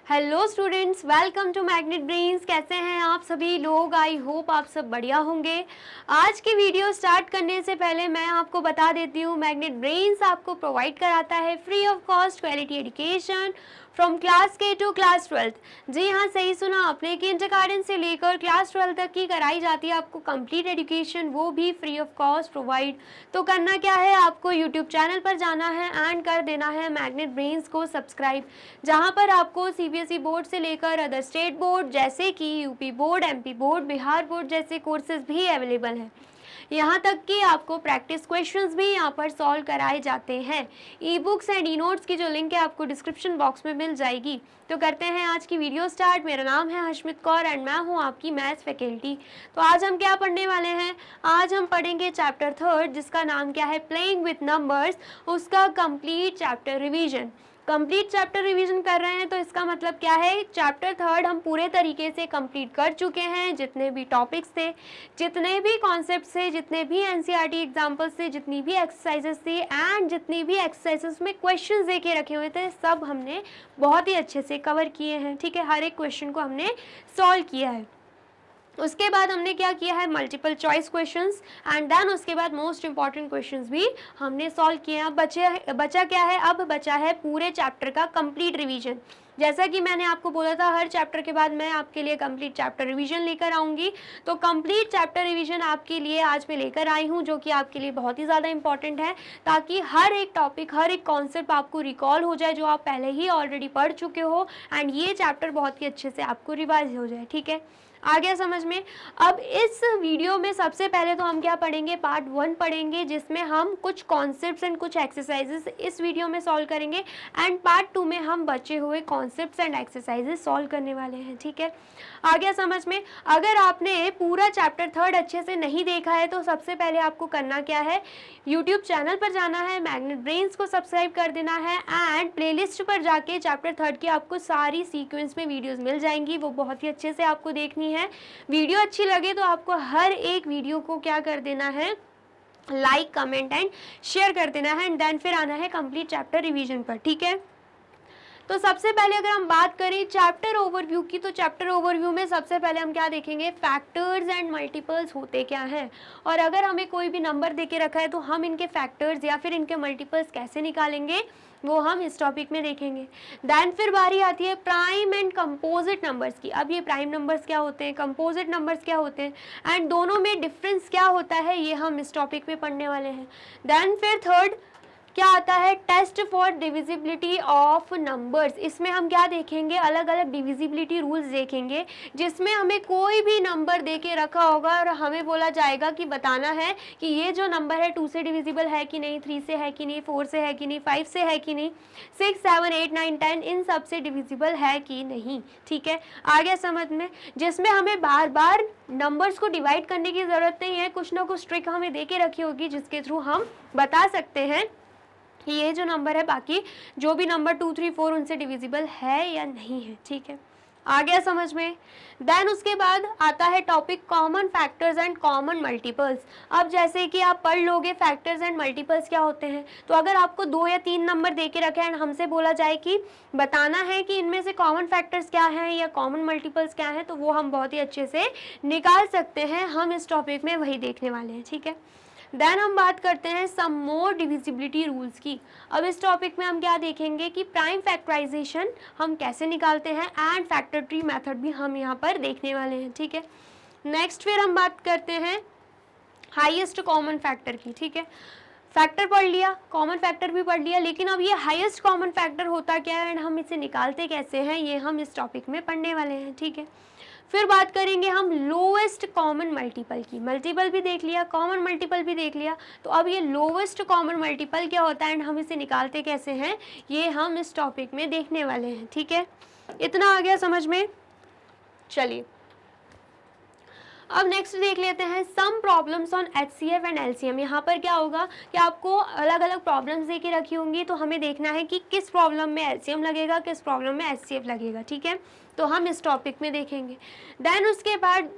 Hello students, welcome to Magnet Brains. कैसे हैं आप सभी लोग? आई होप आप सब बढ़िया होंगे। आज की वीडियो स्टार्ट करने से पहले मैं आपको बता देती हूँ, मैग्नेट ब्रेन्स आपको प्रोवाइड कराता है free of cost quality education from class के टू क्लास 12th। जी हाँ, सही सुना आपने, किंडरगार्टन से लेकर क्लास 12 तक की कराई जाती है आपको कंप्लीट एजुकेशन, वो भी फ्री ऑफ कॉस्ट प्रोवाइड। तो करना क्या है, आपको यूट्यूब चैनल पर जाना है एंड कर देना है मैग्नेट ब्रेन्स को सब्सक्राइब, जहाँ पर आपको सीबीएसई बोर्ड से लेकर अदर स्टेट बोर्ड जैसे कि UP board, MP board, Bihar board जैसे कोर्सेज भी अवेलेबल हैं। यहाँ तक कि आपको प्रैक्टिस क्वेश्चंस भी यहाँ पर सॉल्व कराए जाते हैं। E books and e notes की जो लिंक है आपको डिस्क्रिप्शन बॉक्स में मिल जाएगी। तो करते हैं आज की वीडियो स्टार्ट। मेरा नाम है हशमित कौर एंड मैं हूँ आपकी मैथ्स फैकल्टी। तो आज हम क्या पढ़ने वाले हैं? आज हम पढ़ेंगे चैप्टर 3 जिसका नाम क्या है, प्लेइंग विथ नंबर्स, उसका complete chapter revision. Complete chapter revision कर रहे हैं तो इसका मतलब क्या है, चैप्टर 3 हम पूरे तरीके से कंप्लीट कर चुके हैं। जितने भी टॉपिक्स थे, जितने भी कॉन्सेप्ट्स थे, जितने भी एनसीईआरटी एग्जाम्पल्स थे, जितनी भी एक्सरसाइजेस थी एंड जितनी भी एक्सरसाइजेस में क्वेश्चंस देके रखे हुए थे, सब हमने बहुत ही अच्छे से कवर किए हैं। ठीक है, हर एक क्वेश्चन को हमने सॉल्व किया है। उसके बाद हमने क्या किया है, multiple choice questions and then उसके बाद मोस्ट इंपॉर्टेंट क्वेश्चंस भी हमने सॉल्व किए हैं। बचा क्या है, अब बचा है पूरे चैप्टर का कंप्लीट रिवीजन। जैसा कि मैंने आपको बोला था, हर चैप्टर के बाद मैं आपके लिए कंप्लीट चैप्टर रिवीजन लेकर आऊँगी। तो कंप्लीट चैप्टर रिवीजन आपके लिए आज मैं लेकर आई हूँ, जो कि आपके लिए बहुत ही ज़्यादा इंपॉर्टेंट है, ताकि हर एक टॉपिक, हर एक कॉन्सेप्ट आपको रिकॉल हो जाए जो आप पहले ही ऑलरेडी पढ़ चुके हो एंड ये चैप्टर बहुत ही अच्छे से आपको रिवाइज हो जाए। ठीक है, आ गया समझ में? अब इस वीडियो में सबसे पहले तो हम क्या पढ़ेंगे, पार्ट 1 पढ़ेंगे, जिसमें हम कुछ कॉन्सेप्ट्स एंड कुछ एक्सरसाइजेस इस वीडियो में सॉल्व करेंगे एंड पार्ट 2 में हम बचे हुए कॉन्सेप्ट्स एंड एक्सरसाइजेस सॉल्व करने वाले हैं। ठीक है, आ गया समझ में? अगर आपने पूरा चैप्टर 3 अच्छे से नहीं देखा है तो सबसे पहले आपको करना क्या है, यूट्यूब चैनल पर जाना है, मैग्नेट ब्रेन्स को सब्सक्राइब कर देना है एंड प्लेलिस्ट पर जाके चैप्टर 3 की आपको सारी सीक्वेंस में वीडियोस मिल जाएंगी, वो बहुत ही अच्छे से आपको देखनी है। वीडियो अच्छी लगे तो आपको हर एक वीडियो को क्या कर देना है, लाइक, कमेंट एंड शेयर कर देना है एंड देन फिर आना है कंप्लीट चैप्टर रिवीजन पर। ठीक है, तो सबसे पहले अगर हम बात करें चैप्टर ओवरव्यू की, तो चैप्टर ओवरव्यू में सबसे पहले हम क्या देखेंगे, फैक्टर्स एंड मल्टीपल्स होते क्या हैं, और अगर हमें कोई भी नंबर देके रखा है तो हम इनके फैक्टर्स या फिर इनके मल्टीपल्स कैसे निकालेंगे, वो हम इस टॉपिक में देखेंगे। देन फिर बारी आती है प्राइम एंड कंपोजिट नंबर्स की। अब ये प्राइम नंबर्स क्या होते हैं, कंपोजिट नंबर्स क्या होते हैं एंड दोनों में डिफरेंस क्या होता है, ये हम इस टॉपिक में पढ़ने वाले हैं। देन फिर थर्ड क्या आता है, test for divisibility of numbers. इसमें हम क्या देखेंगे, अलग अलग डिविजिबिलिटी रूल्स देखेंगे, जिसमें हमें कोई भी नंबर दे के रखा होगा और हमें बोला जाएगा कि बताना है कि ये जो नंबर है 2 से डिविजिबल है कि नहीं, 3 से है कि नहीं, 4 से है कि नहीं, 5 से है कि नहीं, 6, 7, 8, 9, 10 इन सब से डिविजिबल है कि नहीं। ठीक है, आ गया समझ में? जिसमें हमें बार बार नंबर्स को डिवाइड करने की ज़रूरत नहीं है, कुछ ना कुछ ट्रिक हमें दे के रखी होगी जिसके थ्रू हम बता सकते हैं कि ये जो नंबर है, बाकी जो भी नंबर 2, 3, 4 उनसे डिविजिबल है या नहीं है। ठीक है, आ गया समझ में? देन उसके बाद आता है topic common factors and common multiples. अब जैसे कि आप पढ़ लोगे फैक्टर्स एंड मल्टीपल्स क्या होते हैं, तो अगर आपको 2 या 3 नंबर दे के रखे हैं एंड हमसे बोला जाए कि बताना है कि इनमें से कॉमन फैक्टर्स क्या हैं या कॉमन मल्टीपल्स क्या हैं, तो वो हम बहुत ही अच्छे से निकाल सकते हैं। हम इस टॉपिक में वही देखने वाले हैं। ठीक है, देन हम बात करते हैं सम मोर डिविजिबिलिटी रूल्स की। अब इस टॉपिक में हम क्या देखेंगे कि प्राइम फैक्टराइजेशन हम कैसे निकालते हैं एंड फैक्टर ट्री मेथड भी हम यहाँ पर देखने वाले हैं। ठीक है, नेक्स्ट फिर हम बात करते हैं हाईएस्ट कॉमन फैक्टर की। ठीक है, फैक्टर पढ़ लिया, कॉमन फैक्टर भी पढ़ लिया, लेकिन अब ये हाईएस्ट कॉमन फैक्टर होता क्या है एंड हम इसे निकालते कैसे हैं, ये हम इस टॉपिक में पढ़ने वाले हैं। ठीक है, फिर बात करेंगे हम लोवेस्ट कॉमन मल्टीपल की। मल्टीपल भी देख लिया, कॉमन मल्टीपल भी देख लिया, तो अब ये लोवेस्ट कॉमन मल्टीपल क्या होता है एंड हम इसे निकालते कैसे हैं, ये हम इस टॉपिक में देखने वाले हैं। ठीक है, इतना आ गया समझ में? चलिए अब नेक्स्ट देख लेते हैं some problems on HCF and LCM. यहाँ पर क्या होगा कि आपको अलग अलग प्रॉब्लम्स दे के रखी होंगी, तो हमें देखना है कि किस प्रॉब्लम में एलसीएम लगेगा, किस प्रॉब्लम में एचसीएफ लगेगा। ठीक है, तो हम इस टॉपिक में देखेंगे। देन उसके बाद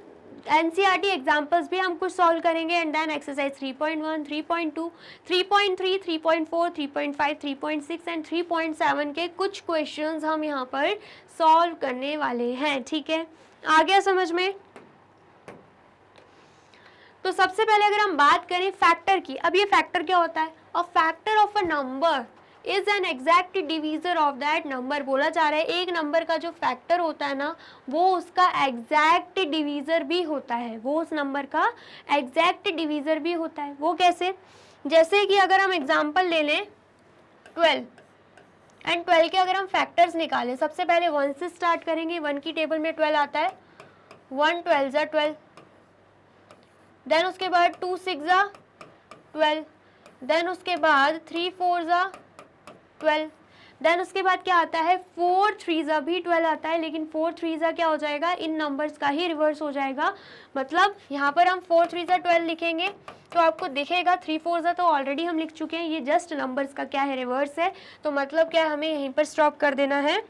एनसीईआरटी एग्जाम्पल्स भी हम कुछ सॉल्व करेंगे एंड देन एक्सरसाइज 3.1, 3.2, 3.3, 3.4, 3.5, 3.6 एंड 3.7 के कुछ क्वेश्चंस हम यहाँ पर सॉल्व करने वाले हैं। ठीक है, आ गया समझ में? तो सबसे पहले अगर हम बात करें फैक्टर की, अब ये फैक्टर क्या होता है? अ factor of a number is an exact divisor of that number. बोला जा रहा है एक नंबर का जो फैक्टर होता है ना, वो उसका एग्जैक्ट डिवीजर भी होता है, वो उस नंबर का एग्जैक्ट डिवीजर भी होता है। वो कैसे? जैसे कि अगर हम एग्जांपल ले लें 12 एंड 12 के अगर हम फैक्टर्स निकालें, सबसे पहले 1 से स्टार्ट करेंगे। 1 की टेबल में 12 आता है, 1 12 जा 12, देन उसके बाद 2 6 जा 12, देन उसके बाद 3 4 जा 12, देन उसके बाद क्या आता है 4 3 जा भी 12 आता है, लेकिन 4 3 जा क्या हो जाएगा, इन नंबर्स का ही रिवर्स हो जाएगा। मतलब यहाँ पर हम 4 3 जा 12 लिखेंगे तो आपको दिखेगा 3 4 जा तो ऑलरेडी हम लिख चुके हैं, ये जस्ट नंबर्स का क्या है, रिवर्स है। तो मतलब क्या है, हमें यहीं पर स्टॉप कर देना है,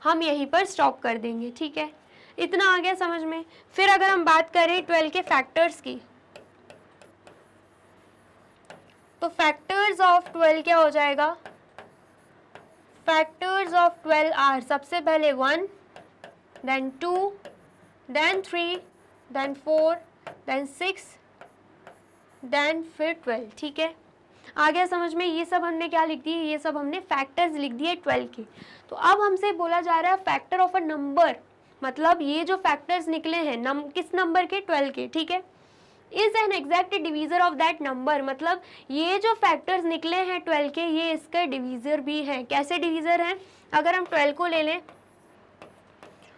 हम यहीं पर स्टॉप कर देंगे। ठीक है, इतना आ गया समझ में? फिर अगर हम बात करें 12 के फैक्टर्स की, तो फैक्टर्स ऑफ 12 क्या हो जाएगा? फैक्टर्स ऑफ 12 आर, सबसे पहले 1, then 2, then 3, then 4, then 6, then फिर 12। ठीक है, आ गया समझ में? ये सब हमने क्या लिख दिए, ये सब हमने फैक्टर्स लिख दिए 12 के। तो अब हमसे बोला जा रहा है फैक्टर ऑफ अ नंबर, मतलब ये जो फैक्टर्स निकले हैं किस नंबर के, 12 के। ठीक है, is an exact divisor of that number, मतलब ये जो फैक्टर्स निकले हैं 12 के, ये इसका डिवीजर भी हैं। कैसे डिवीजर हैं? अगर हम 12 को ले लें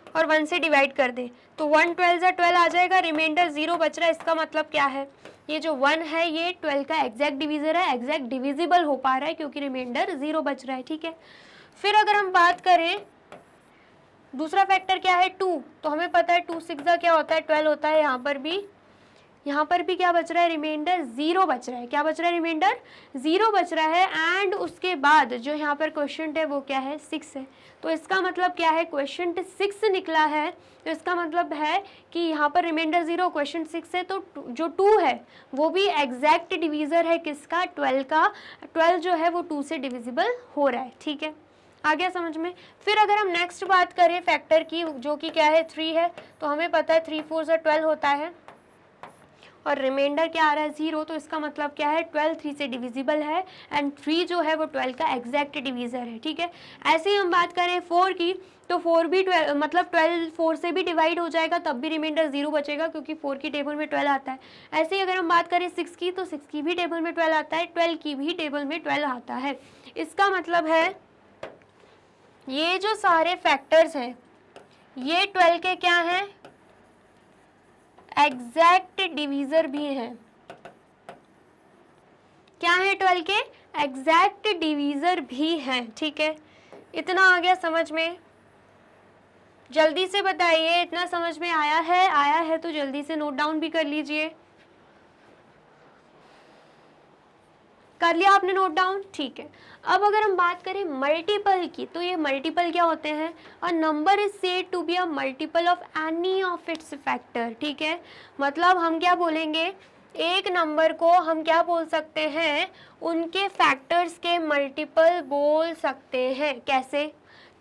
और 1 से डिवाइड कर दें तो 1 12 जा 12 आ जाएगा, रिमाइंडर 0 बच रहा है। इसका मतलब क्या है, ये जो 1 है ये 12 का एग्जैक्ट डिवीजर है, एग्जैक्ट डिविजिबल हो पा रहा है क्योंकि रिमाइंडर 0 बच रहा है। ठीक है, फिर अगर हम बात करें दूसरा फैक्टर क्या है 2, तो हमें पता है 2 6 जा क्या होता है, 12 होता है। यहाँ पर भी क्या बच रहा है, रिमाइंडर 0 बच रहा है। क्या बच रहा है, रिमाइंडर 0 बच रहा है। एंड उसके बाद जो यहाँ पर क्वेश्चन है वो क्या है, 6 है। तो इसका मतलब क्या है, क्वेश्चन 6 निकला है, तो इसका मतलब है कि यहाँ पर रिमाइंडर 0, क्वेश्चन 6 है, तो जो 2 है वो भी एग्जैक्ट डिवीजर है किसका, 12 का। 12 जो है वो 2 से डिविजिबल हो रहा है। ठीक है, आ गया समझ में? फिर अगर हम नेक्स्ट बात करें फैक्टर की, जो कि क्या है 3 है, तो हमें पता है 3 4 जा 12 होता है और रिमाइंडर क्या आ रहा है 0, तो इसका मतलब क्या है 12 3 से डिविजिबल है एंड 3 जो है वो 12 का एग्जैक्ट डिवीजर है। ठीक है, ऐसे ही हम बात करें 4 की, तो 4 भी 12 मतलब 12 4 से भी डिवाइड हो जाएगा, तब भी रिमाइंडर 0 बचेगा क्योंकि 4 की टेबल में 12 आता है। ऐसे ही अगर हम बात करें 6 की, तो 6 की भी टेबल में 12 आता है, 12 की भी टेबल में 12 आता है। इसका मतलब है ये जो सारे फैक्टर्स हैं ये 12 के क्या हैं, एग्जैक्ट डिवीजर भी हैं। क्या है 12 के, एग्जैक्ट डिवीजर भी हैं। ठीक है, इतना आ गया समझ में? जल्दी से बताइए, इतना समझ में आया है? आया है तो जल्दी से नोट डाउन भी कर लीजिए। कर लिया आपने नोट डाउन? ठीक है, अब अगर हम बात करें मल्टीपल की, तो ये मल्टीपल क्या होते हैं, a number is said to be a multiple of any of its factor. ठीक है, मतलब हम क्या बोलेंगे, एक नंबर को हम क्या बोल सकते हैं, उनके फैक्टर्स के मल्टीपल बोल सकते हैं। कैसे?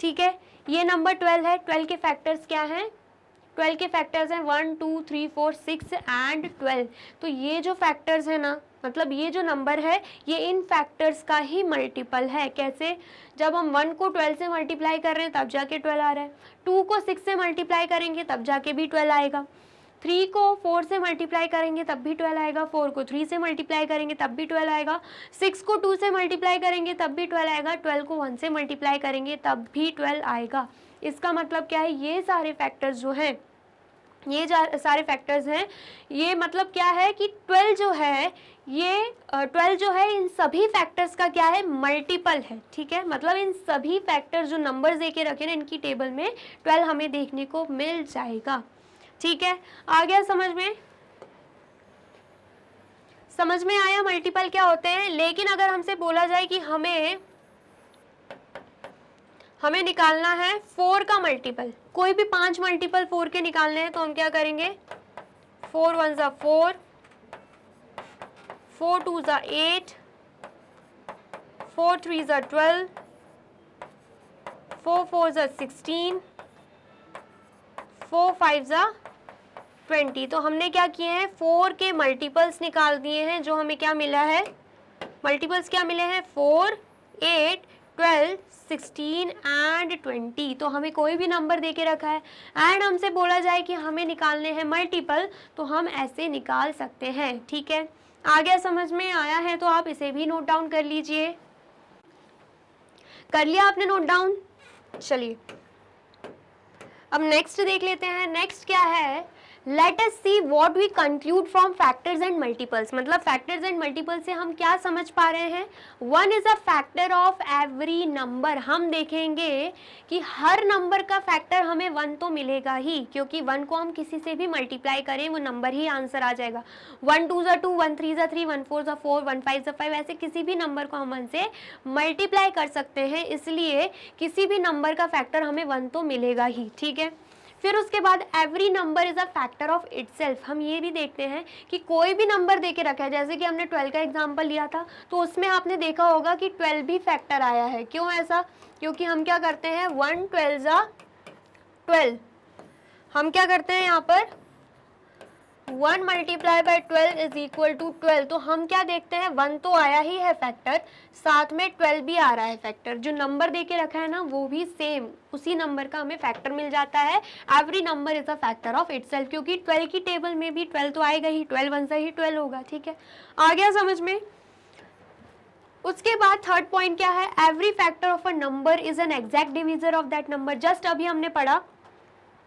ठीक है, ये नंबर 12 है, 12 के फैक्टर्स क्या हैं, 12 के फैक्टर्स हैं 1 2 3 4 6 एंड 12। तो ये जो फैक्टर्स है ना, मतलब ये जो नंबर है ये इन फैक्टर्स का ही मल्टीपल है। कैसे? जब हम 1 को 12 से मल्टीप्लाई कर रहे हैं तब जाके 12 आ रहा है, 2 को 6 से मल्टीप्लाई करेंगे तब जाके भी 12 आएगा, 3 को 4 से मल्टीप्लाई करेंगे तब भी 12 आएगा, 4 को 3 से मल्टीप्लाई करेंगे तब भी 12 आएगा, 6 को 2 से मल्टीप्लाई करेंगे तब भी 12 आएगा, 12 को 1 से मल्टीप्लाई करेंगे तब भी 12 आएगा। इसका मतलब क्या है, ये सारे फैक्टर्स जो हैं, ये सारे फैक्टर्स हैं, ये मतलब क्या है कि 12 जो है ये 12 जो है इन सभी फैक्टर्स का क्या है, मल्टीपल है। ठीक है, मतलब इन सभी फैक्टर्स जो नंबर्स देके रखे ना इनकी टेबल में 12 हमें देखने को मिल जाएगा। ठीक है, आ गया समझ में? समझ में आया मल्टीपल क्या होते हैं? लेकिन अगर हमसे बोला जाए कि हमें निकालना है 4 का मल्टीपल, कोई भी 5 मल्टीपल 4 के निकालने हैं, तो हम क्या करेंगे 4 1 ज़ा 4, 4 2 ज़ा 8, 4 3 ज़ा 12, 4 4 ज़ा 16, 4 5 ज़ा 20। तो हमने क्या किए हैं 4 के मल्टीपल्स निकाल दिए हैं। जो हमें क्या मिला है, मल्टीपल्स क्या मिले हैं 4, 8, 12, 16 एंड 20। तो हमें कोई भी नंबर दे के रखा है एंड हमसे बोला जाए कि हमें निकालने हैं मल्टीपल, तो हम ऐसे निकाल सकते हैं। ठीक है, आ गया, समझ में आया है तो आप इसे भी नोट डाउन कर लीजिए। कर लिया आपने नोट डाउन? चलिए अब नेक्स्ट देख लेते हैं। नेक्स्ट क्या है, let us see what we conclude from factors and multiples. मतलब फैक्टर्स एंड मल्टीपल्स से हम क्या समझ पा रहे हैं, one is a factor of every number. हम देखेंगे कि हर नंबर का फैक्टर हमें 1 तो मिलेगा ही, क्योंकि 1 को हम किसी से भी मल्टीप्लाई करें वो नंबर ही आंसर आ जाएगा। 1 2 ज़ा 2, 1 3 ज़ा 3, 1 4 ज़ा 4, 1 5 ज़ा 5, ऐसे किसी भी नंबर को हम 1 से मल्टीप्लाई कर सकते हैं, इसलिए किसी भी नंबर का फैक्टर हमें 1 तो मिलेगा ही। ठीक है, फिर उसके बाद every number is a factor of itself. हम ये भी देखते हैं कि कोई भी नंबर दे के रखा है, जैसे कि हमने 12 का एग्जांपल लिया था, तो उसमें आपने देखा होगा कि 12 भी फैक्टर आया है। क्यों ऐसा, क्योंकि हम क्या करते हैं 1 12 ज़ा 12, हम क्या करते हैं यहाँ पर 1 multiply by 12 is equal to 12। तो हम क्या देखते हैं 1 तो आया ही है फैक्टर, साथ में 12 भी आ रहा है फैक्टर। जो नंबर दे के रखा है ना वो भी सेम उसी नंबर का हमें फैक्टर मिल जाता है। Every number is a factor of itself, क्योंकि 12 की टेबल में भी 12 तो आएगा ही, 12 1 से ही 12 होगा। ठीक है, आ गया समझ में। उसके बाद थर्ड पॉइंट क्या है, every factor of a number is an exact divisor of that number. Just अभी हमने पढ़ा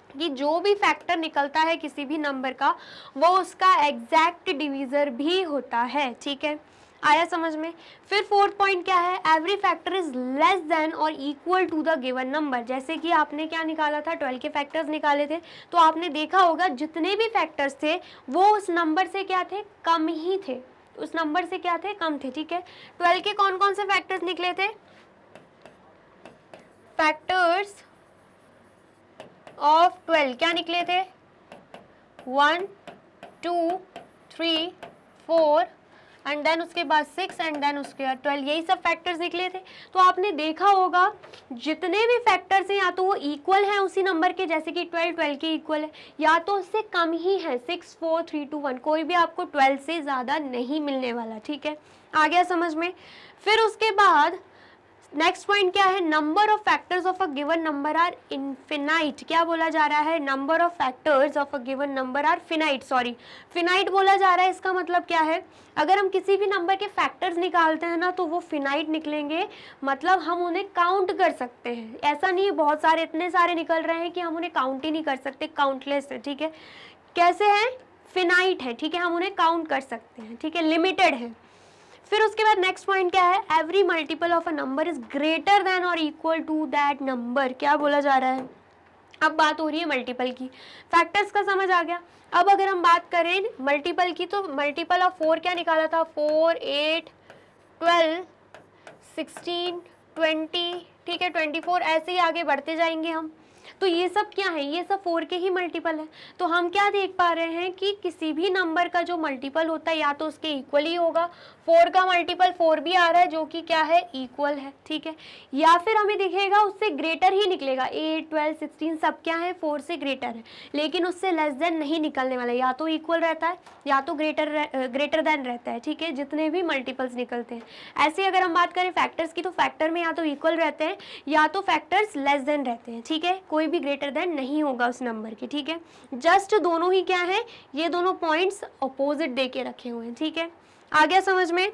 कि जो भी फैक्टर निकलता है किसी भी नंबर का वो उसका एग्जैक्ट डिवीजर भी होता है। ठीक है, आया समझ में। फिर फोर्थ पॉइंट क्या है, every factor is less than और equal to the given number. जैसे कि आपने क्या निकाला था 12 के फैक्टर्स निकाले थे, तो आपने देखा होगा जितने भी फैक्टर्स थे वो उस नंबर से क्या थे, कम ही थे, उस नंबर से क्या थे, कम थे। ठीक है, 12 के कौन कौन से फैक्टर्स निकले थे, फैक्टर्स ऑफ 12 क्या निकले थे 1 2 3 4 एंड देन उसके बाद 6 एंड देन उसके बाद 12, यही सब फैक्टर्स निकले थे। तो आपने देखा होगा जितने भी फैक्टर्स हैं या तो वो इक्वल हैं उसी नंबर के, जैसे कि 12 12 के इक्वल है, या तो उससे कम ही है, 6 4 3 2 1, कोई भी आपको 12 से ज़्यादा नहीं मिलने वाला। ठीक है, आ गया समझ में। फिर उसके बाद नेक्स्ट पॉइंट क्या है, number of factors of a given number are infinite. क्या बोला जा रहा है, number of factors of a given number are finite, sorry finite बोला जा रहा है। इसका मतलब क्या है, अगर हम किसी भी नंबर के फैक्टर्स निकालते हैं ना तो वो फिनाइट निकलेंगे, मतलब हम उन्हें काउंट कर सकते हैं। ऐसा नहीं है बहुत सारे इतने सारे निकल रहे हैं कि हम उन्हें काउंट ही नहीं कर सकते, काउंटलेस है। ठीक है, कैसे है, फिनाइट है। ठीक है, हम उन्हें काउंट कर सकते हैं। ठीक है, लिमिटेड है। फिर उसके बाद नेक्स्ट पॉइंट क्या है, every multiple of a number is greater than और इक्वल टू दैट नंबर। क्या बोला जा रहा है, अब बात हो रही है मल्टीपल की, फैक्टर्स का समझ आ गया। अब अगर हम बात करें मल्टीपल की, तो मल्टीपल ऑफ 4 क्या निकाला था, 4 8 12 16 20, ठीक है 24, ऐसे ही आगे बढ़ते जाएंगे हम। तो ये सब क्या है, ये सब 4 के ही मल्टीपल है। तो हम क्या देख पा रहे हैं कि किसी भी नंबर का जो मल्टीपल होता है या तो उसके इक्वल ही होगा, 4 का मल्टीपल 4 भी आ रहा है जो कि क्या है, इक्वल है। ठीक है, या फिर हमें दिखेगा उससे ग्रेटर ही निकलेगा, 8 12 16 सब क्या है, 4 से ग्रेटर है, लेकिन उससे लेस देन नहीं निकलने वाला, या तो इक्वल रहता है या तो ग्रेटर देन रहता है। ठीक है, जितने भी मल्टीपल्स निकलते हैं। ऐसे अगर हम बात करें फैक्टर्स की, तो फैक्टर में या तो इक्वल रहते हैं या तो फैक्टर्स लेस देन रहते हैं। ठीक है, कोई भी ग्रेटर देन नहीं होगा उस नंबर के। ठीक है, जस्ट दोनों ही क्या है, ये दोनों पॉइंट्स अपोजिट दे के रखे हुए हैं। ठीक है, आ गया समझ में।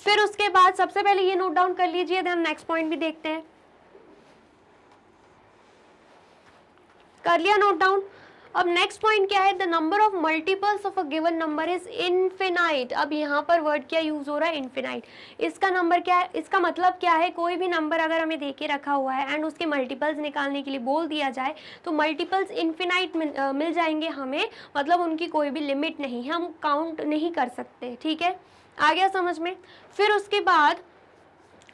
फिर उसके बाद सबसे पहले ये नोट डाउन कर लीजिए, हम नेक्स्ट पॉइंट भी देखते हैं। कर लिया नोट डाउन। अब नेक्स्ट पॉइंट क्या है, the number of multiples of a given number is infinite. अब यहाँ पर वर्ड क्या यूज हो रहा है, इनफिनाइट। इसका नंबर क्या है, इसका मतलब क्या है, कोई भी नंबर अगर हमें दे के रखा हुआ है एंड उसके मल्टीपल्स निकालने के लिए बोल दिया जाए तो मल्टीपल्स इनफिनाइट मिल जाएंगे हमें, मतलब उनकी कोई भी लिमिट नहीं है, हम काउंट नहीं कर सकते। ठीक है, आ गया समझ में। फिर उसके बाद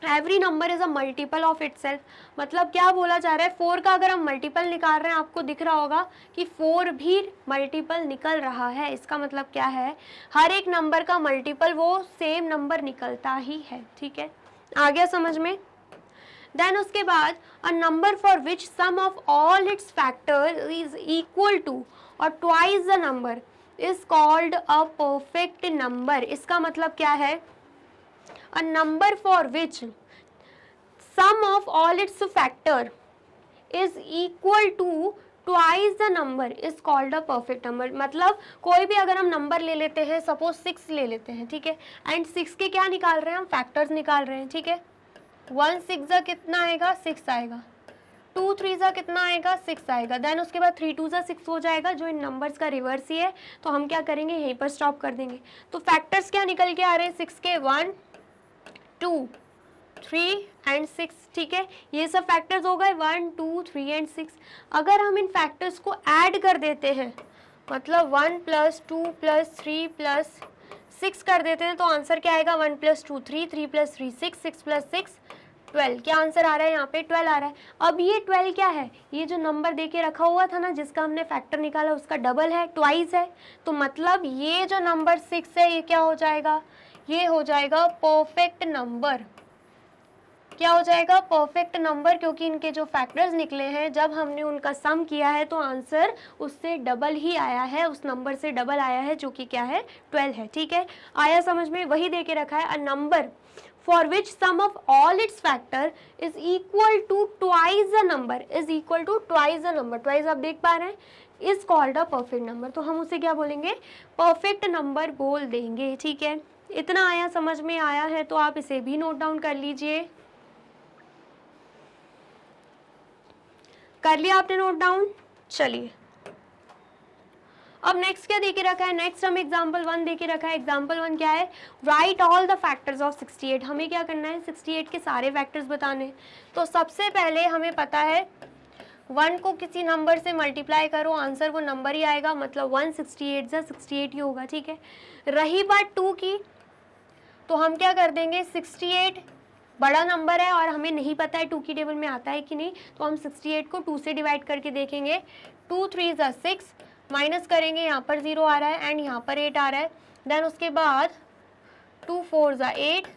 every number is a multiple of itself. मतलब क्या बोला जा रहा है, 4 का अगर हम मल्टीपल निकाल रहे हैं, आपको दिख रहा होगा कि 4 भी मल्टीपल निकल रहा है। इसका मतलब क्या है, हर एक नंबर का मल्टीपल वो सेम नंबर निकलता ही है। ठीक है, आ गया समझ में। देन उसके बाद a number for which sum of all its factor is equal to और twice the number is called a perfect number. इसका मतलब क्या है, a number for which sum of all its factor is equal to twice the number is called a perfect number। मतलब कोई भी अगर हम नंबर ले लेते हैं, सपोज 6 ले लेते हैं, ठीक है, एंड 6 के क्या निकाल रहे हैं हम, फैक्टर्स निकाल रहे हैं। ठीक है, 1 6 जा कितना आएगा, 6 आएगा, 2 3 जा कितना आएगा, 6 आएगा। देन उसके बाद 3 2 जा 6 हो जाएगा, जो इन नंबर्स का रिवर्स ही है। तो हम क्या करेंगे, यहीं पर स्टॉप कर देंगे। तो फैक्टर्स क्या निकल के आ रहे हैं 6 के, 1 2 3 एंड 6। ठीक है, ये सब फैक्टर्स हो गए 1 2 3 एंड 6। अगर हम इन फैक्टर्स को ऐड कर देते हैं, मतलब 1 + 2 + 3 + 6 कर देते हैं, तो आंसर क्या आएगा, 1 + 2 3 3 + 3 6 6 + 6 12। क्या आंसर आ रहा है यहाँ पे, 12 आ रहा है। अब ये 12 क्या है, ये जो नंबर दे के रखा हुआ था ना, जिसका हमने फैक्टर निकाला, उसका डबल है, ट्वाइस है। तो मतलब ये जो नंबर 6 है, ये क्या हो जाएगा, ये हो जाएगा परफेक्ट नंबर। क्या हो जाएगा, परफेक्ट नंबर, क्योंकि इनके जो फैक्टर्स निकले हैं, जब हमने उनका सम किया है तो आंसर उससे डबल ही आया है, उस नंबर से डबल आया है, जो कि क्या है, 12 है। ठीक है, आया समझ में। वही दे के रखा है, a number for which sum of all its factor is equal to twice the number, is equal to twice the number, twice आप देख पा रहे हैं, is called a perfect number. तो हम उसे क्या बोलेंगे, परफेक्ट नंबर बोल देंगे। ठीक है, इतना आया समझ में, आया है तो आप इसे भी नोट डाउन कर लीजिए। कर लिया आपने नोट डाउन। चलिए, अब नेक्स्ट क्या देके रखा है, नेक्स्ट हम एग्जाम्पल 1 देके रखा है। एग्जाम्पल 1 क्या है, right all the factors of 68। हमें क्या करना है, 68 के सारे फैक्टर्स बताने। तो सबसे पहले हमें पता है 1 को किसी नंबर से मल्टीप्लाई करो, आंसर वो नंबर ही आएगा, मतलब 1 68 जा 68 ही होगा। ठीक है, रही बात 2 की, तो हम क्या कर देंगे, 68 बड़ा नंबर है और हमें नहीं पता है 2 की टेबल में आता है कि नहीं, तो हम 68 को 2 से डिवाइड करके देखेंगे। 2 3 जा 6, माइनस करेंगे, यहाँ पर 0 आ रहा है एंड यहाँ पर 8 आ रहा है। देन उसके बाद 2 4 जा 8,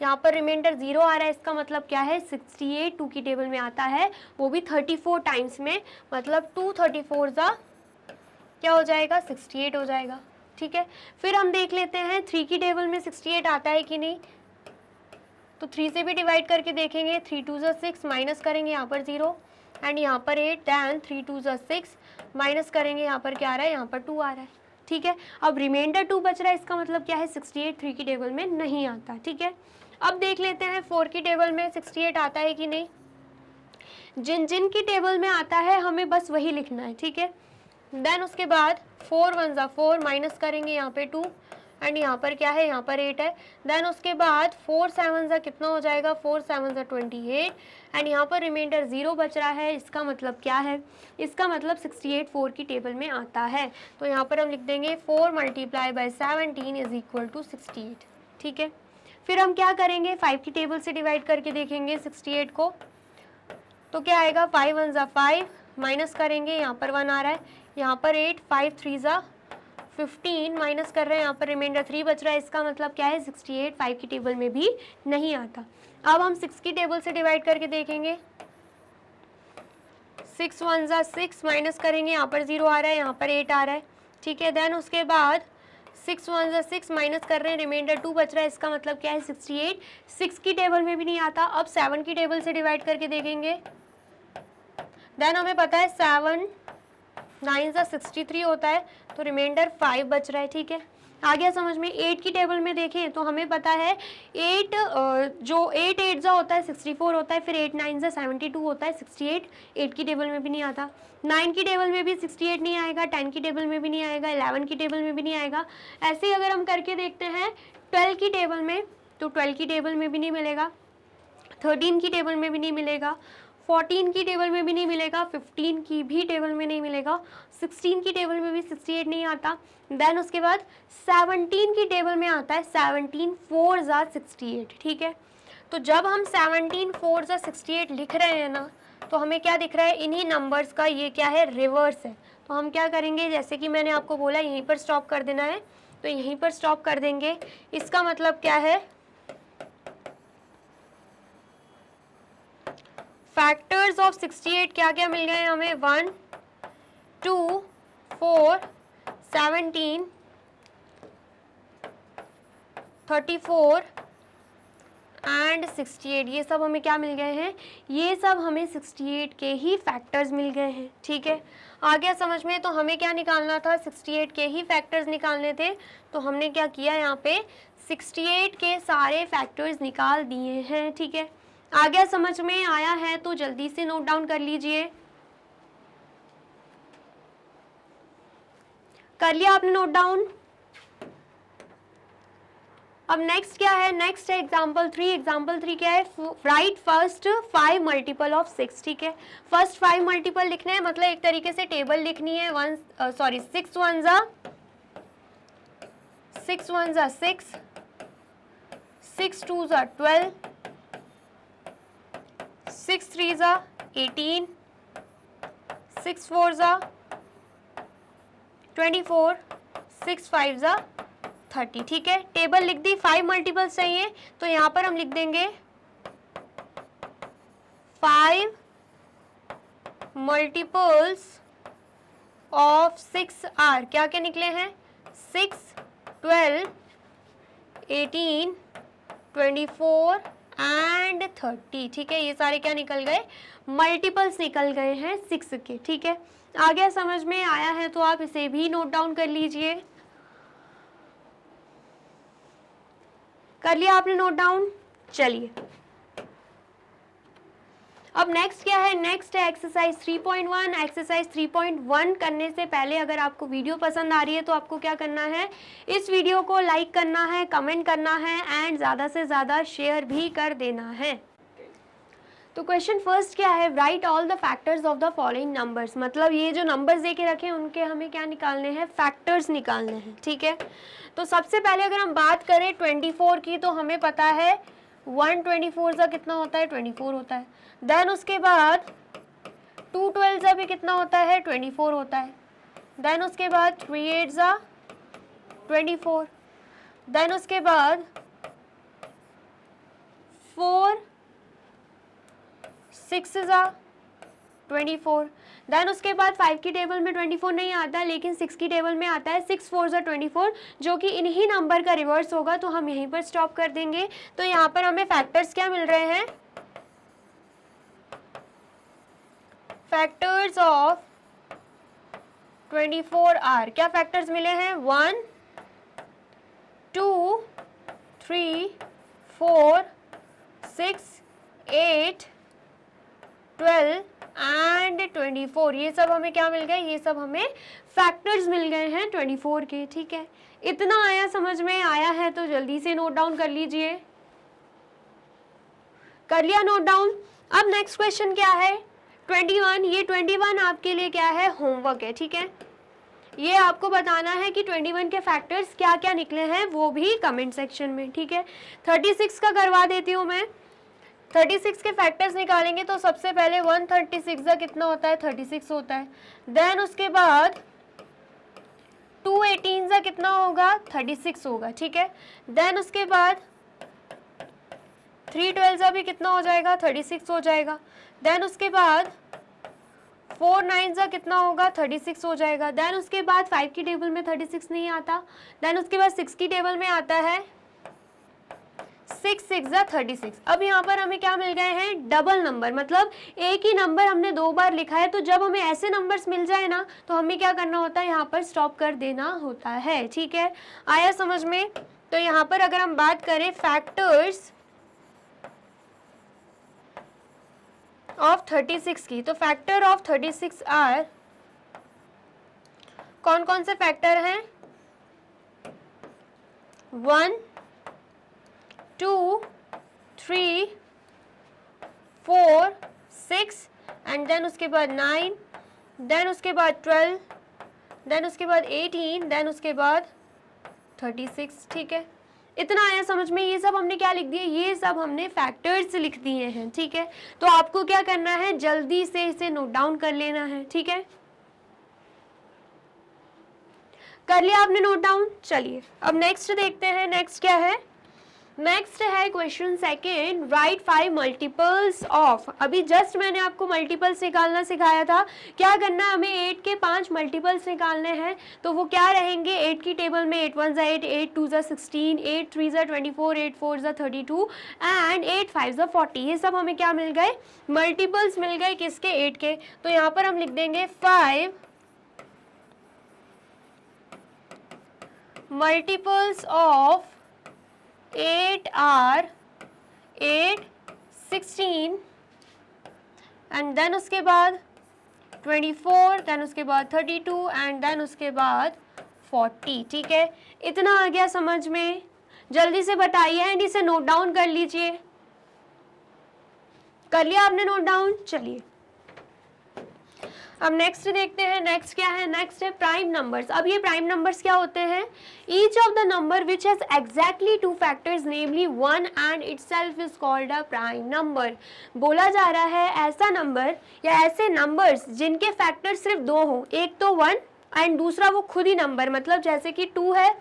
यहाँ पर रिमाइंडर 0 आ रहा है। इसका मतलब क्या है, 68 2 की टेबल में आता है, वो भी 34 टाइम्स में, मतलब 2 34 जा क्या हो जाएगा, 68 हो जाएगा। ठीक है, फिर हम देख लेते हैं 3 की टेबल में 68 आता है कि नहीं, तो 3 से भी डिवाइड करके देखेंगे। 3 2 जा 6, माइनस करेंगे, यहाँ पर 0 एंड यहाँ पर 8, दैन 3 2 जा 6, माइनस करेंगे, यहाँ पर क्या आ रहा है, यहाँ पर 2 आ रहा है। ठीक है, अब रिमाइंडर 2 बच रहा है, इसका मतलब क्या है, 68 3 की टेबल में नहीं आता। ठीक है, अब देख लेते हैं 4 की टेबल में 68 आता है कि नहीं। जिन जिन की टेबल में आता है हमें बस वही लिखना है। ठीक है, देन उसके बाद 4 1 जा 4, माइनस करेंगे, यहाँ पे 2 एंड यहाँ पर क्या है, यहाँ पर 8 है। देन उसके बाद 4 7 जा कितना हो जाएगा, 4 7 जा 28 एंड यहाँ पर रिमाइंडर 0 बच रहा है। इसका मतलब क्या है, इसका मतलब 68 4 की टेबल में आता है। तो यहाँ पर हम लिख देंगे 4 × 17 इज इक्वल टू 68। ठीक है, फिर हम क्या करेंगे, 5 की टेबल से डिवाइड करके देखेंगे 68 को, तो क्या आएगा, 5 1 जा 5, माइनस करेंगे, यहाँ पर 1 आ रहा है, यहाँ पर 8, 5 3 जा 15, माइनस कर रहे हैं, यहाँ पर रिमाइंडर 3 बच रहा है। इसका मतलब क्या है, 68 5 की टेबल में भी नहीं आता। अब हम 6 की टेबल से डिवाइड करके देखेंगे। 6 1 जा 6, माइनस करेंगे, यहाँ पर 0 आ रहा है, यहाँ पर 8 आ रहा है। ठीक है, देन उसके बाद 6 1 जा 6, माइनस कर रहे हैं, रिमाइंडर 2 बच रहा है। इसका मतलब क्या है, 68 6 की टेबल में भी नहीं आता। अब 7 की टेबल से डिवाइड करके देखेंगे, देन हमें पता है 7 9 जा 63 होता है, तो रिमाइंडर 5 बच रहा है। ठीक है, आ गया समझ में। 8 की टेबल में देखें तो हमें पता है 8 जो 8 8 जा होता है 64 होता है, फिर 8 9 जा 72 होता है, 68 8 की टेबल में भी नहीं आता। 9 की टेबल में भी 68 नहीं आएगा, 10 की टेबल में भी नहीं आएगा, 11 की टेबल में भी नहीं आएगा। ऐसे ही अगर हम करके देखते हैं 12 की टेबल में, तो 12 की टेबल में भी नहीं मिलेगा, 13 की टेबल में भी नहीं मिलेगा, 14 की टेबल में भी नहीं मिलेगा, 15 की भी टेबल में नहीं मिलेगा, 16 की टेबल में भी 68 नहीं आता। देन उसके बाद 17 की टेबल में आता है 17 4 जा 68। ठीक है, तो जब हम 17 4 जा 68 लिख रहे हैं ना, तो हमें क्या दिख रहा है, इन्हीं नंबर्स का ये क्या है, रिवर्स है। तो हम क्या करेंगे, जैसे कि मैंने आपको बोला यहीं पर स्टॉप कर देना है, तो यहीं पर स्टॉप कर देंगे। इसका मतलब क्या है, फैक्टर्स ऑफ 68 क्या क्या मिल गए हमें, 1 2 4 17 34 एंड 68, ये सब हमें क्या मिल गए हैं, ये सब हमें 68 के ही फैक्टर्स मिल गए हैं। ठीक है, आ गया समझ में। तो हमें क्या निकालना था, 68 के ही फैक्टर्स निकालने थे। तो हमने क्या किया, यहाँ पे 68 के सारे फैक्टर्स निकाल दिए हैं। ठीक है, आ गया समझ में, आया है तो जल्दी से नोट डाउन कर लीजिए। कर लिया आपने नोट डाउन। अब नेक्स्ट क्या है, नेक्स्ट है एग्जाम्पल 3। एग्जाम्पल 3 क्या है, राइट फर्स्ट 5 मल्टीपल ऑफ 6। ठीक है, फर्स्ट 5 मल्टीपल लिखने हैं, मतलब एक तरीके से टेबल लिखनी है। 6 1 जा 6, 6 2 जा 12, 6 3 जा 18, 6 4 जा 24, 6 5 जा 30। ठीक है, टेबल लिख दी। 5 मल्टीपल्स चाहिए, तो यहां पर हम लिख देंगे 5 मल्टीपल्स ऑफ 6 आर, क्या क्या निकले हैं, 6 12 18 24 एंड 30। ठीक है, ये सारे क्या निकल गए, मल्टीपल्स निकल गए हैं 6 के। ठीक है, आ गया समझ में, आया है तो आप इसे भी नोट डाउन कर लीजिए। कर लिया आपने नोट डाउन। चलिए, अब नेक्स्ट क्या है, नेक्स्ट है एक्सरसाइज 3.1। एक्सरसाइज 3.1 करने से पहले अगर आपको वीडियो पसंद आ रही है तो आपको क्या करना है, इस वीडियो को लाइक करना है, कमेंट करना है एंड ज़्यादा से ज़्यादा शेयर भी कर देना है। तो क्वेश्चन फर्स्ट क्या है, right all the factors of the following numbers, मतलब ये जो नंबर्स दे के रखे उनके हमें क्या निकालने हैं, फैक्टर्स निकालने हैं। ठीक है, तो सबसे पहले अगर हम बात करें 24 की, तो हमें पता है 1 24 का कितना होता है, 24 होता है। देन उसके बाद 2 12 का भी कितना होता है, 24 होता है। देन उसके बाद 3 8 का 24। देन उसके बाद 4 6 जा 24। देन उसके बाद 5 की टेबल में 24 नहीं आता, लेकिन 6 की टेबल में आता है 6 4 जा 24, जो कि इन्हीं नंबर का रिवर्स होगा। तो हम यहीं पर स्टॉप कर देंगे। तो यहाँ पर हमें फैक्टर्स क्या मिल रहे हैं, फैक्टर्स ऑफ 24 आर, क्या फैक्टर्स मिले हैं, 1 2 3 4 6 8 12 एंड 24। ये सब हमें क्या मिल गए, ये सब हमें फैक्टर्स मिल गए हैं 24 के। ठीक है, इतना आया समझ में, आया है तो जल्दी से नोट डाउन कर लीजिए। कर लिया नोट डाउन। अब नेक्स्ट क्वेश्चन क्या है, 21। ये 21 आपके लिए क्या है, होमवर्क है। ठीक है, ये आपको बताना है कि 21 के फैक्टर्स क्या क्या निकले हैं, वो भी कमेंट सेक्शन में। ठीक है, 36 का करवा देती हूँ मैं। 36 के फैक्टर्स निकालेंगे तो सबसे पहले 136 का कितना होता है, 36 होता है। देन उसके बाद 218 का कितना होगा, 36 होगा। ठीक है, देन उसके बाद 312 का भी कितना हो जाएगा, 36 हो जाएगा। देन उसके बाद 4 9 का कितना होगा, 36 हो जाएगा। देन उसके बाद 5 की टेबल में 36 नहीं आता। देन उसके बाद 6 की टेबल में आता है 6 6 जा 36। अब यहाँ पर हमें क्या मिल गए हैं, डबल नंबर, मतलब एक ही नंबर हमने 2 बार लिखा है। तो जब हमें ऐसे नंबर्स मिल जाए ना, तो हमें क्या करना होता है, यहाँ पर स्टॉप कर देना होता है। ठीक है, आया समझ में। तो यहाँ पर अगर हम बात करें फैक्टर्स ऑफ 36 की, तो फैक्टर ऑफ 36 आर, कौन कौन से फैक्टर हैं, 1 2 3 4 6 एंड देन उसके बाद 9, देन उसके बाद 12, देन उसके बाद 18, देन उसके बाद 36। ठीक है, इतना आया समझ में? ये सब हमने क्या लिख दिया, ये सब हमने फैक्टर्स लिख दिए हैं, ठीक है। तो आपको क्या करना है, जल्दी से इसे नोट डाउन कर लेना है, ठीक है। कर लिया आपने नोट डाउन? चलिए अब नेक्स्ट देखते हैं, नेक्स्ट क्या है। नेक्स्ट है question second, right 5 multiples of. अभी जस्ट मैंने आपको मल्टीपल्स निकालना सिखाया था। क्या करना है, हमें 8 के 5 मल्टीपल्स निकालने हैं। तो वो क्या रहेंगे, 8 की टेबल में 8 1 8, 8 2 16, 8 3 24, 8 4 32 एंड 8 5 40। ये सब हमें क्या मिल गए, मल्टीपल्स मिल गए, किसके, 8 के। तो यहाँ पर हम लिख देंगे 5 multiples of 8 are 8, 16 and then उसके बाद 24, देन उसके बाद 32 एंड देन उसके बाद 40, ठीक है। इतना आ गया समझ में? जल्दी से बताइए एंड इसे नोट डाउन कर लीजिए। कर लिया आपने नोट डाउन? चलिए अब नेक्स्ट देखते हैं, नेक्स्ट क्या है, नेक्स्ट है प्राइम नंबर्स। अब ये प्राइम नंबर्स क्या होते हैं, each of the number which has exactly 2 factors namely 1 and itself is called a prime number. बोला जा रहा है ऐसा नंबर या ऐसे नंबर्स जिनके फैक्टर सिर्फ 2 हो, एक तो 1 एंड दूसरा वो खुद ही नंबर, मतलब जैसे कि 2 है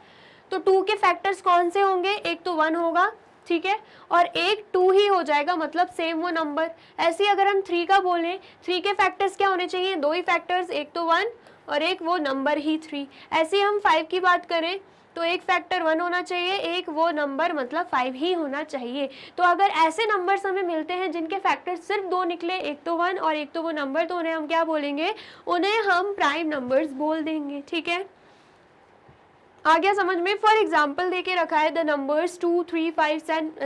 तो 2 के फैक्टर्स कौन से होंगे, एक तो 1 होगा, ठीक है, और एक 2 ही हो जाएगा, मतलब सेम वो नंबर। ऐसे ही अगर हम 3 का बोलें, 3 के फैक्टर्स क्या होने चाहिए, 2 ही फैक्टर्स, एक तो 1 और एक वो नंबर ही 3। ऐसे ही हम 5 की बात करें तो एक फैक्टर 1 होना चाहिए, एक वो नंबर मतलब 5 ही होना चाहिए। तो अगर ऐसे नंबर्स हमें मिलते हैं जिनके फैक्टर्स सिर्फ 2 निकले, एक तो 1 और एक तो वो नंबर, तो उन्हें हम क्या बोलेंगे, उन्हें हम प्राइम नंबर्स बोल देंगे, ठीक है। आ गया समझ में? फॉर एग्जाम्पल देके रखा है the numbers 2 3 5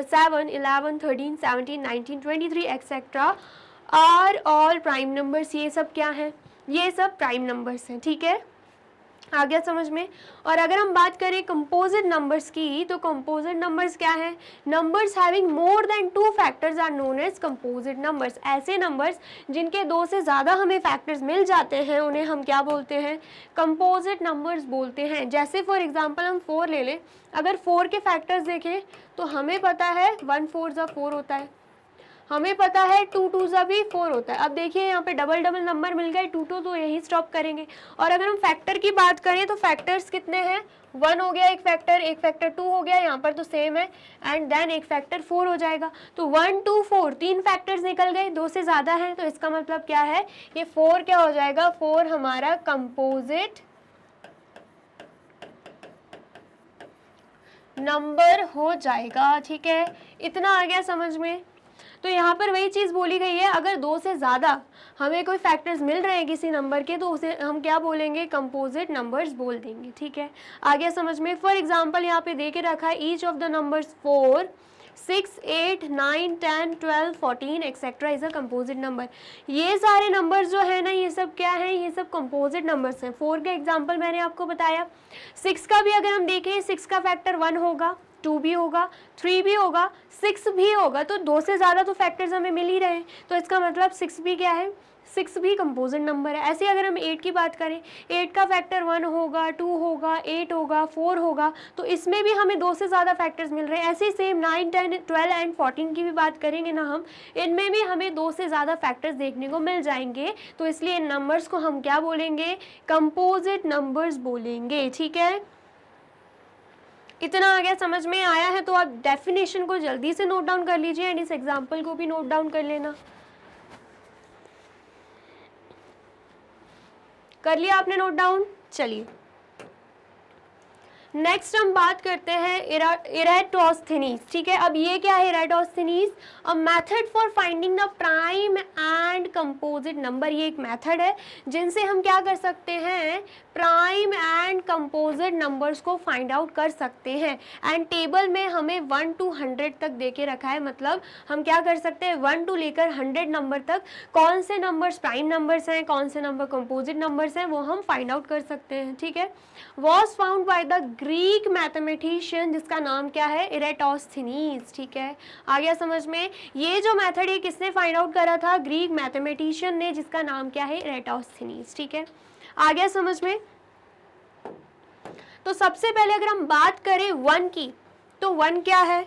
7 11 13 17 19 23 etcetera are all prime numbers. ये सब क्या है, ये सब प्राइम नंबर्स हैं, ठीक है। आ गया समझ में? और अगर हम बात करें कंपोजिट नंबर्स की, तो कंपोजिट नंबर्स क्या है, numbers having more than 2 factors are known as composite numbers. ऐसे नंबर्स जिनके 2 से ज़्यादा हमें फैक्टर्स मिल जाते हैं उन्हें हम क्या बोलते हैं, कंपोजिट नंबर्स बोलते हैं। जैसे फॉर एग्जांपल हम 4 ले लें, अगर 4 के फैक्टर्स देखें तो हमें पता है 1 4 ज़ा 4 होता है, हमें पता है 2 2 ज़ा भी 4 होता है। अब देखिए यहाँ पे डबल डबल नंबर मिल गए, 2 2 तो यही स्टॉप करेंगे। और अगर हम फैक्टर की बात करें तो फैक्टर्स कितने हैं, 1 हो गया एक फैक्टर 2 हो गया, यहाँ पर तो सेम है, एंड देन एक फैक्टर 4 हो जाएगा। तो 1 2 4 3 फैक्टर्स निकल गए, 2 से ज़्यादा है, तो इसका मतलब क्या है, ये 4 क्या हो जाएगा, 4 हमारा कंपोजिट नंबर हो जाएगा, ठीक है। इतना आ गया समझ में? तो यहाँ पर वही चीज़ बोली गई है, अगर 2 से ज़्यादा हमें कोई फैक्टर्स मिल रहे हैं किसी नंबर के तो उसे हम क्या बोलेंगे, कंपोजिट नंबर्स बोल देंगे, ठीक है। आ गया समझ में? फॉर एग्जांपल यहाँ पे दे के रखा है each of the numbers 4 6 8 9 10 12 14 etcetera is a composite number. ये सारे नंबर्स जो है ना, ये सब क्या है, ये सब कंपोजिट नंबर्स हैं। 4 का एग्जांपल मैंने आपको बताया, 6 का भी अगर हम देखें, 6 का फैक्टर 1 होगा, 2 भी होगा, 3 भी होगा, 6 भी होगा, तो 2 से ज़्यादा तो फैक्टर्स हमें मिल ही रहे हैं, तो इसका मतलब 6 भी क्या है, 6 भी कंपोजिट नंबर है। ऐसे अगर हम 8 की बात करें, 8 का फैक्टर 1 होगा, 2 होगा, 8 होगा, 4 होगा, तो इसमें भी हमें 2 से ज़्यादा फैक्टर्स मिल रहे हैं। ऐसे ही सेम 9 10 12 एंड 14 की भी बात करेंगे ना हम, इनमें भी हमें 2 से ज़्यादा फैक्टर्स देखने को मिल जाएंगे, तो इसलिए इन नंबर्स को हम क्या बोलेंगे, कंपोजिट नंबर्स बोलेंगे, ठीक है। इतना आ गया समझ में? आया है तो आप डेफिनेशन को जल्दी से नोट डाउन कर लीजिए एंड इस एग्जांपल को भी नोट डाउन कर लेना। कर लिया आपने नोट डाउन? चलिए नेक्स्ट हम बात करते हैं इरेटोस्थेनीज, ठीक है। अब ये क्या है Eratosthenes, a method for finding the prime and composite number. ये एक मेथड है जिनसे हम क्या कर सकते हैं, प्राइम एंड कंपोजिट नंबर्स को फाइंड आउट कर सकते हैं। एंड टेबल में हमें 1 to 100 तक देके रखा है, मतलब हम क्या कर सकते हैं, 1 to लेकर 100 नंबर तक कौन से नंबर्स प्राइम नंबर्स हैं, कौन से नंबर कंपोजिट नंबर्स हैं, वो हम फाइंड आउट कर सकते हैं, ठीक है। Was found by the Greek mathematician जिसका नाम क्या है, इरेटोस्थेनीज, ठीक है। आ गया समझ में? ये जो मेथड है किसने फाइंड आउट करा था, ग्रीक मैथमेटिशियन ने, जिसका नाम क्या है, इरेटोस्थेनीज, ठीक है। आ गया समझ में? तो सबसे पहले अगर हम बात करें 1 की, तो 1 क्या है?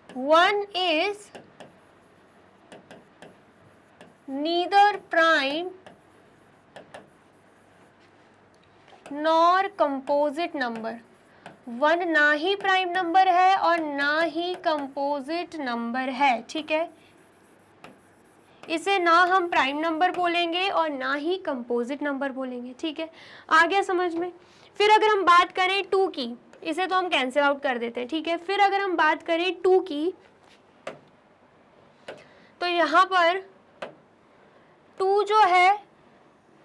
1 is neither prime nor composite number. 1 ना ही प्राइम नंबर है और ना ही कंपोजिट नंबर है, ठीक है। इसे ना हम प्राइम नंबर बोलेंगे और ना ही कंपोजिट नंबर बोलेंगे, ठीक है। आ गया समझ में? फिर अगर हम बात करें 2 की, इसे तो हम कैंसिल आउट कर देते हैं, ठीक है। फिर अगर हम बात करें 2 की, तो यहाँ पर 2 जो है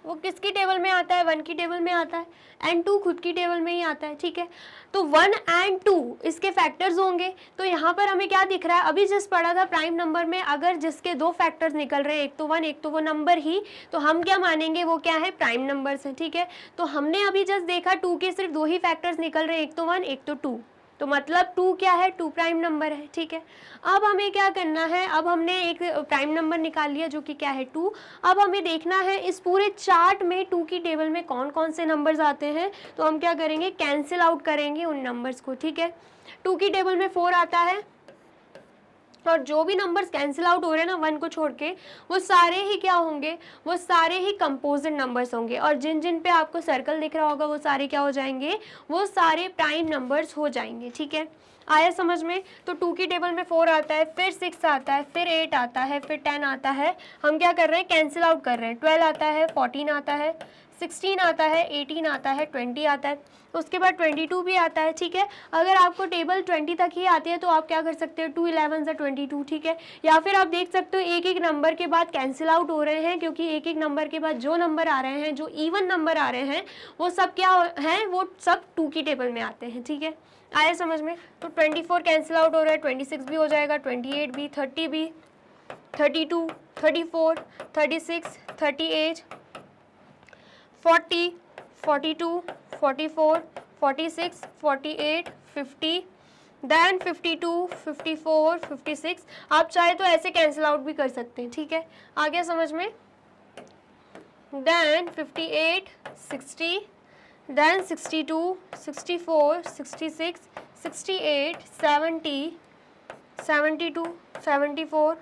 वो किसकी टेबल में आता है? 1 की टेबल में आता है, एंड 2 खुद की टेबल में ही आता है, ठीक है। तो 1 एंड 2 इसके फैक्टर्स होंगे। तो यहाँ पर हमें क्या दिख रहा है? अभी जिस पढ़ा था प्राइम नंबर में, अगर जिसके 2 फैक्टर्स निकल रहे हैं, एक तो 1 एक तो वो नंबर ही, तो हम क्या मानेंगे? वो क्या है? प्राइम नंबर्स हैं, ठीक है। तो हमने अभी जस्ट देखा 2 के सिर्फ 2 ही फैक्टर्स निकल रहे हैं, एक तो 1 एक तो 2, तो मतलब 2 क्या है? 2 प्राइम नंबर है, ठीक है। अब हमें क्या करना है? अब हमने एक प्राइम नंबर निकाल लिया जो कि क्या है? 2। अब हमें देखना है इस पूरे चार्ट में 2 की टेबल में कौन कौन से नंबर्स आते हैं। तो हम क्या करेंगे? कैंसिल आउट करेंगे उन नंबर्स को, ठीक है। 2 की टेबल में 4 आता है, और जो भी नंबर्स कैंसिल आउट हो रहे हैं ना 1 को छोड़ के, वो सारे ही क्या होंगे? वो सारे ही कंपोजिट नंबर्स होंगे, और जिन जिन पे आपको सर्कल दिख रहा होगा वो सारे क्या हो जाएंगे? वो सारे प्राइम नंबर्स हो जाएंगे, ठीक है। आया समझ में? तो 2 की टेबल में 4 आता है, फिर 6 आता है, फिर 8 आता है, फिर 10 आता है। हम क्या कर रहे हैं? कैंसिल आउट कर रहे हैं। 12 आता है, 14 आता है, 16 आता है, 18 आता है, 20 आता है, उसके बाद 22 भी आता है, ठीक है। अगर आपको टेबल 20 तक ही आती है तो आप क्या कर सकते हो? 2 11 22, ठीक है। या फिर आप देख सकते हो एक एक नंबर के बाद कैंसिल आउट हो रहे हैं, क्योंकि एक एक नंबर के बाद जो नंबर आ रहे हैं, जो इवन नंबर आ रहे हैं, वो सब क्या हैं? वो सब 2 की टेबल में आते हैं, ठीक है। आया समझ में? तो 24 कैंसिल आउट हो रहा है, 26 भी हो जाएगा, 28 भी, 30 भी, 32, 34, 36, 38, 40, 42, 44, 46, 48, 50, देन 52, 54, 56। आप चाहे तो ऐसे कैंसिल आउट भी कर सकते हैं, ठीक है। आ गया समझ में? देन 58, 60, देन 62, 64, 66, 68, 70, 72, 74,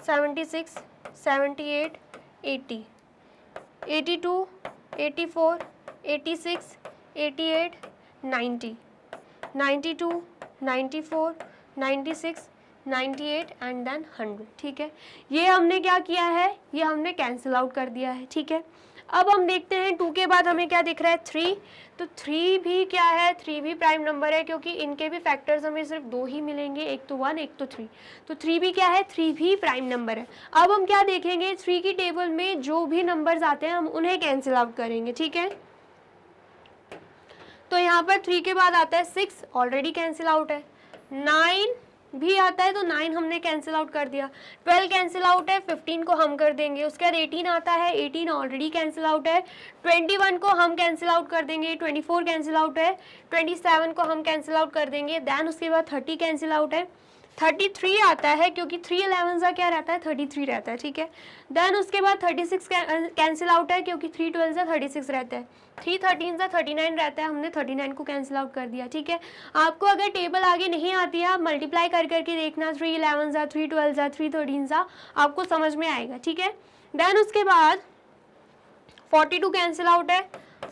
76, 78, 80, 82, 84, 86, 88, 90, 92, 94, 96, 98 एंड देन 100, ठीक है। ये हमने क्या किया है? ये हमने कैंसिल आउट कर दिया है, ठीक है। अब हम देखते हैं 2 के बाद हमें क्या दिख रहा है? 3। तो 3 भी क्या है? 3 भी प्राइम नंबर है, क्योंकि इनके भी फैक्टर्स हमें सिर्फ 2 ही मिलेंगे, एक तो 1 एक तो 3। तो 3 भी क्या है? 3 भी प्राइम नंबर है। अब हम क्या देखेंगे? 3 की टेबल में जो भी नंबर्स आते हैं हम उन्हें कैंसिल आउट करेंगे, ठीक है। तो यहाँ पर 3 के बाद आता है 6, ऑलरेडी कैंसिल आउट है। 9 भी आता है, तो 9 हमने कैंसिल आउट कर दिया। 12 कैंसिल आउट है, 15 को हम कर देंगे। उसके बाद 18 आता है, 18 ऑलरेडी कैंसिल आउट है। 21 को हम कैंसिल आउट कर देंगे। 24 कैंसिल आउट है। 27 को हम कैंसिल आउट कर देंगे। देन उसके बाद 30 कैंसिल आउट है। 33 आता है, क्योंकि 3 11 का क्या रहता है? 33 रहता है, ठीक है। देन उसके बाद 36 कैंसिल आउट है, क्योंकि 3 12 का 36 रहता है। 3 13 का 39 रहता है, हमने 39 को कैंसिल आउट कर दिया, ठीक है। आपको अगर टेबल आगे नहीं आती है, आप मल्टीप्लाई कर करके देखना, 3 11 जा, 3 12 जा, 3 13 जा, आपको समझ में आएगा, ठीक है। देन उसके बाद 42 कैंसिल आउट है,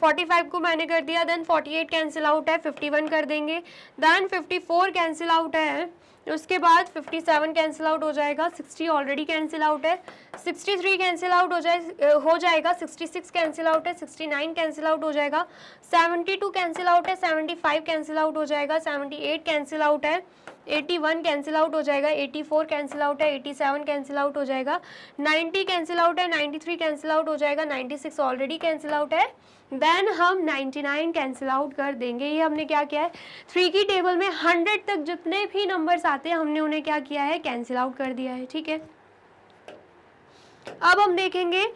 45 को मैंने कर दिया। देन 48 कैंसिल आउट है, 51 कर देंगे। देन 54 कैंसिल आउट है, उसके बाद 57 कैंसिल आउट हो जाएगा। 60 ऑलरेडी कैंसिल आउट है। 63 कैंसिल आउट हो जाएगा। 66 कैंसिल आउट है। 69 कैंसिल आउट हो जाएगा। 72 कैंसिल आउट है। 75 कैंसिल आउट हो जाएगा। 78 कैंसिल आउट है। 81 कैंसिल आउट हो जाएगा। 84 कैंसिल आउट है। 87 कैंसिल आउट हो जाएगा। 90 कैंसिल आउट है। 93 कैंसिल आउट हो जाएगा। 96 ऑलरेडी कैंसिल आउट है। देन हम 99 कैंसिल आउट कर देंगे। ये हमने क्या किया है? 3 की टेबल में 100 तक जितने भी नंबर्स आते हैं हमने उन्हें क्या किया है? कैंसिल आउट कर दिया है, ठीक है। अब हम देखेंगे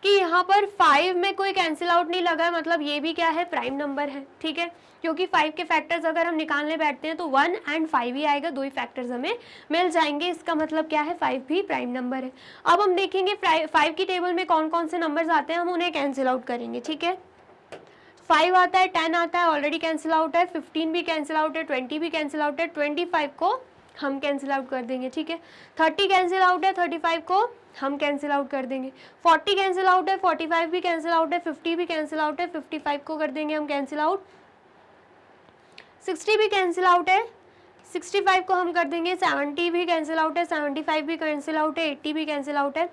कि यहाँ पर 5 में कोई कैंसिल आउट नहीं लगा है, मतलब ये भी क्या है? प्राइम नंबर है, ठीक है। क्योंकि 5 के फैक्टर्स अगर हम निकालने बैठते हैं तो 1 एंड 5 ही आएगा, 2 ही फैक्टर्स हमें मिल जाएंगे। इसका मतलब क्या है? 5 भी प्राइम नंबर है। अब हम देखेंगे 5 की टेबल में कौन कौन से नंबर्स आते हैं, हम उन्हें कैंसिल आउट करेंगे, ठीक है। 5 आता है, 10 आता है, ऑलरेडी कैंसिल आउट है, 15 भी कैंसिल आउट है, 20 भी कैंसिल आउट है, 25 को हम कैंसिल आउट कर देंगे, ठीक है। 30 कैंसिल आउट है, 35 को हम कैंसिल आउट कर देंगे। 40 कैंसिल आउट है, 45 भी कैंसिल आउट है, 50 भी कैंसिल आउट है, 55 को कर देंगे हम कैंसिल आउट। 60 भी कैंसिल आउट है, 65 को हम कर देंगे। 70 भी कैंसिल आउट है, 75 भी कैंसिल आउट है, 80 भी कैंसिल आउट है,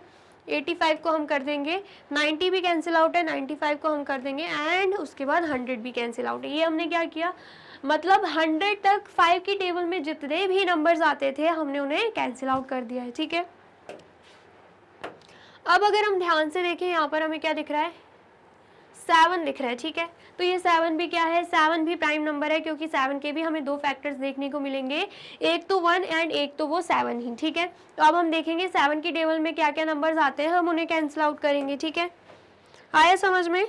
85 को हम कर देंगे। 90 भी कैंसिल आउट है, 95 को हम कर देंगे, एंड उसके बाद 100 भी कैंसिल आउट है। ये हमने क्या किया, मतलब 100 तक 5 की टेबल में जितने भी नंबर्स आते थे हमने उन्हें कैंसिल आउट कर दिया है, ठीक है। अब अगर हम ध्यान से देखें, यहाँ पर हमें क्या दिख रहा है, 7 दिख रहा है, ठीक है। तो ये 7 भी क्या है, 7 भी प्राइम नंबर है, क्योंकि 7 के भी हमें 2 फैक्टर्स देखने को मिलेंगे, एक तो 1 एंड एक तो वो 7 ही, ठीक है। तो अब हम देखेंगे 7 की टेबल में क्या क्या नंबर्स आते हैं, हम उन्हें कैंसिल आउट करेंगे, ठीक है। आया समझ में?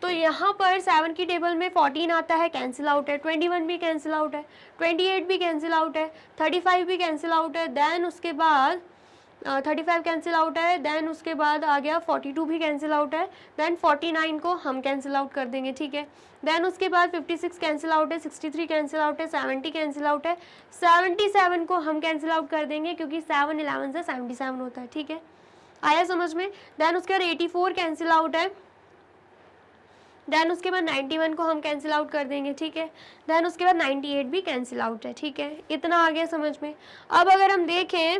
तो यहाँ पर 7 की टेबल में 14 आता है, कैंसिल आउट है, 21 भी कैंसिल आउट है, 28 भी कैंसिल आउट है, 35 भी कैंसिल आउट है, देन उसके बाद 35 कैंसिल आउट है, देन उसके बाद आ गया 42 भी कैंसिल आउट है, देन 49 को हम कैंसिल आउट कर देंगे, ठीक है। देन उसके बाद 56 कैंसिल आउट है, 63 कैंसिल आउट है, 70 कैंसिल आउट है, 77 को हम कैंसिल आउट कर देंगे, क्योंकि 7 11 से 77 होता है, ठीक है। आया समझ में? देन उसके बाद 84 कैंसिल आउट है, देन उसके बाद 91 को हम कैंसिल आउट कर देंगे, ठीक है। देन उसके बाद 98 भी कैंसिल आउट है, ठीक है। इतना आ गया समझ में। अब अगर हम देखें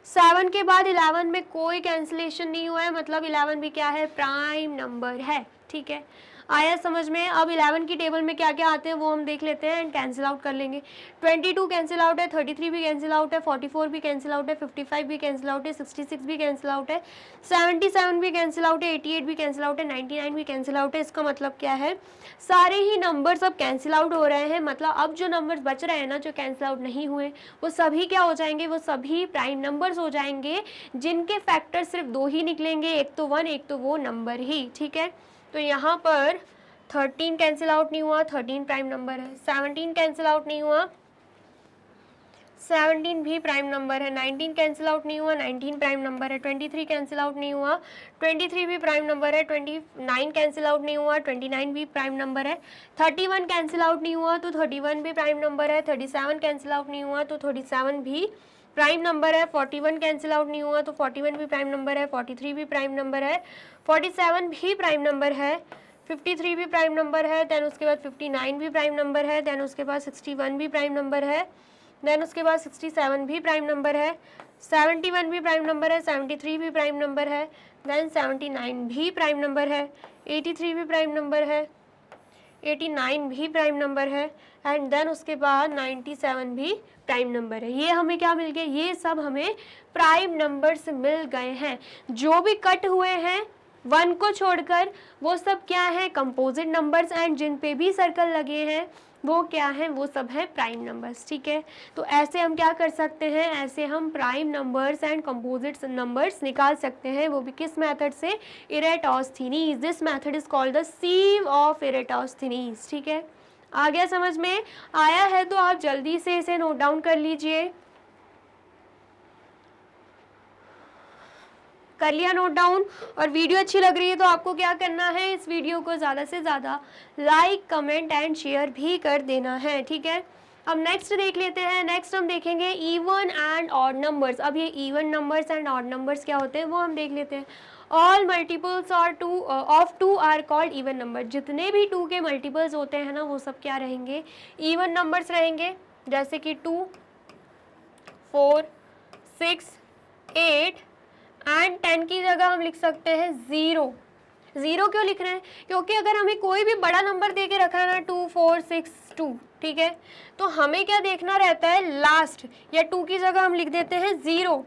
7 के बाद 11 में कोई कैंसिलेशन नहीं हुआ है, मतलब 11 भी क्या है, प्राइम नंबर है, ठीक है। आया समझ में? अब 11 की टेबल में क्या क्या आते हैं वो हम देख लेते हैं एंड कैंसिल आउट कर लेंगे। 22 कैंसिल आउट है, 33 भी कैंसिल आउट है, 44 भी कैंसिल आउट है, 55 भी कैंसिल आउट है, 66 भी कैंसिल आउट है, 77 भी कैंसिल आउट है, 88 भी कैंसिल आउट है, 99 भी कैंसिल आउट है। इसका मतलब क्या है, सारे ही नंबर्स अब कैंसिल आउट हो रहे हैं, मतलब अब जो नंबर्स बच रहे हैं ना, जो कैंसिल आउट नहीं हुए, वो सभी क्या हो जाएंगे, वो सभी प्राइम नंबर्स हो जाएंगे, जिनके फैक्टर सिर्फ 2 ही निकलेंगे, एक तो 1, एक तो वो नंबर ही, ठीक है। तो यहाँ पर 13 कैंसिल आउट नहीं हुआ, 13 प्राइम नंबर है। 17 कैंसिल आउट नहीं हुआ, 17 भी प्राइम नंबर है। 19 कैंसिल आउट नहीं हुआ, 19 प्राइम नंबर है। 23 कैंसिल आउट नहीं हुआ, 23 भी प्राइम नंबर है। 29 कैंसिल आउट नहीं हुआ, 29 भी प्राइम नंबर है। 31 कैंसिल आउट नहीं हुआ, तो 31 भी प्राइम नंबर है। 37 कैंसिल आउट नहीं हुआ, तो 37 भी प्राइम नंबर है। 41 कैंसिल आउट नहीं हुआ, तो 41 भी प्राइम नंबर है। 43 भी प्राइम नंबर है। 47 भी प्राइम नंबर है। 53 भी प्राइम नंबर है। देन उसके बाद 59 भी प्राइम नंबर है। देन उसके बाद 61 भी प्राइम नंबर है। देन उसके बाद 67 भी प्राइम नंबर है। 71 भी प्राइम नंबर है। 73 भी प्राइम नंबर है। देन 79 भी प्राइम नंबर है। 83 भी प्राइम नंबर है। 89 भी प्राइम नंबर है। एंड देन उसके बाद 97 भी प्राइम नंबर है। ये हमें क्या मिल गया, ये सब हमें प्राइम नंबर्स मिल गए हैं। जो भी कट हुए हैं 1 को छोड़कर वो सब क्या है, कंपोजिट नंबर्स, एंड जिन पे भी सर्कल लगे हैं वो क्या है, वो सब है प्राइम नंबर्स, ठीक है। तो ऐसे हम क्या कर सकते हैं, ऐसे हम prime numbers and composite numbers निकाल सकते हैं, वो भी किस मेथड से, Eratosthenes. This method is called the sieve of Eratosthenes, ठीक है। आ गया समझ में? आया है तो आप जल्दी से इसे नोट डाउन कर लीजिए। कर लिया नोट डाउन? और वीडियो अच्छी लग रही है तो आपको क्या करना है, इस वीडियो को ज़्यादा से ज़्यादा लाइक, कमेंट एंड शेयर भी कर देना है, ठीक है। अब नेक्स्ट देख लेते हैं। नेक्स्ट हम देखेंगे इवन एंड ऑड नंबर्स। अब ये even numbers and odd numbers क्या होते हैं वो हम देख लेते हैं। All multiples of 2 are called even number. जितने भी 2 के मल्टीपल्स होते हैं ना, वो सब क्या रहेंगे, इवन नंबर्स रहेंगे। जैसे कि 2, 4, 6, 8 एंड 10 की जगह हम लिख सकते हैं 0। 0 क्यों लिख रहे हैं, क्योंकि अगर हमें कोई भी बड़ा नंबर दे के रखा है ना, 2, 4, 6, 2, ठीक है, तो हमें क्या देखना रहता है, लास्ट, या 2 की जगह हम लिख देते हैं 0।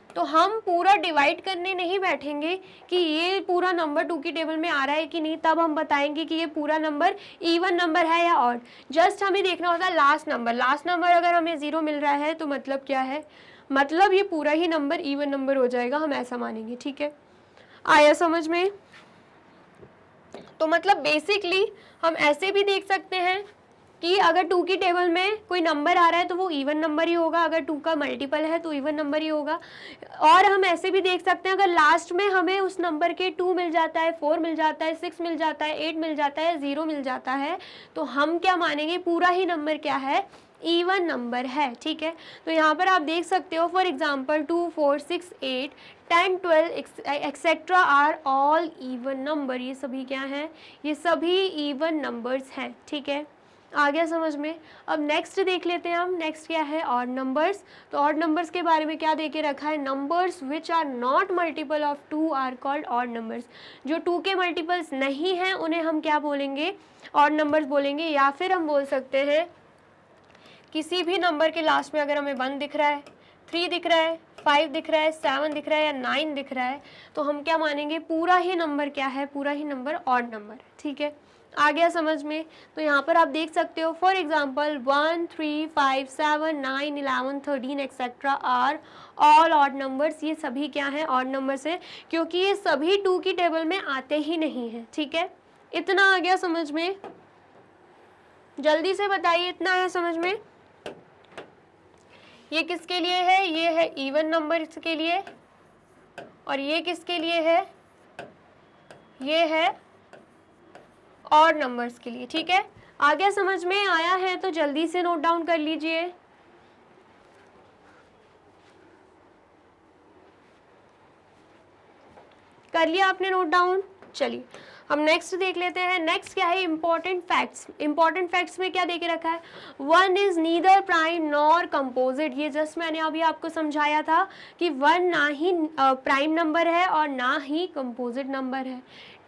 तो हम पूरा डिवाइड करने नहीं बैठेंगे कि ये पूरा नंबर 2 की टेबल में आ रहा है कि नहीं, तब हम बताएंगे कि ये पूरा नंबर इवन नंबर है या ऑड। जस्ट हमें देखना होता है लास्ट नंबर। लास्ट नंबर अगर हमें 0 मिल रहा है तो मतलब क्या है, मतलब ये पूरा ही नंबर इवन नंबर हो जाएगा, हम ऐसा मानेंगे, ठीक है। आया समझ में? तो मतलब बेसिकली हम ऐसे भी देख सकते हैं कि अगर 2 की टेबल में कोई नंबर आ रहा है तो वो इवन नंबर ही होगा, अगर 2 का मल्टीपल है तो इवन नंबर ही होगा। और हम ऐसे भी देख सकते हैं, अगर लास्ट में हमें उस नंबर के 2 मिल जाता है, 4 मिल जाता है, 6 मिल जाता है, 8 मिल जाता है, 0 मिल जाता है, तो हम क्या मानेंगे, पूरा ही नंबर क्या है, इवन नंबर है। ठीक है, तो यहाँ पर आप देख सकते हो for example 2, 4, 6, 8, 10, 12 etcetera are all even number. ये सभी क्या हैं, ये सभी इवन नंबर्स हैं। ठीक है, आ गया समझ में। अब नेक्स्ट देख लेते हैं हम, नेक्स्ट क्या है, ऑड नंबर्स। तो ऑड नंबर्स के बारे में क्या दे के रखा है, numbers which are not multiple of 2 are called odd numbers. जो 2 के मल्टीपल्स नहीं हैं उन्हें हम क्या बोलेंगे, ऑड नंबर्स बोलेंगे। या फिर हम बोल सकते हैं किसी भी नंबर के लास्ट में अगर हमें 1 दिख रहा है, 3 दिख रहा है, 5 दिख रहा है, 7 दिख रहा है या 9 दिख रहा है, तो हम क्या मानेंगे, पूरा ही नंबर क्या है, पूरा ही नंबर ऑड नंबर। ठीक है, आ गया समझ में। तो यहाँ पर आप देख सकते हो for example 1, 3, 5, 7, 9, 11, 13 etcetera are all odd numbers. ये सभी क्या हैं, ऑड नंबर्स हैं, क्योंकि ये सभी 2 की टेबल में आते ही नहीं हैं। ठीक है, इतना आ गया समझ में, जल्दी से बताइए, इतना आया समझ में। ये किसके लिए है, ये है इवन नंबर के लिए, और ये किसके लिए है, ये है ऑड नंबर्स के लिए। ठीक है, आ गया समझ में, आया है तो जल्दी से नोट डाउन कर लीजिए। कर लिया आपने नोट डाउन, चलिए हम नेक्स्ट देख लेते हैं। नेक्स्ट क्या है, इंपॉर्टेंट फैक्ट्स। इंपॉर्टेंट फैक्ट्स में क्या देके रखा है, 1 is neither prime nor composite. ये जस्ट मैंने अभी आपको समझाया था कि 1 ना ही प्राइम नंबर है और ना ही कंपोजिट नंबर है।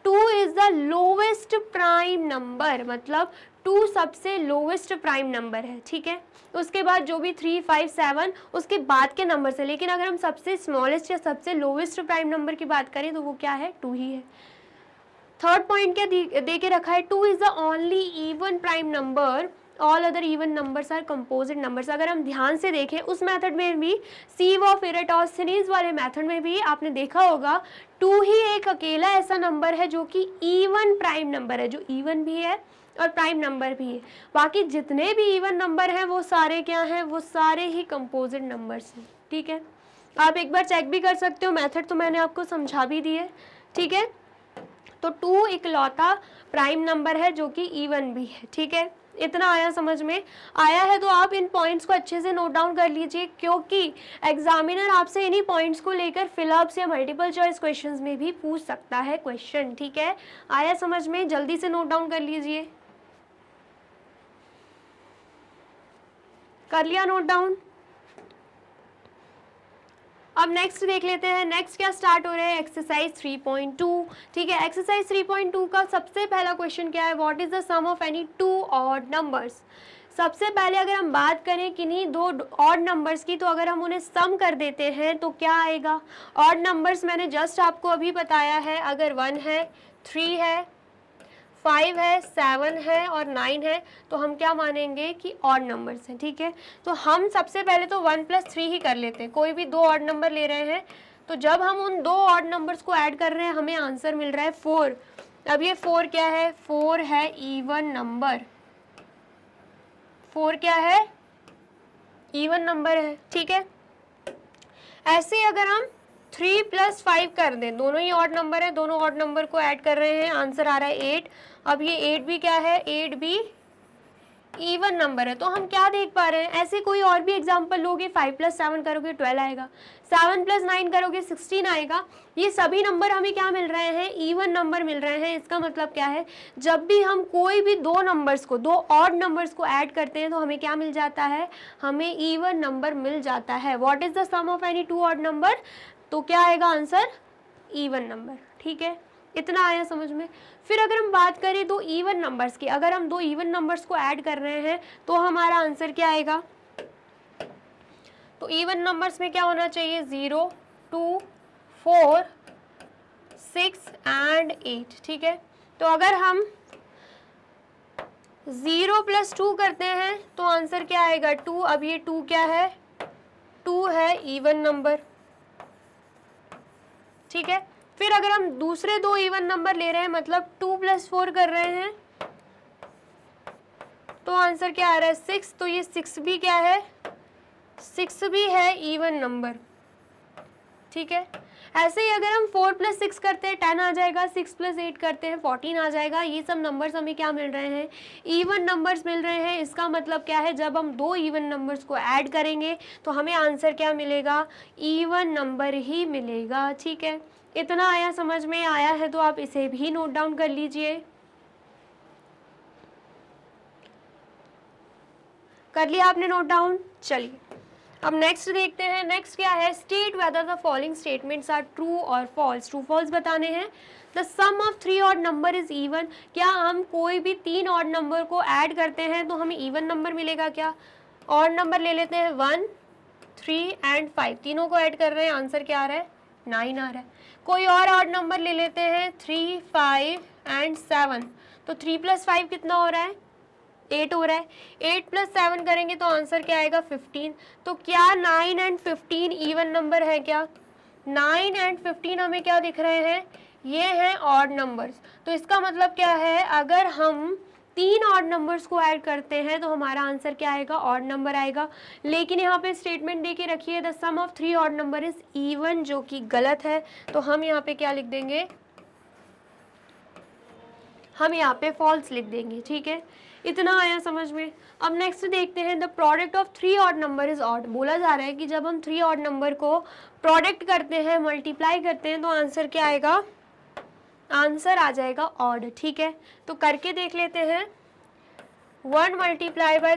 2 is the lowest prime number, मतलब 2 सबसे लोवेस्ट प्राइम नंबर है। ठीक है, उसके बाद जो भी 3, 5, 7 उसके बाद के नंबर से, लेकिन अगर हम सबसे स्मॉलेस्ट या सबसे लोवेस्ट प्राइम नंबर की बात करें तो वो क्या है, 2 ही है। थर्ड पॉइंट क्या दे के रखा है, 2 is the only even prime number, all other even numbers are composite numbers. अगर हम ध्यान से देखें उस मेथड में भी, सीव ऑफ इरेटोस्थेनीज वाले मेथड में भी आपने देखा होगा 2 ही एक अकेला ऐसा नंबर है जो कि इवन प्राइम नंबर है, जो इवन भी है और प्राइम नंबर भी है। बाकी जितने भी इवन नंबर हैं वो सारे क्या हैं, वो सारे ही कंपोजिट नंबर्स हैं। ठीक है, आप एक बार चेक भी कर सकते हो, मेथड तो मैंने आपको समझा भी दी है। ठीक है, तो 2 इकलौता प्राइम नंबर है जो कि इवन भी है। ठीक है, इतना आया समझ में। आया है तो आप इन पॉइंट्स को अच्छे से नोट डाउन कर लीजिए, क्योंकि एग्जामिनर आपसे इन्हीं पॉइंट्स को लेकर फिलअप्स या मल्टीपल चॉइस क्वेश्चंस में भी पूछ सकता है क्वेश्चन। ठीक है, आया समझ में, जल्दी से नोट डाउन कर लीजिए। कर लिया नोट डाउन। अब नेक्स्ट देख लेते हैं, नेक्स्ट क्या स्टार्ट हो रहा है, एक्सरसाइज 3.2। ठीक है, एक्सरसाइज 3.2 का सबसे पहला क्वेश्चन क्या है, what is the sum of any 2 odd numbers. सबसे पहले अगर हम बात करें किन्हीं 2 ऑड नंबर्स की, तो अगर हम उन्हें सम कर देते हैं तो क्या आएगा। ऑड नंबर्स मैंने जस्ट आपको अभी बताया है, अगर 1 है, 3 है, 5 है, 7 है और 9 है, तो हम क्या मानेंगे कि ऑड नंबर्स हैं। ठीक है, तो हम सबसे पहले तो 1 + 3 ही कर लेते हैं। कोई भी 2 ऑड नंबर ले रहे हैं तो जब हम उन 2 ऑड नंबर्स को ऐड कर रहे हैं हमें आंसर मिल रहा है 4। अब ये 4 क्या है, 4 है इवन नंबर। 4 क्या है, इवन नंबर है। ठीक है, ऐसे अगर हम 3 + 5 कर दें, दोनों ही ऑड नंबर है, दोनों ऑड नंबर को ऐड कर रहे हैं, आंसर आ रहा है 8। अब ये 8 भी क्या है, 8 भी इवन नंबर है। तो हम क्या देख पा रहे हैं, ऐसे कोई और भी एग्जांपल लोगे, 5 + 7 करोगे 12 आएगा, 7 + 9 करोगे 16 आएगा। ये सभी नंबर हमें क्या मिल रहे हैं, इवन नंबर मिल रहे हैं। इसका मतलब क्या है, जब भी हम कोई भी 2 नंबर्स को, 2 ऑड नंबर्स को ऐड करते हैं तो हमें क्या मिल जाता है, हमें इवन नंबर मिल जाता है। What is the sum of any 2 odd number, तो क्या आएगा आंसर, इवन नंबर। ठीक है, इतना आया समझ में। फिर अगर हम बात करें 2 इवन नंबर्स की, अगर हम 2 इवन नंबर्स को ऐड कर रहे हैं तो हमारा आंसर क्या आएगा। तो इवन नंबर्स में क्या होना चाहिए, 0, 2, 4, 6 एंड 8। ठीक है, तो अगर हम 0 + 2 करते हैं तो आंसर क्या आएगा, 2। अब ये 2 क्या है, 2 है इवन नंबर। ठीक है, फिर अगर हम दूसरे 2 इवन नंबर ले रहे हैं, मतलब 2 + 4 कर रहे हैं तो आंसर क्या आ रहा है 6। तो ये 6 भी क्या है, 6 भी है इवन नंबर, ठीक है। ऐसे ही अगर हम 4 + 6 करते हैं 10 आ जाएगा, 6 + 8 करते हैं 14 आ जाएगा। ये सब नंबर्स हमें क्या मिल रहे हैं, इवन नंबर्स मिल रहे हैं। इसका मतलब क्या है, जब हम दो इवन नंबर्स को ऐड करेंगे तो हमें आंसर क्या मिलेगा, इवन नंबर ही मिलेगा, ठीक है। इतना आया, समझ में आया है तो आप इसे भी नोट डाउन कर लीजिए। कर लिया आपने नोट डाउन। चलिए अब नेक्स्ट देखते हैं। नेक्स्ट क्या है, state whether the following statements are true और फॉल्स। ट्रू फॉल्स बताने हैं। The sum of 3 odd number is even. क्या हम कोई भी 3 ऑड नंबर को ऐड करते हैं तो हमें इवन नंबर मिलेगा क्या। ऑड नंबर ले लेते हैं 1, 3 एंड 5, तीनों को ऐड कर रहे हैं, आंसर क्या आ रहा है 9 आ रहा है। कोई और ऑड नंबर ले लेते हैं 3, 5 एंड 7, तो 3 + 5 कितना हो रहा है 8 हो रहा है। 8 + 7 करेंगे तो आंसर क्या आएगा 15। तो क्या 9 एंड 15 इवन नंबर है क्या, 9 एंड 15 हमें क्या दिख रहे हैं, ये हैं ऑड नंबर्स। तो इसका मतलब क्या है, अगर हम 3 ऑड नंबर्स को ऐड करते हैं तो हमारा आंसर क्या आएगा, ऑड नंबर आएगा। लेकिन यहाँ पे स्टेटमेंट दे के रखिए the sum of 3 odd number is even, जो कि गलत है। तो हम यहाँ पे क्या लिख देंगे, हम यहाँ पे फॉल्स लिख देंगे, ठीक है। इतना आया समझ में। अब नेक्स्ट देखते हैं, the product of 3 odd number is odd. बोला जा रहा है कि जब हम 3 ऑड नंबर को प्रोडक्ट करते हैं, मल्टीप्लाई करते हैं तो आंसर क्या आएगा, आंसर आ जाएगा ऑड, ठीक है। तो करके देख लेते हैं। 1 ×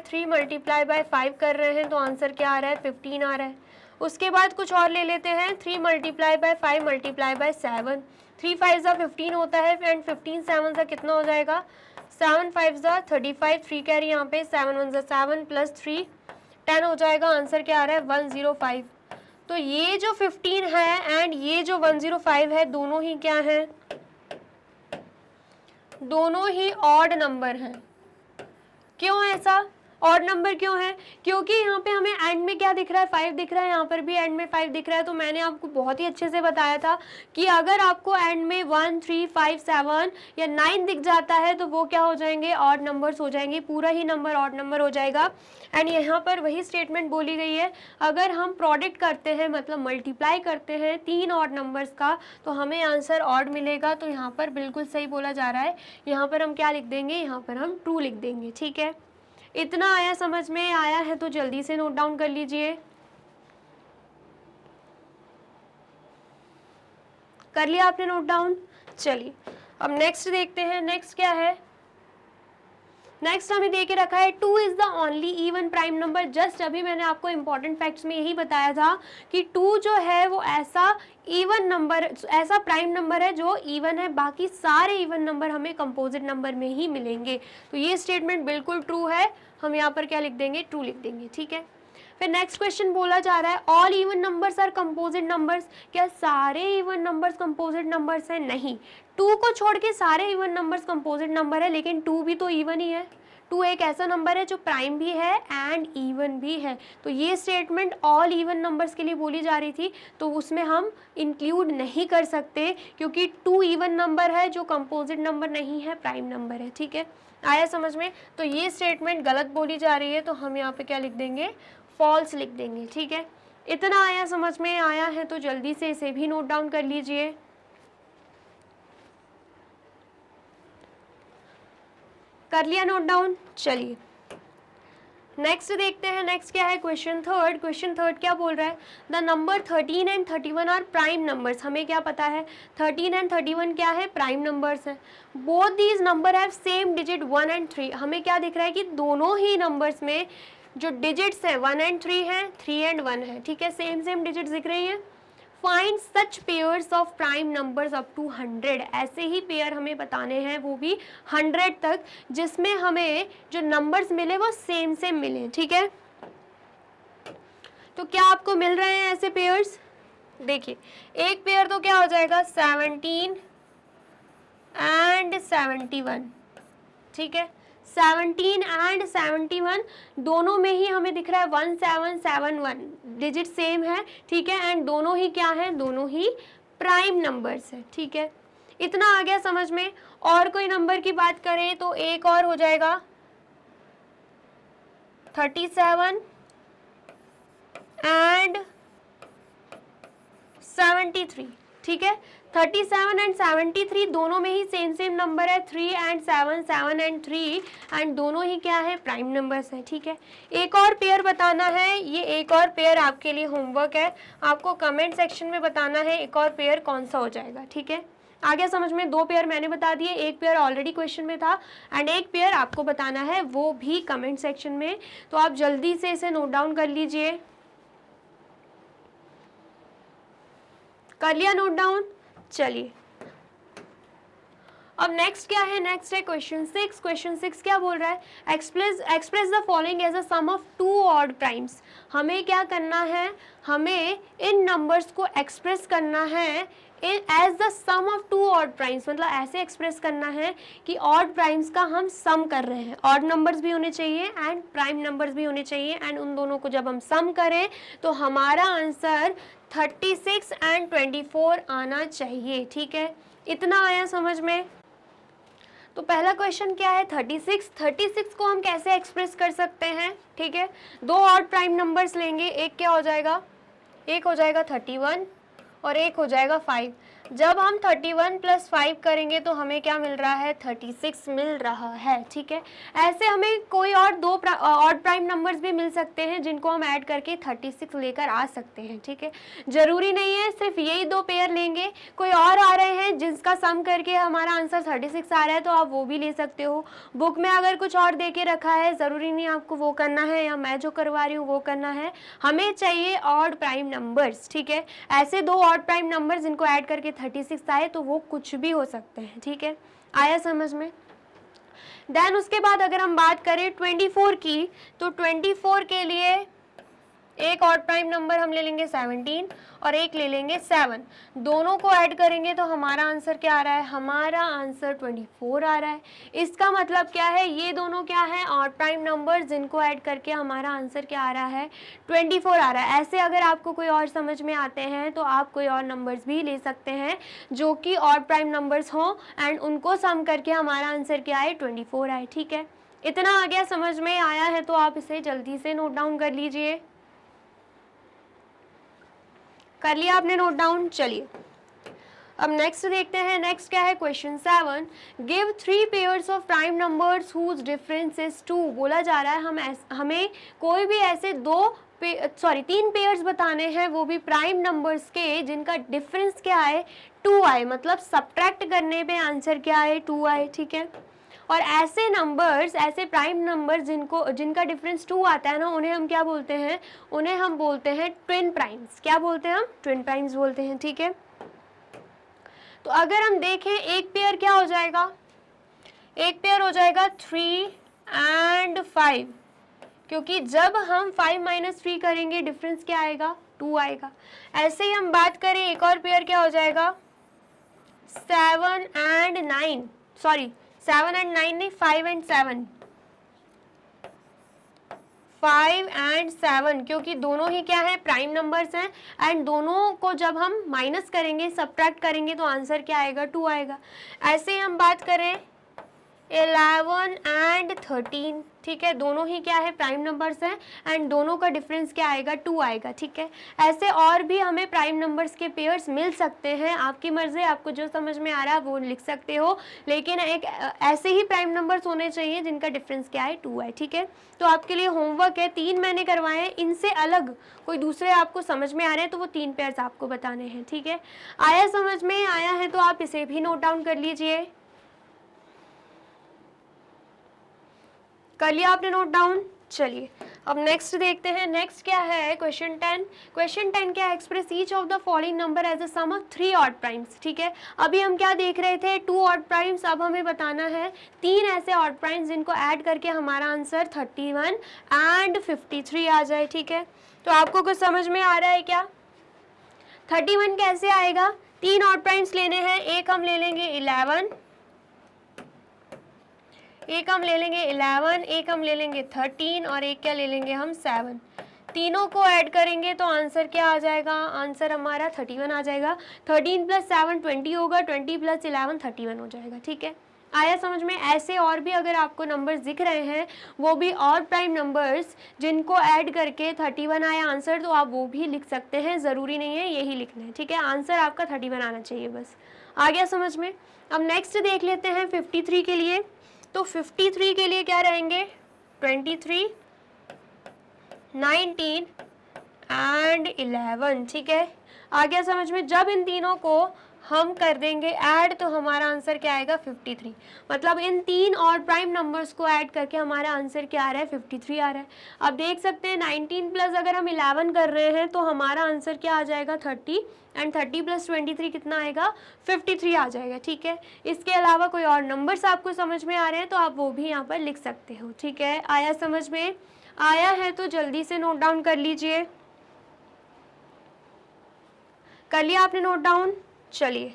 3 × 5 कर रहे हैं तो आंसर क्या आ रहा है 15 आ रहा है। उसके बाद कुछ और ले लेते हैं, 3 × 5 × 7, 3 5 ज़ा 15 होता है एंड 15 7 ज़ा कितना हो जाएगा, 7 5 ज़ा 35, 3 कैरी यहाँ पे, 7 1 ज़ा 7 + 3 10 हो जाएगा। आंसर क्या आ रहा है 105। तो ये जो 15 है एंड ये जो 105 है, दोनों ही क्या हैं, दोनों ही ऑड नंबर हैं। क्यों ऐसा ऑड नंबर क्यों है, क्योंकि यहाँ पे हमें एंड में क्या दिख रहा है 5 दिख रहा है, यहाँ पर भी एंड में 5 दिख रहा है। तो मैंने आपको बहुत ही अच्छे से बताया था कि अगर आपको एंड में 1 3 5 7 या 9 दिख जाता है तो वो क्या हो जाएंगे, ऑड नंबर्स हो जाएंगे, पूरा ही नंबर ऑड नंबर हो जाएगा। एंड यहाँ पर वही स्टेटमेंट बोली गई है, अगर हम प्रोडक्ट करते हैं मतलब मल्टीप्लाई करते हैं 3 ऑड नंबर्स का तो हमें आंसर ऑड मिलेगा। तो यहाँ पर बिल्कुल सही बोला जा रहा है। यहाँ पर हम क्या लिख देंगे, यहाँ पर हम ट्रू लिख देंगे, ठीक है। इतना आया समझ में, आया है तो जल्दी से नोट डाउन कर लीजिए। कर लिया आपने नोट डाउन। चलिए अब नेक्स्ट देखते हैं। नेक्स्ट क्या है, नेक्स्ट हमें दे के रखा है 2 is the only even prime number. Just अभी मैंने आपको इंपॉर्टेंट फैक्ट्स में यही बताया था कि 2 जो है वो ऐसा इवन नंबर, ऐसा प्राइम नंबर है जो इवन है, बाकी सारे इवन नंबर हमें कंपोजिट नंबर में ही मिलेंगे। तो ये स्टेटमेंट बिल्कुल ट्रू है, हम यहाँ पर क्या लिख देंगे, ट्रू लिख देंगे, ठीक है। फिर नेक्स्ट क्वेश्चन बोला जा रहा है all even numbers are composite numbers. क्या सारे इवन नंबर्स कंपोजिट नंबर्स हैं, नहीं। 2 को छोड़ के सारे इवन नंबर्स कंपोजिट नंबर है, लेकिन 2 भी तो इवन ही है। 2 एक ऐसा नंबर है जो प्राइम भी है एंड इवन भी है। तो ये स्टेटमेंट ऑल इवन नंबर्स के लिए बोली जा रही थी, तो उसमें हम इंक्लूड नहीं कर सकते क्योंकि 2 इवन नंबर है जो कंपोजिट नंबर नहीं है, प्राइम नंबर है, ठीक है। आया समझ में। तो ये स्टेटमेंट गलत बोली जा रही है, तो हम यहाँ पे क्या लिख देंगे, फॉल्स लिख देंगे, ठीक है। इतना आया समझ में, आया है तो जल्दी से इसे भी नोट डाउन कर लीजिए। कर लिया नोट डाउन। चलिए नेक्स्ट देखते हैं। नेक्स्ट क्या है, क्वेश्चन थर्ड। क्वेश्चन थर्ड क्या बोल रहा है, the number 13 and 31 are prime numbers. हमें क्या पता है 13 एंड 31 क्या है, प्राइम नंबर्स हैं। Both these number have same digit 1 and 3। हमें क्या दिख रहा है कि दोनों ही नंबर्स में जो डिजिट्स हैं 1 एंड 3 हैं, 3 एंड 1 है, ठीक है, सेम सेम डिजिट्स दिख रही हैं। Find such pairs of prime numbers up to 100। ऐसे ही पेयर हमें बताने हैं, वो भी 100 तक, जिसमें हमें जो नंबर्स मिले वो सेम सेम मिले, ठीक है। तो क्या आपको मिल रहे हैं ऐसे पेयर्स, देखिए एक पेयर तो क्या हो जाएगा 17 एंड 71, ठीक है। 17 एंड 71 दोनों में ही हमें दिख रहा है 1771, डिजिट सेम है, ठीक है। एंड दोनों ही क्या है, दोनों ही प्राइम नंबर्स है, ठीक है। इतना आ गया समझ में। और कोई नंबर की बात करें तो एक और हो जाएगा 37 एंड 73, ठीक है। 37 एंड 73 दोनों में ही सेम नंबर है, 3 एंड 7, 7 एंड 3, एंड दोनों ही क्या है, प्राइम नंबर्स हैं, ठीक है। एक और पेयर बताना है, ये एक और पेयर आपके लिए होमवर्क है, आपको कमेंट सेक्शन में बताना है एक और पेयर कौन सा हो जाएगा, ठीक है। आ गया समझ में? 2 पेयर मैंने बता दिए, एक पेयर ऑलरेडी क्वेश्चन में था एंड एक पेयर आपको बताना है, वो भी कमेंट सेक्शन में। तो आप जल्दी से इसे नोट डाउन कर लीजिए। कर लिया नोट डाउन? चलिए अब नेक्स्ट क्या है, नेक्स्ट है क्वेश्चन 6। क्वेश्चन 6 क्या बोल रहा है, express the following as a sum of 2 odd primes. हमें क्या करना है, हमें इन नंबर्स को एक्सप्रेस करना है as the sum of 2 odd primes, मतलब ऐसे एक्सप्रेस करना है कि ऑड प्राइम्स का हम सम कर रहे हैं, ऑड नंबर्स भी होने चाहिए एंड प्राइम नंबर्स भी होने चाहिए, एंड उन दोनों को जब हम सम करें तो हमारा आंसर 36 एंड 24 आना चाहिए, ठीक है। इतना आया समझ में? तो पहला क्वेश्चन क्या है, 36 को हम कैसे एक्सप्रेस कर सकते हैं, ठीक है। 2 ऑड प्राइम नंबर्स लेंगे, एक क्या हो जाएगा, एक हो जाएगा 31 और एक हो जाएगा 5। जब हम 31 + 5 करेंगे तो हमें क्या मिल रहा है, 36 मिल रहा है, ठीक है। ऐसे हमें कोई और 2 ऑड प्राइम नंबर्स भी मिल सकते हैं जिनको हम ऐड करके 36 लेकर आ सकते हैं, ठीक है। जरूरी नहीं है सिर्फ यही 2 पेयर लेंगे, कोई और आ रहे हैं जिसका सम करके हमारा आंसर 36 आ रहा है तो आप वो भी ले सकते हो। बुक में अगर कुछ और दे के रखा है, ज़रूरी नहीं आपको वो करना है या मैं जो करवा रही हूँ वो करना है, हमें चाहिए ऑड प्राइम नंबर्स, ठीक है। ऐसे 2 ऑड प्राइम नंबर्स जिनको ऐड करके 36 आए तो वो कुछ भी हो सकते हैं, ठीक है। आया समझ में? देन उसके बाद अगर हम बात करें 24 की, तो 24 के लिए एक ऑड प्राइम नंबर हम ले लेंगे 17 और एक ले लेंगे 7, दोनों को ऐड करेंगे तो हमारा आंसर क्या आ रहा है, हमारा आंसर 24 आ रहा है। इसका मतलब क्या है, ये दोनों क्या है, ऑड प्राइम नंबर जिनको ऐड करके हमारा आंसर क्या आ रहा है, 24 आ रहा है। ऐसे अगर आपको कोई और समझ में आते हैं तो आप कोई और नंबर्स भी ले सकते हैं जो कि ऑड प्राइम नंबर्स हों एंड उनको सम करके हमारा आंसर क्या आए, 24 आए, ठीक है। इतना आ गया समझ में? आया है तो आप इसे जल्दी से नोट डाउन कर लीजिए। कर लिया आपने नोट डाउन? चलिए अब नेक्स्ट देखते हैं। नेक्स्ट क्या है, question 7, give 3 pairs of prime numbers whose difference is 2। बोला जा रहा है हमें कोई भी ऐसे 3 पेयर्स बताने हैं, वो भी प्राइम नंबर्स के जिनका डिफरेंस क्या है, 2 आए, मतलब सब्ट्रैक्ट करने पे आंसर क्या आए, 2 आए, ठीक है। और ऐसे नंबर्स, ऐसे प्राइम नंबर्स जिनका डिफरेंस 2 आता है ना, उन्हें हम क्या बोलते हैं, उन्हें हम बोलते हैं ट्विन प्राइम्स। क्या बोलते हैं हम, ट्विन प्राइम्स बोलते हैं, ठीक है। तो अगर हम देखें एक पेयर क्या हो जाएगा, एक पेयर हो जाएगा 3 एंड 5, क्योंकि जब हम 5 - 3 करेंगे डिफरेंस क्या आएगा, 2 आएगा। ऐसे ही हम बात करें एक और पेयर क्या हो जाएगा, 7 एंड 9, सॉरी 7 एंड 9 नहीं, 5 एंड 7, 5 एंड 7, क्योंकि दोनों ही क्या है, प्राइम नंबर्स हैं एंड दोनों को जब हम माइनस करेंगे, सब्ट्रैक्ट करेंगे तो आंसर क्या आएगा, 2 आएगा। ऐसे ही हम बात करें 11 एंड 13, ठीक है, दोनों ही क्या है, प्राइम नंबर्स हैं एंड दोनों का डिफरेंस क्या आएगा, 2 आएगा, ठीक है। ऐसे और भी हमें प्राइम नंबर्स के पेयर्स मिल सकते हैं, आपकी मर्जी, आपको जो समझ में आ रहा है वो लिख सकते हो, लेकिन एक ऐसे ही प्राइम नंबर्स होने चाहिए जिनका डिफरेंस क्या है, 2 है, ठीक है। तो आपके लिए होमवर्क है, 3 मैंने करवाए हैं, इनसे अलग कोई दूसरे आपको समझ में आ रहे हैं तो वो 3 पेयर्स आपको बताने हैं, ठीक है। आया समझ में? आया है तो आप इसे भी नोट डाउन कर लीजिए। कर लिया आपने नोट डाउन? चलिए अब नेक्स्ट देखते हैं। नेक्स्ट क्या है, क्वेश्चन 10। क्वेश्चन 10 क्या है, express each of the following number as a sum of 3 odd primes, ठीक है। अभी हम क्या देख रहे थे, 2 ऑड प्राइम्स, अब हमें बताना है 3 ऐसे ऑड प्राइम्स जिनको ऐड करके हमारा आंसर 31 एंड 53 आ जाए, ठीक है। तो आपको कुछ समझ में आ रहा है क्या, 31 कैसे आएगा, 3 ऑड प्राइम्स लेने हैं, एक हम ले लेंगे 11, एक हम ले लेंगे 11, एक हम ले लेंगे 13 और एक क्या ले लेंगे हम 7। तीनों को ऐड करेंगे तो आंसर क्या आ जाएगा, आंसर हमारा 31 आ जाएगा। 13 + 7 20 होगा, 20 + 11 31 हो जाएगा, ठीक है। आया समझ में। ऐसे और भी अगर आपको नंबर्स दिख रहे हैं, वो भी और प्राइम नंबर्स जिनको ऐड करके 31 आया आंसर, तो आप वो भी लिख सकते हैं, ज़रूरी नहीं है यही लिखना है, ठीक है। आंसर आपका 31 आना चाहिए बस। आ गया समझ में। अब नेक्स्ट देख लेते हैं 53 के लिए। तो 53 के लिए क्या रहेंगे, 23, 19 एंड 11, ठीक है। आ गया समझ में। जब इन तीनों को हम कर देंगे ऐड तो हमारा आंसर क्या आएगा, 53। मतलब इन तीन और प्राइम नंबर्स को ऐड करके हमारा आंसर क्या आ रहा है, 53 आ रहा है। अब देख सकते हैं 19 प्लस अगर हम 11 कर रहे हैं तो हमारा आंसर क्या आ जाएगा, 30, एंड 30 प्लस 23 कितना आएगा, 53 आ जाएगा, ठीक है। इसके अलावा कोई और नंबर्स आपको समझ में आ रहे हैं तो आप वो भी यहाँ पर लिख सकते हो, ठीक है। आया समझ में। आया है तो जल्दी से नोट डाउन कर लीजिए। कर लिया आपने नोट डाउन। चलिए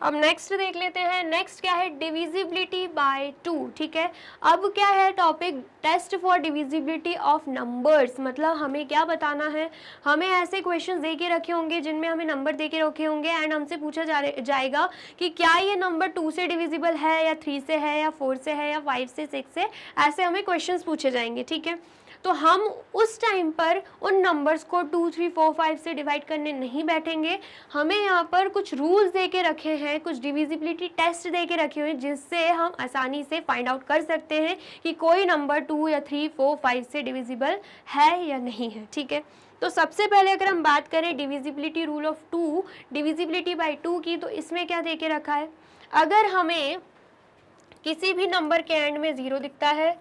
अब नेक्स्ट देख लेते हैं। नेक्स्ट क्या है, डिविजिबिलिटी बाय 2, ठीक है। अब क्या है topic, test for divisibility of numbers. मतलब हमें क्या बताना है, हमें ऐसे क्वेश्चंस दे के रखे होंगे जिनमें हमें नंबर दे के रखे होंगे एंड हमसे पूछा जाएगा कि क्या ये नंबर 2 से डिविजिबल है या 3 से है या 4 से है या 5 से 6 से, ऐसे हमें क्वेश्चंस पूछे जाएंगे, ठीक है। तो हम उस टाइम पर उन नंबर्स को 2, 3, 4, 5 से डिवाइड करने नहीं बैठेंगे। हमें यहाँ पर कुछ रूल्स दे के रखे हैं, कुछ डिविजिबिलिटी टेस्ट दे के रखे हुए हैं जिससे हम आसानी से फाइंड आउट कर सकते हैं कि कोई नंबर 2 या 3, 4, 5 से डिविजिबल है या नहीं है, ठीक है। तो सबसे पहले अगर हम बात करें divisibility rule of 2, divisibility bye 2 की, तो इसमें क्या दे के रखा है, अगर हमें किसी भी नंबर के एंड में 0 दिखता है,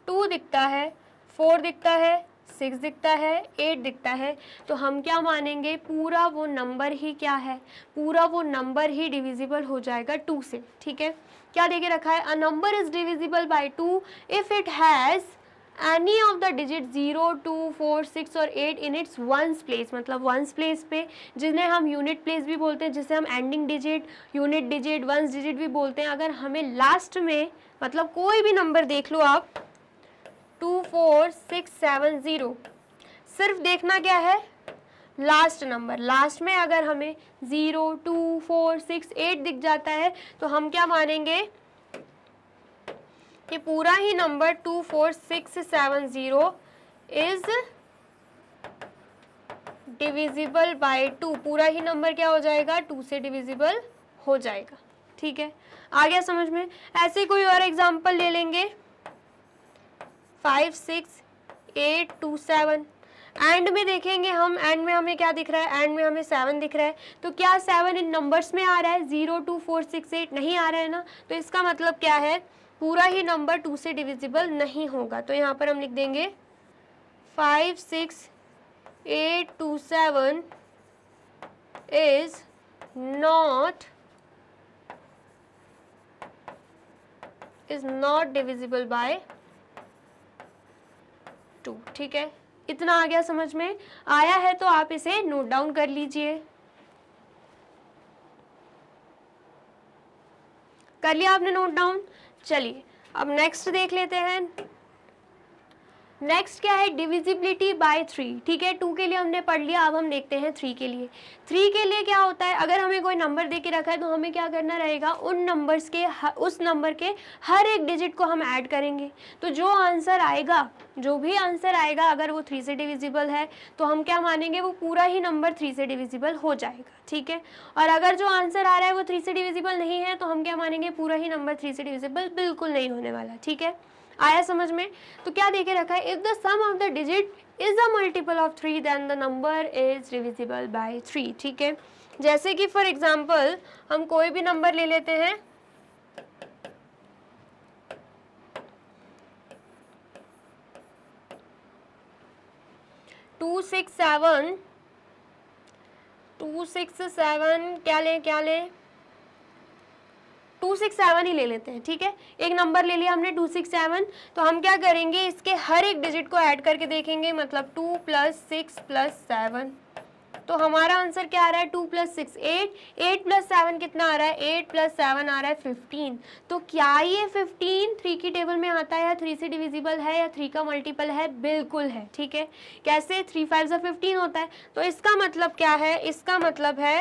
2 दिखता है, 4 दिखता है, 6 दिखता है, 8 दिखता है, तो हम क्या मानेंगे, पूरा वो नंबर ही क्या है, पूरा वो नंबर ही डिविजिबल हो जाएगा 2 से, ठीक है। क्या देके रखा है, a number is divisible bye 2 if it has any of the digit 0, 2, 4, 6 और 8 इन इट्स वंस प्लेस। मतलब वंस प्लेस पे, जिन्हें हम यूनिट प्लेस भी बोलते हैं, जिसे हम ending digit, unit digit, ones digit भी बोलते हैं। अगर हमें लास्ट में, मतलब कोई भी नंबर देख लो आप, 2, 4, 6, 7, 0, सिर्फ देखना क्या है, लास्ट नंबर। लास्ट में अगर हमें 0, 2, 4, 6, 8 दिख जाता है तो हम क्या मानेंगे कि पूरा ही नंबर 2, 4, 6, 7, 0 इज डिविजिबल बाय 2। पूरा ही नंबर क्या हो जाएगा, 2 से डिविजिबल हो जाएगा, ठीक है। आ गया समझ में। ऐसे कोई और एग्जांपल ले लेंगे, 5, 6, 8, 2, 7। एंड में देखेंगे हम, एंड में हमें क्या दिख रहा है, एंड में हमें 7 दिख रहा है। तो क्या 7 इन नंबर्स में आ रहा है, 0, 2, 4, 6, 8 नहीं आ रहा है ना। तो इसका मतलब क्या है, पूरा ही नंबर 2 से डिविजिबल नहीं होगा। तो यहाँ पर हम लिख देंगे 5, 6, 8, 2, 7 इज नॉट डिविजिबल बाय 2, ठीक है। इतना आ गया समझ में। आया है तो आप इसे नोट डाउन कर लीजिए। कर लिया आपने नोट डाउन। चलिए अब नेक्स्ट देख लेते हैं। नेक्स्ट क्या है, डिविजिबिलिटी बाय 3, ठीक है। 2 के लिए हमने पढ़ लिया, अब हम देखते हैं 3 के लिए। 3 के लिए क्या होता है, अगर हमें कोई नंबर दे के रखा है तो हमें क्या करना रहेगा, उन नंबर्स के उस नंबर के हर एक डिजिट को हम ऐड करेंगे। तो जो आंसर आएगा, जो भी आंसर आएगा, अगर वो 3 से डिविजिबल है तो हम क्या मानेंगे, वो पूरा ही नंबर 3 से डिविजिबल हो जाएगा, ठीक है। और अगर जो आंसर आ रहा है वो 3 से डिविजिबल नहीं है तो हम क्या मानेंगे, पूरा ही नंबर 3 से डिविजिबल बिल्कुल नहीं होने वाला, ठीक है। आया समझ में। तो क्या देके रखा है, if the sum of the digit is a multiple of 3 then the number is divisible by 3, ठीक है। जैसे कि फॉर एग्जांपल हम कोई भी नंबर ले लेते हैं, 2, 6, 7, 2, 6, 7 क्या लें 2, 6, 7 ही ले लेते हैं, ठीक है। एक नंबर ले लिया हमने 2, 6, 7, तो हम क्या करेंगे, इसके हर एक डिजिट को ऐड करके देखेंगे। मतलब 2 + 6 + 7, तो हमारा आंसर क्या आ रहा है, 2 + 6 8, 8 + 7 कितना आ रहा है, 8 + 7 आ रहा है 15। तो क्या ये 15 3 की टेबल में आता है या 3 से डिविजिबल है या 3 का मल्टीपल है, बिल्कुल है, ठीक है। कैसे, 3 5 15 होता है। तो इसका मतलब क्या है, इसका मतलब है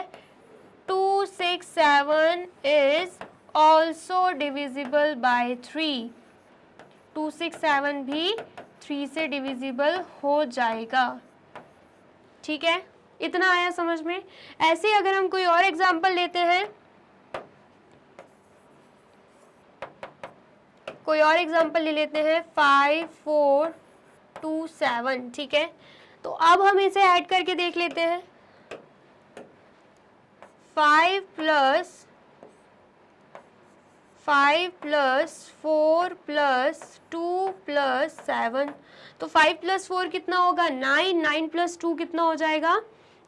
2, 6, 7 इज ऑल्सो डिविजिबल बाय 3, 267 भी 3 से डिविजिबल हो जाएगा। ठीक है, इतना आया समझ में। ऐसे अगर हम कोई और एग्जांपल लेते हैं, कोई और एग्जांपल ले लेते हैं 5 4 2 7। ठीक है, तो अब हम इसे ऐड करके देख लेते हैं। 5 प्लस 4 प्लस 2 प्लस 7, तो 5 प्लस 4 कितना होगा 9, 9 प्लस 2 कितना हो जाएगा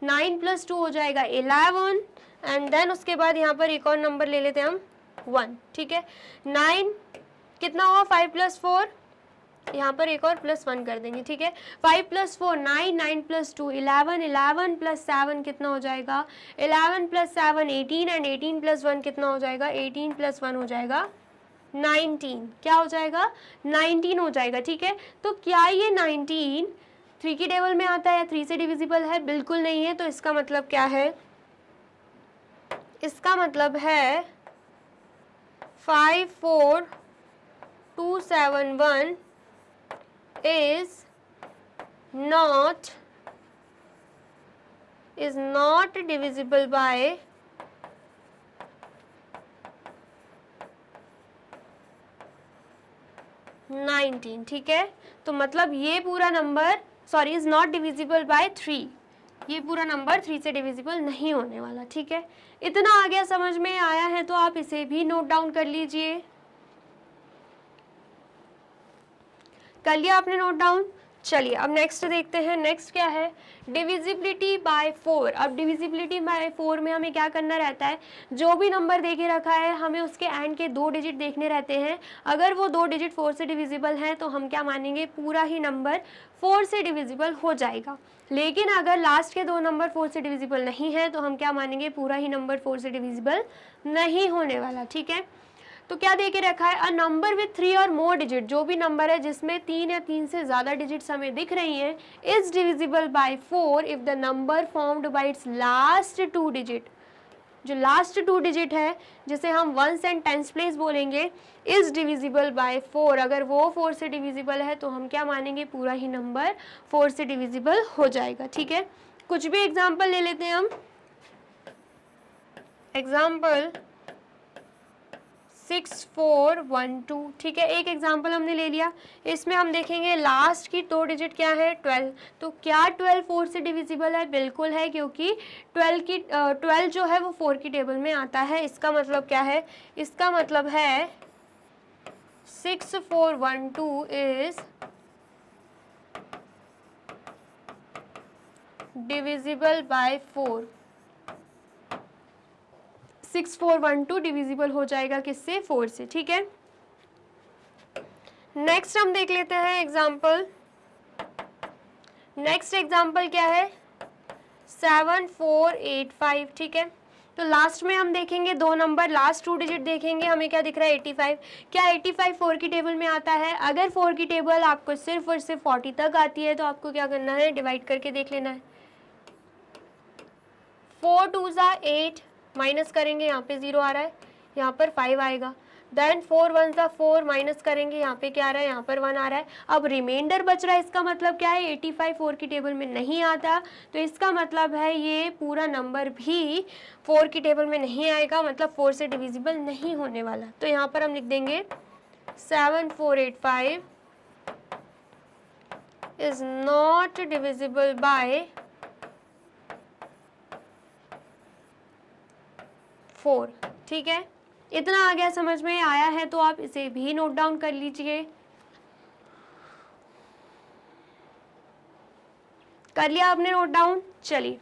9 प्लस 2 हो जाएगा 11, एंड देन उसके बाद यहाँ पर एक और नंबर ले लेते हैं हम 1। ठीक है, 9 कितना हुआ 5 प्लस 4, यहाँ पर एक और प्लस 1 कर देंगे। ठीक है, 5 प्लस 4 9, 9 प्लस 2 11, 11 प्लस 7 कितना हो जाएगा 11 प्लस 7 18, एंड 18 प्लस 1 कितना हो जाएगा 18 प्लस 1 हो जाएगा 19। क्या हो जाएगा 19 हो जाएगा। ठीक है, तो क्या ये 19 3 की टेबल में आता है, 3 से डिविजिबल है? बिल्कुल नहीं है। तो इसका मतलब क्या है, इसका मतलब है 5 4 2 7 1 is not divisible by 19। ठीक है, तो मतलब ये पूरा number is not divisible by 3, ये पूरा नंबर 3 से डिविजिबल नहीं होने वाला। ठीक है, इतना आ गया, समझ में आया है तो आप इसे भी नोट डाउन कर लीजिए। कर लिया आपने नोट डाउन? चलिए अब नेक्स्ट देखते हैं। नेक्स्ट क्या है, डिविजिबिलिटी बाय 4। अब डिविजिबिलिटी बाय 4 में हमें क्या करना रहता है, जो भी नंबर दे के रखा है हमें उसके एंड के 2 डिजिट देखने रहते हैं। अगर वो 2 डिजिट 4 से डिविजिबल हैं तो हम क्या मानेंगे, पूरा ही नंबर 4 से डिविजिबल हो जाएगा। लेकिन अगर लास्ट के 2 नंबर 4 से डिविजिबल नहीं है तो हम क्या मानेंगे, पूरा ही नंबर 4 से डिविजिबल नहीं होने वाला। ठीक है, तो क्या दे के रखा है, अ नंबर विथ 3 और मोर डिजिट, जो भी नंबर है जिसमें 3 या 3 से ज़्यादा डिजिट्स हमें दिख रही हैं, is divisible by 4 if the number formed by it's last 2 digit. जो लास्ट 2 डिजिट है जिसे हम वंस एंड टेंस प्लेस बोलेंगे, इज डिविजिबल बाय 4, अगर वो 4 से डिविजिबल है तो हम क्या मानेंगे, पूरा ही नंबर 4 से डिविजिबल हो जाएगा। ठीक है, कुछ भी एग्जाम्पल ले लेते हैं हम। एग्जाम्पल 6 4 1 2। ठीक है, एक एग्जाम्पल हमने ले लिया, इसमें हम देखेंगे लास्ट की 2 डिजिट क्या है 12। तो क्या 12 4 से डिविजिबल है? बिल्कुल है, क्योंकि 12 जो है वो 4 की टेबल में आता है। इसका मतलब क्या है, इसका मतलब है 6 4 1 2 इज डिविजिबल बाय 4। 6 4 1 2 डिविजिबल हो जाएगा किससे, 4 से। ठीक है, नेक्स्ट हम देख लेते हैं एग्जाम्पल। नेक्स्ट एग्जाम्पल क्या है, 7 4 8 5। ठीक है, तो लास्ट में हम देखेंगे 2 नंबर, लास्ट 2 डिजिट देखेंगे, हमें क्या दिख रहा है 85। क्या 85 4 की टेबल में आता है? अगर 4 की टेबल आपको सिर्फ और सिर्फ 40 तक आती है तो आपको क्या करना है, डिवाइड करके देख लेना है। 4 2 8, माइनस करेंगे, यहाँ पे 0 आ रहा है, यहाँ पर 5 आएगा। देन 4 1 4, माइनस करेंगे, यहाँ पे क्या आ रहा है, यहाँ पर 1 आ रहा है। अब रिमाइंडर बच रहा है, इसका मतलब क्या है, 85 4 की टेबल में नहीं आता, तो इसका मतलब है ये पूरा नंबर भी 4 की टेबल में नहीं आएगा, मतलब 4 से डिविजिबल नहीं होने वाला। तो यहाँ पर हम लिख देंगे 7 4 8 5 इज नॉट डिविजिबल बाय 4। ठीक है, इतना आ गया, समझ में आया है तो आप इसे भी नोट डाउन कर लीजिए। कर लिया आपने नोट डाउन? चलिए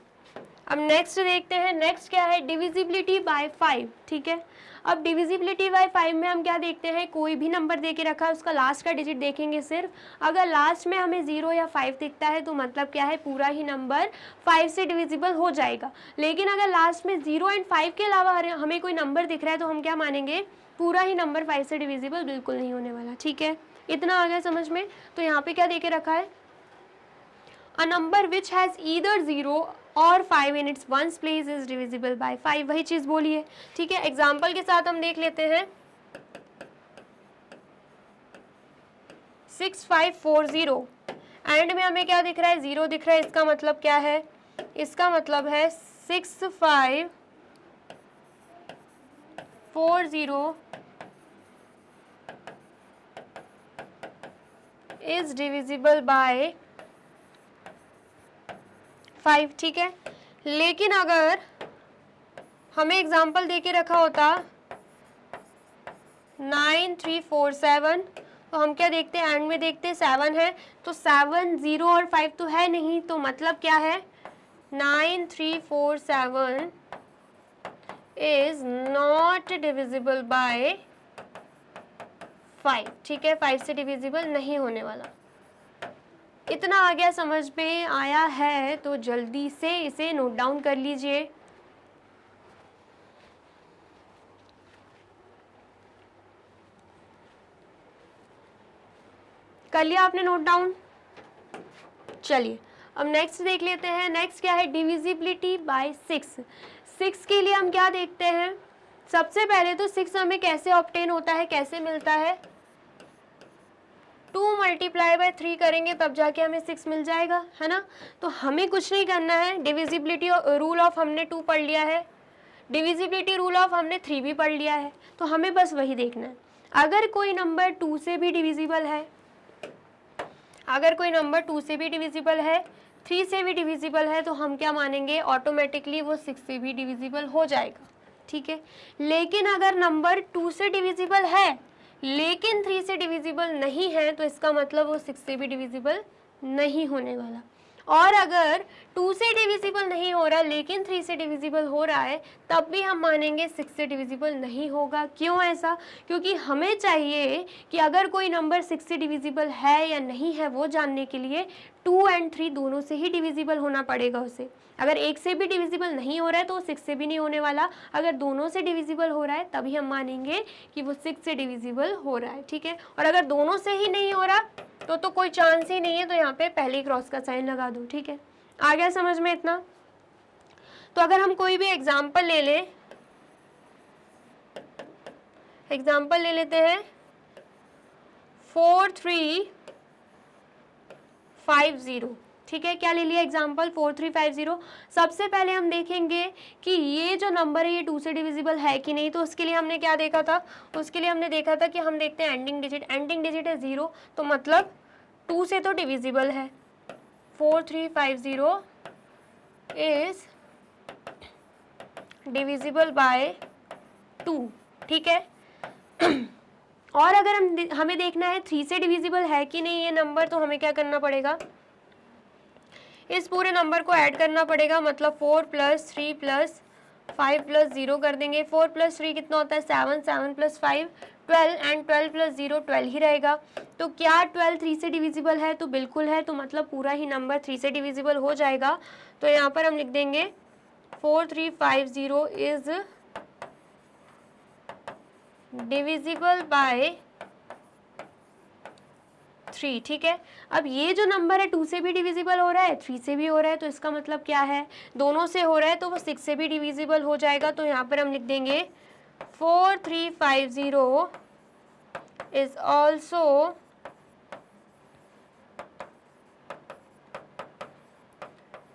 अब नेक्स्ट देखते हैं। नेक्स्ट क्या है, डिविजिबिलिटी बाय 5। ठीक है, अब डिविजिबिलिटी बाय 5 में हम क्या देखते हैं, कोई भी नंबर दे के रखा है उसका लास्ट का डिजिट देखेंगे सिर्फ। अगर लास्ट में हमें 0 या 5 दिखता है तो मतलब क्या है, पूरा ही नंबर 5 से डिविजिबल हो जाएगा। लेकिन अगर लास्ट में 0 एंड 5 के अलावा हमें कोई नंबर दिख रहा है तो हम क्या मानेंगे, पूरा ही नंबर 5 से डिविजिबल बिल्कुल नहीं होने वाला। ठीक है, इतना आ गया समझ में। तो यहाँ पे क्या दे के रखा है, a number which has either 0 और 5 in its ones place is divisible by 5, वही चीज़ बोली है, ठीक है। एग्जाम्पल के साथ हम देख लेते हैं। 6540 एंड में हमें क्या दिख रहा है, 0 दिख रहा है, इसका मतलब क्या है, इसका मतलब है 6540 इज डिविजिबल बाय 5, ठीक है। लेकिन अगर हमें एग्जाम्पल दे के रखा होता 9347, तो हम क्या देखते हैं, एंड में देखते हैं 7 है, तो 7 0 और 5 तो है नहीं, तो मतलब क्या है 9347 इज नॉट डिविजिबल बाय 5, ठीक है, 5 से डिविजिबल नहीं होने वाला। इतना आ गया, समझ में आया है तो जल्दी से इसे नोट डाउन कर लीजिए। कर लिया आपने नोट डाउन? चलिए अब नेक्स्ट देख लेते हैं। नेक्स्ट क्या है, डिविजिबिलिटी बाय 6। 6 के लिए हम क्या देखते हैं, सबसे पहले तो 6 हमें कैसे ऑब्टेन होता है, कैसे मिलता है, 2 मल्टीप्लाई बाय 3 करेंगे तब जाके हमें 6 मिल जाएगा, है ना। तो हमें कुछ नहीं करना है, डिविजिबिलिटी रूल ऑफ हमने 2 पढ़ लिया है, डिविजिबिलिटी रूल ऑफ हमने 3 भी पढ़ लिया है, तो हमें बस वही देखना है। अगर कोई नंबर 2 से भी डिविजिबल है, अगर कोई नंबर 2 से भी डिविजिबल है, 3 से भी डिविजिबल है, तो हम क्या मानेंगे, ऑटोमेटिकली वो 6 से भी डिविजिबल हो जाएगा, ठीक है। लेकिन अगर नंबर 2 से डिविजिबल है लेकिन 3 से डिविजिबल नहीं है, तो इसका मतलब वो 6 से भी डिविजिबल नहीं होने वाला। और अगर 2 से डिविजिबल नहीं हो रहा लेकिन 3 से डिविजिबल हो रहा है, तब भी हम मानेंगे 6 से डिविजिबल नहीं होगा। क्यों ऐसा? क्योंकि हमें चाहिए कि अगर कोई नंबर 6 से डिविजिबल है या नहीं है, वो जानने के लिए 2 एंड 3 दोनों से ही डिविजिबल होना पड़ेगा उसे। अगर एक से भी डिविजिबल नहीं हो रहा है तो वो 6 से भी नहीं होने वाला, अगर दोनों से डिविजिबल हो रहा है तभी हम मानेंगे कि वो 6 से डिविजिबल हो रहा है, ठीक है। और अगर दोनों से ही नहीं हो रहा तो कोई चांस ही नहीं है, तो यहाँ पे पहले क्रॉस का साइन लगा दो, ठीक है। आ गया समझ में इतना? तो अगर हम कोई भी एग्जाम्पल ले लें, एग्जाम्पल ले लेते हैं 4350, ठीक है। क्या ले लिया एग्जाम्पल, 4350। सबसे पहले हम देखेंगे कि ये जो नंबर है ये 2 से डिविजिबल है कि नहीं। तो उसके लिए हमने क्या देखा था, उसके लिए हमने देखा था कि हम देखते हैं एंडिंग डिजिट, एंडिंग डिजिट है 0, तो मतलब 2 से तो डिविजिबल है। 4350 इज डिविजिबल बाय 2, ठीक है। और अगर हमें देखना है 3 से डिविजिबल है कि नहीं ये नंबर, तो हमें क्या करना पड़ेगा, इस पूरे नंबर को ऐड करना पड़ेगा, मतलब 4 + 3 + 5 + 0 कर देंगे। 4 + 3 कितना होता है 7, 7 + 5 12 एंड 12 + 0 12 ही रहेगा। तो क्या 12 3 से डिविजिबल है, तो बिल्कुल है, तो मतलब पूरा ही नंबर 3 से डिविजिबल हो जाएगा। तो यहाँ पर हम लिख देंगे 4350 इज डिविजिबल बाय 3, ठीक है। अब ये जो नंबर है 2 से भी डिविजिबल हो रहा है, 3 से भी हो रहा है, तो इसका मतलब क्या है, दोनों से हो रहा है तो वो 6 से भी डिविजिबल हो जाएगा। तो यहाँ पर हम लिख देंगे 4350 इज ऑल्सो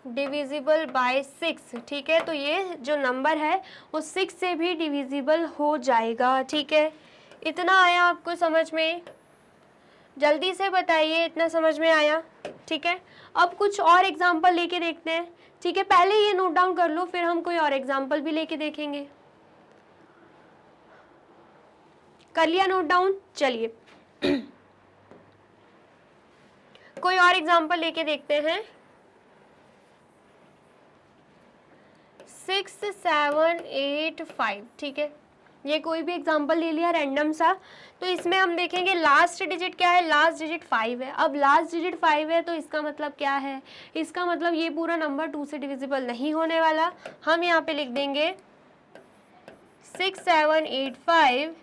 डिविजिबल बाय 6, ठीक है। तो ये जो नंबर है वो 6 से भी डिविजिबल हो जाएगा, ठीक है। इतना आया आपको समझ में? जल्दी से बताइए, इतना समझ में आया? ठीक है। अब कुछ और एग्जाम्पल लेके देखते हैं, ठीक है। पहले ये नोट डाउन कर लो, फिर हम कोई और एग्जाम्पल भी लेके देखेंगे। कर लिया नोट डाउन? चलिए कोई और एग्जाम्पल लेके देखते हैं। 6785, ठीक है। ये कोई भी एग्जाम्पल ले लिया रैंडम सा। तो इसमें हम देखेंगे लास्ट डिजिट क्या है, लास्ट डिजिट 5 है। अब लास्ट डिजिट 5 है तो इसका मतलब क्या है, इसका मतलब ये पूरा नंबर 2 से डिविजिबल नहीं होने वाला। हम यहाँ पे लिख देंगे 6785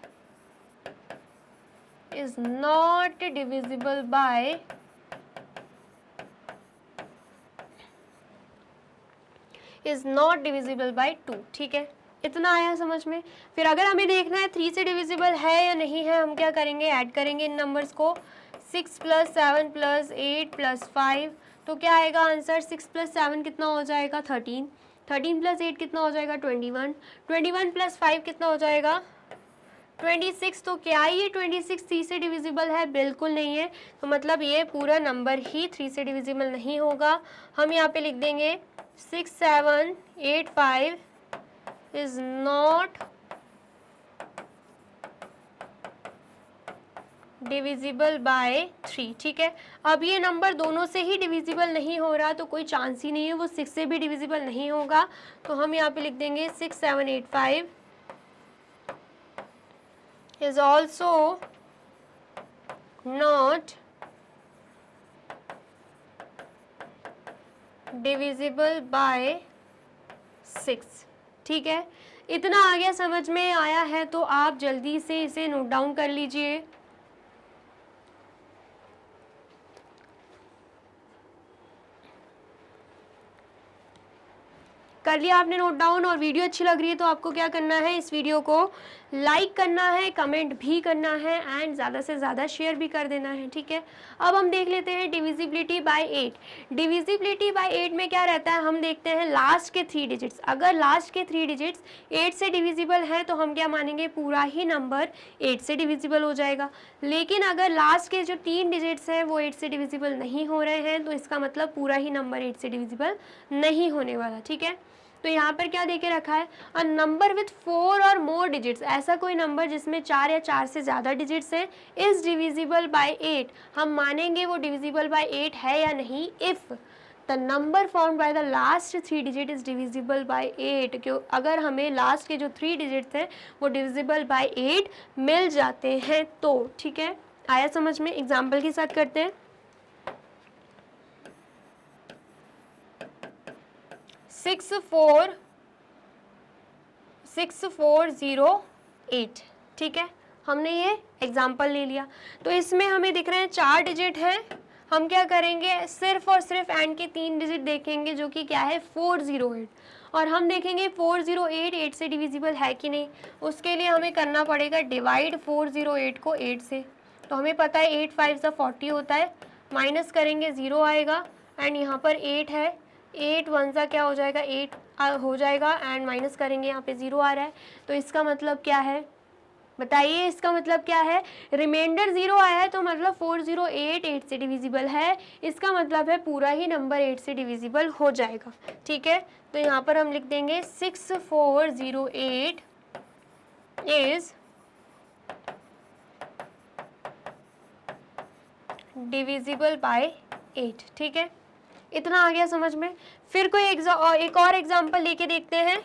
is not divisible by is not divisible by 2, ठीक है, इतना आया समझ में। फिर अगर हमें देखना है 3 से डिविजिबल है या नहीं है, हम क्या करेंगे, ऐड करेंगे इन नंबर्स को, 6 + 7 + 8 + 5, तो क्या आएगा आंसर, 6 + 7 कितना हो जाएगा 13, 13 + 8 कितना हो जाएगा 21, 21 + 5 कितना हो जाएगा 26। तो क्या ये 26 3 से डिविजिबल है, बिल्कुल नहीं है, तो मतलब ये पूरा नंबर ही 3 से डिविजिबल नहीं होगा। हम यहाँ पे लिख देंगे 6 7 8 5 इज नॉट डिविजिबल बाय 3, ठीक है। अब ये नंबर दोनों से ही डिविजिबल नहीं हो रहा, तो कोई चांस ही नहीं है, वो 6 से भी डिविजिबल नहीं होगा, तो हम यहाँ पे लिख देंगे 6 7 8 5 is also not divisible by 6, ठीक है। इतना आ गया, समझ में आया है तो आप जल्दी से इसे नोट डाउन कर लीजिए। कर लिया आपने नोट डाउन, और वीडियो अच्छी लग रही है तो आपको क्या करना है, इस वीडियो को लाइक करना है, कमेंट भी करना है, एंड ज़्यादा से ज़्यादा शेयर भी कर देना है, ठीक है। अब हम देख लेते हैं डिविजिबिलिटी बाय 8। डिविजिबिलिटी बाय 8 में क्या रहता है, हम देखते हैं लास्ट के 3 डिजिट्स, अगर लास्ट के 3 डिजिट्स 8 से डिविजिबल है तो हम क्या मानेंगे, पूरा ही नंबर 8 से डिविजिबल हो जाएगा। लेकिन अगर लास्ट के जो 3 डिजिट्स हैं वो 8 से डिविजिबल नहीं हो रहे हैं, तो इसका मतलब पूरा ही नंबर 8 से डिविजिबल नहीं होने वाला, ठीक है। तो यहाँ पर क्या देके रखा है, अ नंबर विथ 4 और मोर डिजिट्स, ऐसा कोई नंबर जिसमें 4 या 4 से ज़्यादा डिजिट्स हैं, इज डिविजिबल बाय 8, हम मानेंगे वो डिविजिबल बाय 8 है या नहीं, if the number found by the last 3 digit is divisible bye 8, क्यों, अगर हमें लास्ट के जो 3 डिजिट्स हैं वो डिविजिबल बाय 8 मिल जाते हैं तो, ठीक है। आया समझ में, एग्जाम्पल के साथ करते हैं। 6408, ठीक है, हमने ये एग्जाम्पल ले लिया। तो इसमें हमें दिख रहे हैं 4 डिजिट हैं, हम क्या करेंगे, सिर्फ और सिर्फ एंड के 3 डिजिट देखेंगे जो कि क्या है 408, और हम देखेंगे 408 8 से डिविजिबल है कि नहीं। उसके लिए हमें करना पड़ेगा डिवाइड 408 को 8 से, तो हमें पता है 8 5 40 होता है, माइनस करेंगे 0 आएगा, एंड यहाँ पर 8 है, 8 1 सा क्या हो जाएगा 8 हो जाएगा, एंड माइनस करेंगे, यहाँ पे 0 आ रहा है, तो इसका मतलब क्या है, बताइए इसका मतलब क्या है, रिमाइंडर 0 आया है तो मतलब 408 8 से डिविजिबल है, इसका मतलब है पूरा ही नंबर 8 से डिविजिबल हो जाएगा, ठीक है। तो यहाँ पर हम लिख देंगे 6408 इज डिविजिबल बाय 8, ठीक है, इतना आ गया समझ में। फिर कोई एक और एग्जांपल लेके देखते हैं।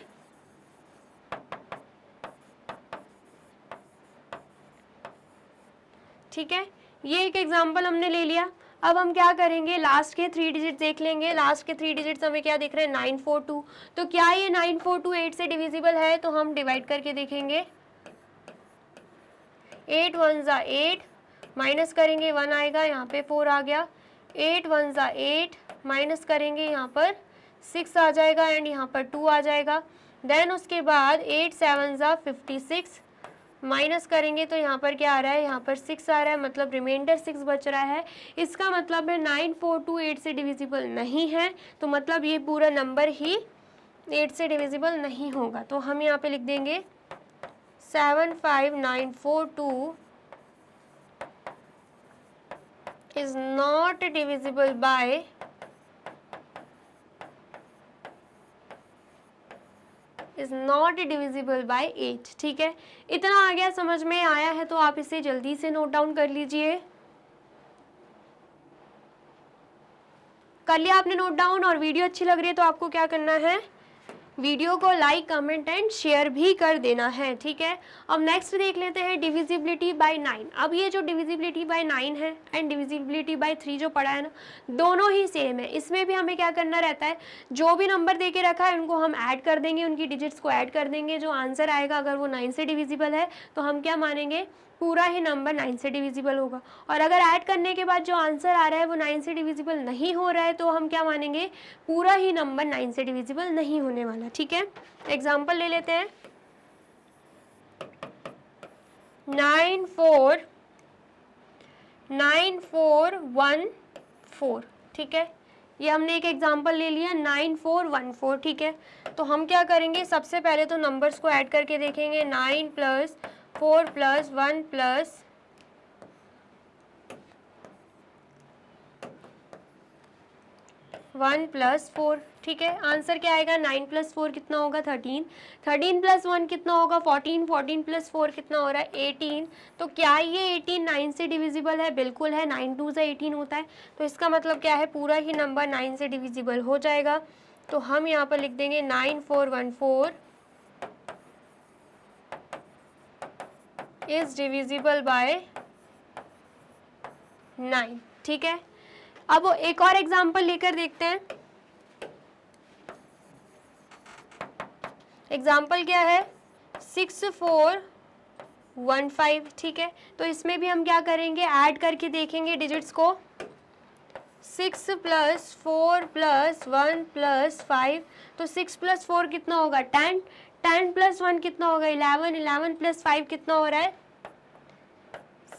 ठीक है, ये एक एग्जांपल हमने ले लिया। अब हम क्या करेंगे, लास्ट के 3 डिजिट देख लेंगे। लास्ट के 3 डिजिट्स हमें क्या दिख रहे हैं 942, तो क्या ये 942 8 से डिविजिबल है, तो हम डिवाइड करके देखेंगे। 8 1 ज़ा 8, माइनस करेंगे 1 आएगा, यहाँ पे 4 आ गया, 8 1 ज़ा 8, माइनस करेंगे यहाँ पर 6 आ जाएगा, एंड यहाँ पर 2 आ जाएगा। देन उसके बाद 8 7 ज़ा 56, माइनस करेंगे तो यहाँ पर क्या आ रहा है, यहाँ पर 6 आ रहा है, मतलब रिमाइंडर 6 बच रहा है। इसका मतलब है 942 8 से डिविजिबल नहीं है, तो मतलब ये पूरा नंबर ही 8 से डिविजिबल नहीं होगा। तो हम यहाँ पे लिख देंगे 75942 is not divisible by is not divisible by 8, ठीक है। इतना आ गया, समझ में आया है तो आप इसे जल्दी से नोट डाउन कर लीजिए। कर लिया आपने नोट डाउन, और वीडियो अच्छी लग रही है तो आपको क्या करना है, वीडियो को लाइक कमेंट एंड शेयर भी कर देना है, ठीक है। अब नेक्स्ट देख लेते हैं डिविजिबिलिटी बाय 9। अब ये जो डिविजिबिलिटी बाय 9 है एंड डिविजिबिलिटी बाय 3 जो पढ़ा है ना, दोनों ही सेम है। इसमें भी हमें क्या करना रहता है, जो भी नंबर दे के रखा है उनको हम ऐड कर देंगे, उनकी डिजिट्स को ऐड कर देंगे। जो आंसर आएगा अगर वो 9 से डिविजिबल है तो हम क्या मानेंगे, पूरा ही नंबर 9 से डिविजिबल होगा। और अगर ऐड करने के बाद जो आंसर आ रहा है वो 9 से डिविजिबल नहीं हो रहा है तो हम क्या मानेंगे, पूरा ही नंबर 9 से डिविजिबल नहीं होने वाला, ठीक है। एग्जाम्पल ले लेते हैं, 9414, ठीक है। ये हमने एक एग्जाम्पल ले लिया 9414, ठीक है। तो हम क्या करेंगे, सबसे पहले तो नंबर्स को ऐड करके देखेंगे। 9 + 4 + 1 + 1 + 4, ठीक है। आंसर क्या आएगा, 9 + 4 कितना होगा, 13। 13 + 1 कितना होगा, 14। 14 + 4 कितना हो रहा है, 18। तो क्या ये 18 9 से डिविजिबल है, बिल्कुल है। 9 2 से 18 होता है, तो इसका मतलब क्या है, पूरा ही नंबर 9 से डिविजिबल हो जाएगा। तो हम यहाँ पर लिख देंगे 9414 इज डिविजिबल बाय 9, ठीक है। अब एक और एग्जाम्पल लेकर देखते हैं। एग्जाम्पल क्या है, 6415, ठीक है। तो इसमें भी हम क्या करेंगे, ऐड करके देखेंगे डिजिट्स को। 6 + 4 + 1 + 5, तो 6 + 4 कितना होगा, 10। 10 + 1 कितना होगा, 11। 11 + 5 कितना हो रहा है,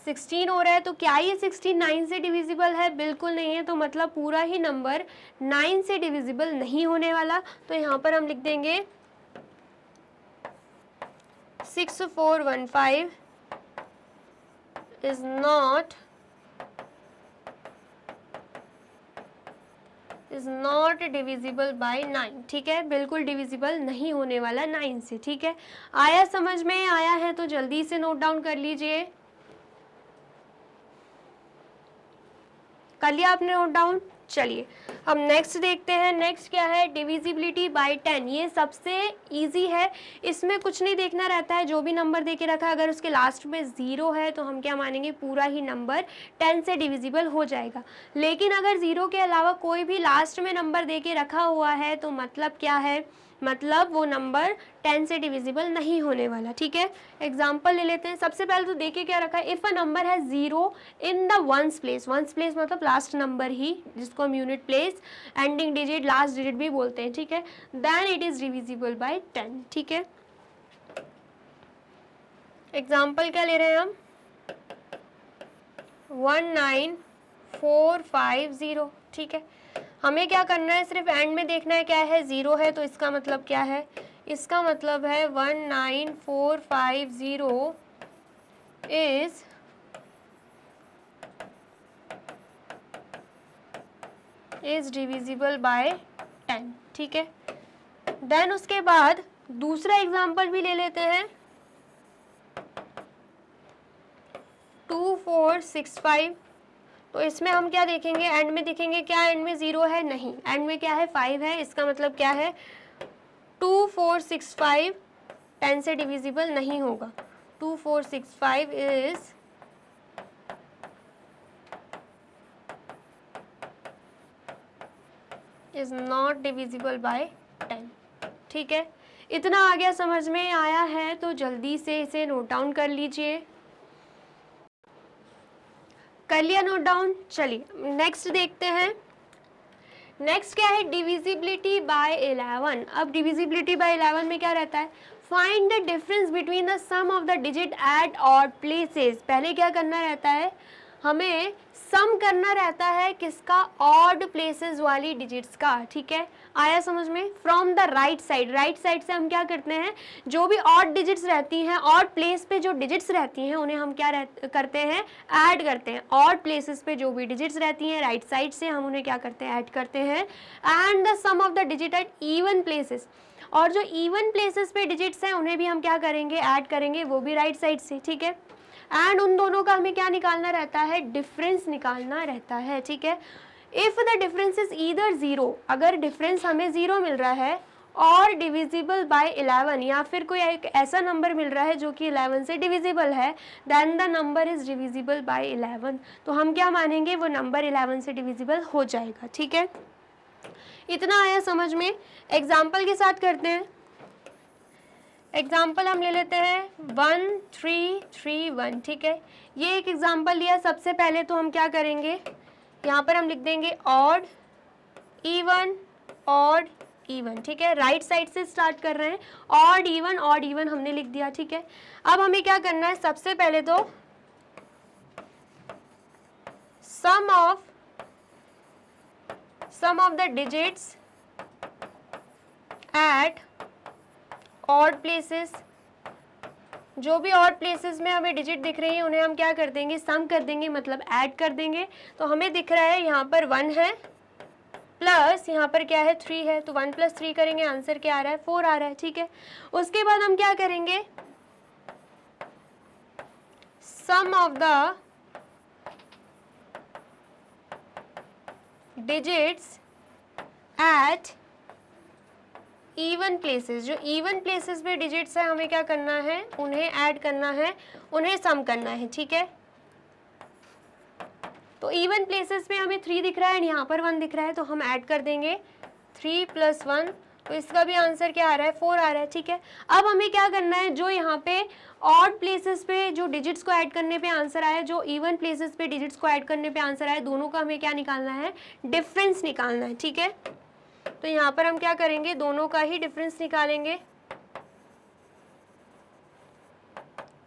16 हो रहा है। तो क्या ये 16 9 से डिविजिबल है, बिल्कुल नहीं है। तो मतलब पूरा ही नंबर 9 से डिविजिबल नहीं होने वाला। तो यहाँ पर हम लिख देंगे 6415 इज नॉट डिविजिबल बाय 9, ठीक है। बिल्कुल डिविजिबल नहीं होने वाला 9 से, ठीक है। आया समझ में, आया है तो जल्दी से नोट डाउन कर लीजिए। कर लिया आपने नोट डाउन, चलिए अब नेक्स्ट देखते हैं। नेक्स्ट क्या है, डिविजिबिलिटी बाय 10। ये सबसे इजी है, इसमें कुछ नहीं देखना रहता है। जो भी नंबर दे के रखा है अगर उसके लास्ट में 0 है तो हम क्या मानेंगे, पूरा ही नंबर 10 से डिविजिबल हो जाएगा। लेकिन अगर 0 के अलावा कोई भी लास्ट में नंबर दे के रखा हुआ है तो मतलब क्या है, मतलब वो नंबर 10 से डिविजिबल नहीं होने वाला, ठीक है। एग्जाम्पल ले लेते हैं। सबसे पहले तो देखिए क्या रखा है, इफ़ अ नंबर है 0 in the ones place. Ones place मतलब लास्ट नंबर ही, जिसको हम unit place, ending digit, last digit भी बोलते हैं, ठीक है। Then it is divisible by 10, ठीक है। एग्जाम्पल क्या ले रहे हैं हम, 19450, ठीक है। हमें क्या करना है, सिर्फ एंड में देखना है, क्या है, 0 है। तो इसका मतलब क्या है, इसका मतलब है 19450 इज डिविजिबल बाय 10, ठीक है। देन उसके बाद दूसरा एग्जाम्पल भी ले लेते हैं, 2465। तो इसमें हम क्या देखेंगे, एंड में देखेंगे, क्या एंड में 0 है, नहीं, एंड में क्या है, 5 है। इसका मतलब क्या है, 2465 10 से डिविजिबल नहीं होगा। 2465 इज नॉट डिविजिबल बाय 10, ठीक है। इतना आ गया, समझ में आया है तो जल्दी से इसे नोट डाउन कर लीजिए। कर लिया नोट डाउन, चलिए नेक्स्ट देखते हैं। नेक्स्ट क्या है, डिविजिबिलिटी बाय 11। अब डिविजिबिलिटी बाय 11 में क्या रहता है, find the difference between the sum of the digit at odd places. पहले क्या करना रहता है, हमें सम करना रहता है किसका, ऑड प्लेसेस वाली डिजिट्स का, ठीक है। आया समझ में। From the right side, right side से हम क्या करते हैं, जो भी ऑड डिजिट्स रहती हैं, ऑड प्लेस पे जो डिजिट्स रहती हैं उन्हें हम क्या करते हैं, ऐड करते हैं। ऑड प्लेसेस पे जो भी डिजिट्स रहती हैं राइट साइड से हम उन्हें क्या करते हैं, ऐड करते हैं। And the sum of the digit at even places, और जो इवन प्लेसेस पे डिजिट्स हैं उन्हें भी हम क्या करेंगे, ऐड करेंगे, वो भी राइट साइड से, ठीक है। एंड उन दोनों का हमें क्या निकालना रहता है, डिफरेंस निकालना रहता है, ठीक है। If the difference is either 0, अगर डिफरेंस हमें 0 मिल रहा है और डिविजिबल बाय 11, या फिर कोई एक ऐसा नंबर मिल रहा है जो कि 11 से डिविजिबल है, then the number is divisible by 11, तो हम क्या मानेंगे, वो नंबर 11 से डिविजिबल हो जाएगा। ठीक है, इतना आया समझ में। एग्जाम्पल के साथ करते हैं। एग्जाम्पल हम ले लेते हैं 1 3 3 1। ठीक है, ये एक एग्जाम्पल लिया। सबसे पहले तो हम क्या करेंगे, यहाँ पर हम लिख देंगे ऑड इवन ऑड इवन। ठीक है, राइट साइड से स्टार्ट कर रहे हैं, ऑड इवन हमने लिख दिया। ठीक है, अब हमें क्या करना है, सबसे पहले तो sum of the digits at odd places, जो भी ऑड प्लेसेस में हमें डिजिट दिख रही है उन्हें हम क्या कर देंगे, सम कर देंगे, मतलब ऐड कर देंगे। तो हमें दिख रहा है यहाँ पर 1 है प्लस यहाँ पर क्या है 3 है, तो 1 + 3 करेंगे, आंसर क्या आ रहा है 4 आ रहा है। ठीक है, उसके बाद हम क्या करेंगे, sum of the digits at even places, जो इवन प्लेसेस पे डिजिट्स है हमें क्या करना है, उन्हें ऐड करना है, उन्हें सम करना है। ठीक है, तो इवन प्लेसेस पे हमें 3 दिख रहा है, यहाँ पर 1 दिख रहा है, तो हम ऐड कर देंगे 3 + 1, तो इसका भी आंसर क्या आ रहा है 4 आ रहा है। ठीक है, अब हमें क्या करना है, जो यहाँ पे ऑड प्लेसेस पे जो डिजिट्स को ऐड करने पे आंसर आया, जो इवन प्लेसेस पे डिजिट्स को ऐड करने पे आंसर आया, दोनों का हमें क्या निकालना है, डिफरेंस निकालना है। ठीक है, तो यहाँ पर हम क्या करेंगे, दोनों का ही डिफरेंस निकालेंगे।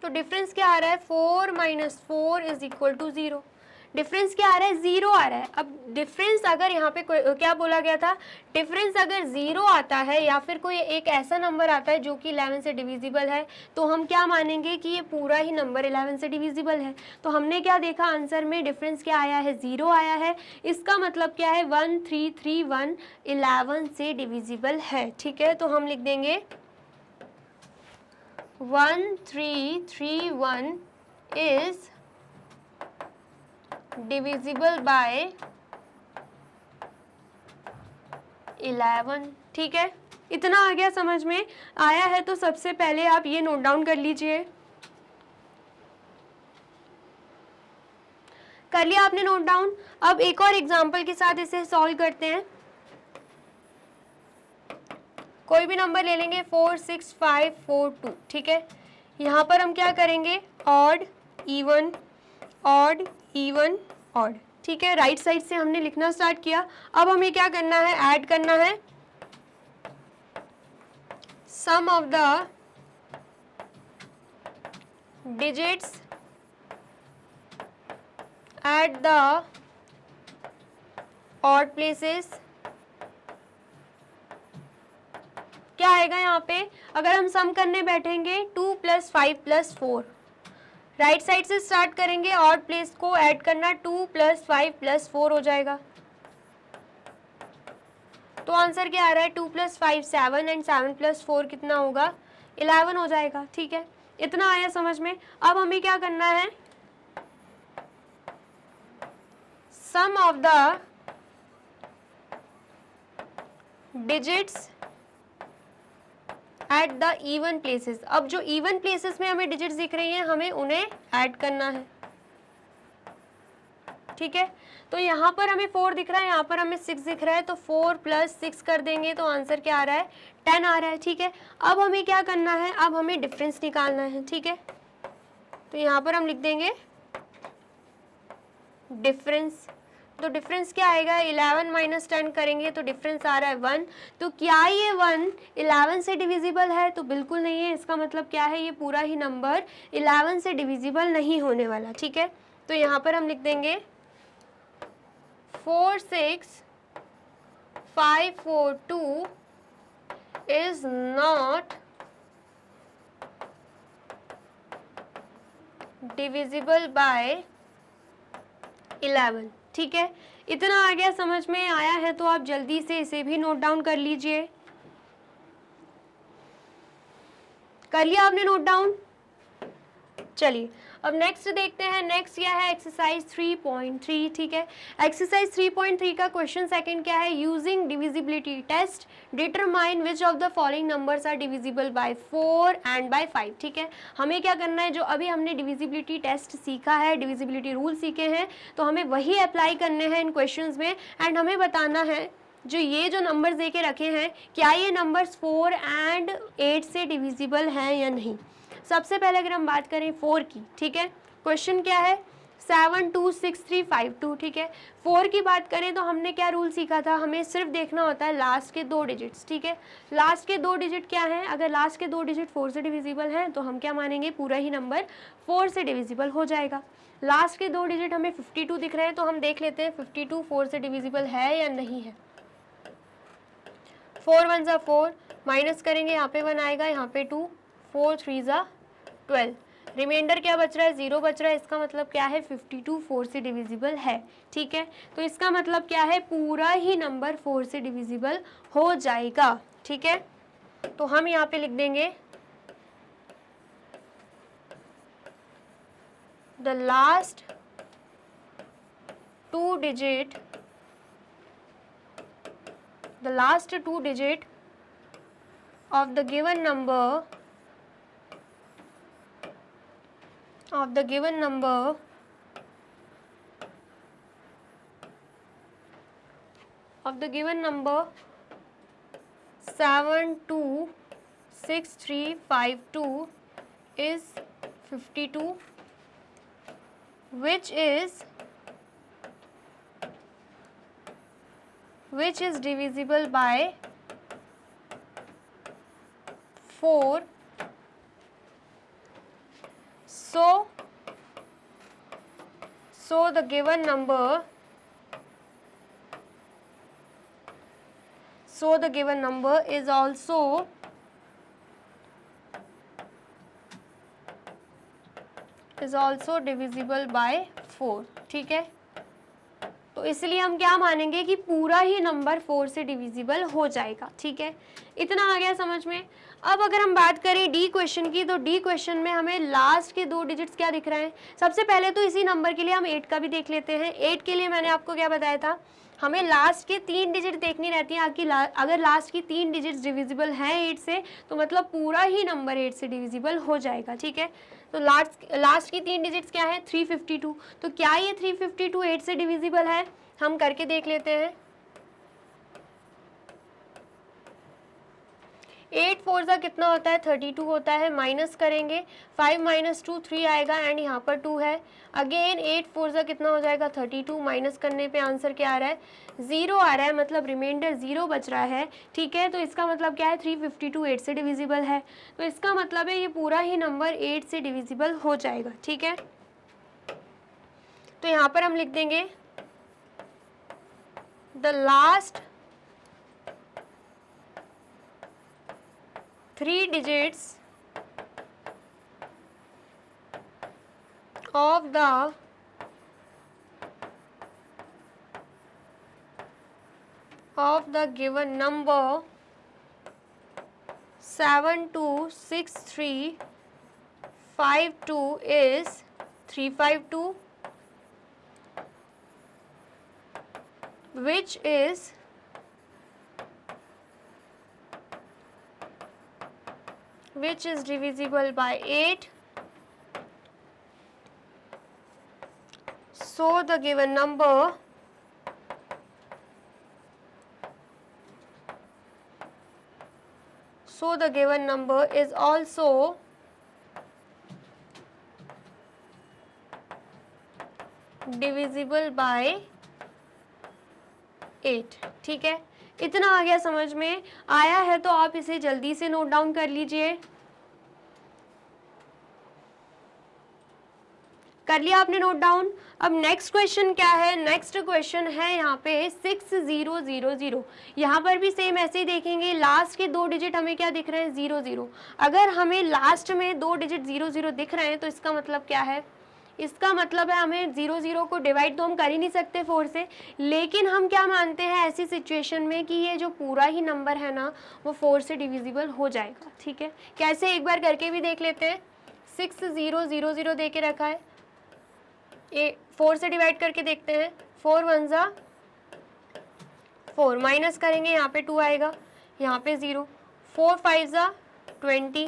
तो डिफरेंस क्या आ रहा है, 4 - 4 = 0। डिफरेंस क्या आ रहा है, 0 आ रहा है। अब डिफरेंस अगर यहाँ पे क्या बोला गया था, डिफरेंस अगर 0 आता है या फिर कोई एक ऐसा नंबर आता है जो कि 11 से डिविजिबल है, तो हम क्या मानेंगे कि ये पूरा ही नंबर 11 से डिविजिबल है। तो हमने क्या देखा, आंसर में डिफरेंस क्या आया है, 0 आया है। इसका मतलब क्या है, 1 3 3 1 11 से डिविजिबल है। ठीक है, तो हम लिख देंगे 1 3 3 1 इज डिविजिबल बाय 11। ठीक है, इतना आ गया समझ में आया है। तो सबसे पहले आप ये नोट डाउन कर लीजिए। कर लिया आपने नोट डाउन। अब एक और एग्जांपल के साथ इसे सॉल्व करते हैं। कोई भी नंबर ले लेंगे, 4 6 5 4 2। ठीक है, यहाँ पर हम क्या करेंगे, odd even odd even odd. ठीक है, राइट साइड से हमने लिखना स्टार्ट किया। अब हमें क्या करना है, ऐड करना है sum of the digits at the odd places. क्या आएगा यहाँ पे, अगर हम सम करने बैठेंगे 2 + 5 + 4, राइट साइड से स्टार्ट करेंगे, ऑड प्लेस को ऐड करना, 2 + 5 + 4 हो जाएगा। तो आंसर क्या आ रहा है, 2 + 5 7 एंड 7 + 4 कितना होगा, 11 हो जाएगा। ठीक है, इतना आया समझ में। अब हमें क्या करना है, sum of the digits at the even places. अब जो इवन प्लेसेस में हमें डिजिट्स दिख रही हैं, हमें उन्हें ऐड करना है। ठीक है, तो यहाँ पर हमें 4 दिख रहा है, यहाँ पर हमें 6 दिख रहा है, तो 4 + 6 कर देंगे तो आंसर क्या आ रहा है, 10 आ रहा है। ठीक है, अब हमें क्या करना है, अब हमें डिफरेंस निकालना है। ठीक है, तो यहाँ पर हम लिख देंगे डिफरेंस। तो डिफरेंस क्या आएगा, 11 - 10 करेंगे तो डिफरेंस आ रहा है 1। तो क्या ये 1 11 से डिविजिबल है, तो बिल्कुल नहीं है। इसका मतलब क्या है, ये पूरा ही नंबर 11 से डिविजिबल नहीं होने वाला। ठीक है, तो यहाँ पर हम लिख देंगे 4 6 5 4 2 इज नॉट डिविजिबल बाय 11। ठीक है, इतना आ गया समझ में आया है, तो आप जल्दी से इसे भी नोट डाउन कर लीजिए। कर लिया आपने नोट डाउन। चलिए अब नेक्स्ट देखते हैं। नेक्स्ट क्या है, एक्सरसाइज 3.3, ठीक है। एक्सरसाइज 3.3 का क्वेश्चन सेकंड क्या है, using divisibility test determine which of the following numbers are divisible by 4 and by 5, ठीक है। हमें क्या करना है, जो अभी हमने डिविजिबिलिटी टेस्ट सीखा है, डिविजिबिलिटी रूल सीखे हैं, तो हमें वही अप्लाई करने हैं इन क्वेश्चंस में। एंड हमें बताना है जो ये जो नंबर्स दे के रखे हैं, क्या ये नंबर्स 4 एंड 8 से डिविजिबल हैं या नहीं। सबसे पहले अगर हम बात करें 4 की, ठीक है, क्वेश्चन क्या है 726352, ठीक है। 4 की बात करें तो हमने क्या रूल सीखा था, हमें सिर्फ देखना होता है लास्ट के 2 डिजिट्स, ठीक है। लास्ट के 2 डिजिट क्या हैं, अगर लास्ट के 2 डिजिट 4 से डिविजिबल हैं तो हम क्या मानेंगे, पूरा ही नंबर 4 से डिविजिबल हो जाएगा। लास्ट के 2 डिजिट हमें 52 दिख रहे हैं, तो हम देख लेते हैं 52 4 से डिविजिबल है या नहीं है। 4 1 ज़ा 4, माइनस करेंगे, यहाँ पे 1 आएगा, यहाँ पे 2, 4 3 ज़ा 12, रिमाइंडर क्या बच रहा है, 0 बच रहा है। इसका मतलब क्या है, 52 4 से डिविजिबल है, ठीक है। तो इसका मतलब क्या है, पूरा ही नंबर 4 से डिविजिबल हो जाएगा, ठीक है। तो हम यहाँ पे लिख देंगे the last 2 digit of the given number of the given number of the given number 726352 is 52, which is divisible by 4. So the given number is also divisible by 4, ठीक है। तो इसलिए हम क्या मानेंगे कि पूरा ही नंबर 4 से डिविजिबल हो जाएगा, ठीक है। इतना आ गया समझ में। अब अगर हम बात करें डी क्वेश्चन की, तो डी क्वेश्चन में हमें लास्ट के 2 डिजिट्स क्या दिख रहे हैं। सबसे पहले तो इसी नंबर के लिए हम 8 का भी देख लेते हैं। 8 के लिए मैंने आपको क्या बताया था, हमें लास्ट के 3 डिजिट देखनी रहती हैं। अगर लास्ट की 3 डिजिट्स डिविजिबल हैं 8 से, तो मतलब पूरा ही नंबर 8 से डिविजिबल हो जाएगा, ठीक है। तो लास्ट की 3 डिजिट्स क्या है, 352। तो क्या ये 352 8 से डिविजिबल है, हम करके देख लेते हैं। 8 4 ज़ा कितना होता है, 32 होता है, माइनस करेंगे, 5 - 2 3 आएगा, एंड यहाँ पर 2 है। अगेन 8 4 ज़ा कितना हो जाएगा, 32, माइनस करने पे आंसर क्या आ रहा है, 0 आ रहा है, मतलब रिमाइंडर 0 बच रहा है, ठीक है। तो इसका मतलब क्या है, 352 8 से डिविजिबल है। तो इसका मतलब है ये पूरा ही नंबर 8 से डिविजिबल हो जाएगा, ठीक है। तो यहाँ पर हम लिख देंगे the last 3 digits of the given number 726352 is 352, which is divisible by 8. So the given number is also divisible by 8, ठीक है। इतना आ गया समझ में। आया है तो आप इसे जल्दी से नोट डाउन कर लीजिए। कर लिया आपने नोट डाउन। अब नेक्स्ट क्वेश्चन क्या है, नेक्स्ट क्वेश्चन है यहाँ पे 6000। यहाँ पर भी सेम ऐसे ही देखेंगे, लास्ट के 2 डिजिट हमें क्या दिख रहे हैं, 00। अगर हमें लास्ट में 2 डिजिट 00 दिख रहे हैं तो इसका मतलब क्या है, इसका मतलब है हमें 00 को डिवाइड तो हम कर ही नहीं सकते 4 से, लेकिन हम क्या मानते हैं ऐसी सिचुएशन में कि ये जो पूरा ही नंबर है ना वो 4 से डिविजिबल हो जाएगा, ठीक है। कैसे, एक बार करके भी देख लेते हैं। 6000 दे के रखा है, 4 से डिवाइड करके देखते हैं, 4 1 जा 4, माइनस करेंगे यहाँ पे 2 आएगा, यहाँ पे 0, 4 5 जा 20,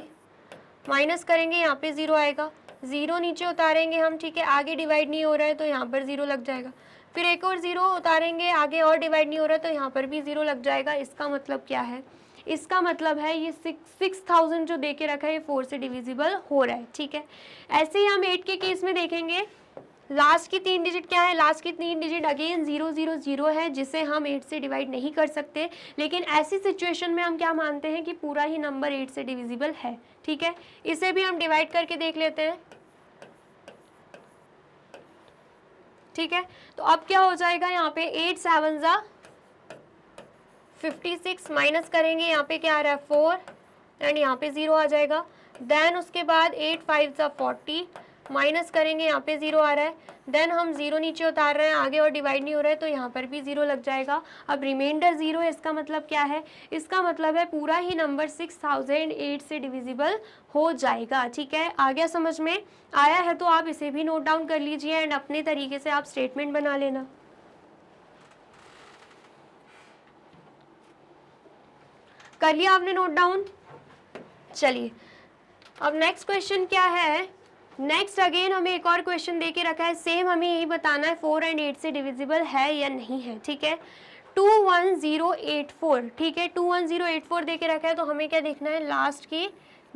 माइनस करेंगे यहाँ पे 0 आएगा, 0 नीचे उतारेंगे हम, ठीक है, आगे डिवाइड नहीं हो रहा है तो यहाँ पर 0 लग जाएगा, फिर एक और 0 उतारेंगे, आगे और डिवाइड नहीं हो रहा है तो यहाँ पर भी 0 लग जाएगा। इसका मतलब क्या है? इसका मतलब है ये 6000 जो दे के रखा है ये 4 से डिविजिबल हो रहा है, ठीक है। ऐसे ही हम 8 के केस में देखेंगे, लास्ट की 3 डिजिट क्या है? लास्ट की 3 डिजिट अगेन 000 है, जिसे हम 8 से डिवाइड नहीं कर सकते, लेकिन ऐसी सिचुएशन में हम क्या मानते हैं कि पूरा ही नंबर 8 से डिविजिबल है, ठीक है। इसे भी हम डिवाइड करके देख लेते हैं, ठीक है। तो अब क्या हो जाएगा, यहाँ पे 8 7 जा 56, माइनस करेंगे, यहाँ पे क्या आ रहा है 4 एंड यहाँ पे 0 आ जाएगा, देन उसके बाद 8 5 जा 40, माइनस करेंगे, यहाँ पे 0 आ रहा है, देन हम 0 नीचे उतार रहे हैं, आगे और डिवाइड नहीं हो रहा है तो यहाँ पर भी 0 लग जाएगा। अब रिमाइंडर 0 है, इसका मतलब क्या है? इसका मतलब है पूरा ही नंबर 6008 से डिविजिबल हो जाएगा, ठीक है। आ गया समझ में? आया है तो आप इसे भी नोट डाउन कर लीजिए एंड अपने तरीके से आप स्टेटमेंट बना लेना। कर लिया आपने नोट डाउन? चलिए अब नेक्स्ट क्वेश्चन क्या है? नेक्स्ट अगेन हमें एक और क्वेश्चन दे के रखा है, सेम हमें यही बताना है 4 एंड 8 से डिविजिबल है या नहीं है, ठीक है। 21084, ठीक है, 21084 दे के रखा है तो हमें क्या देखना है? लास्ट की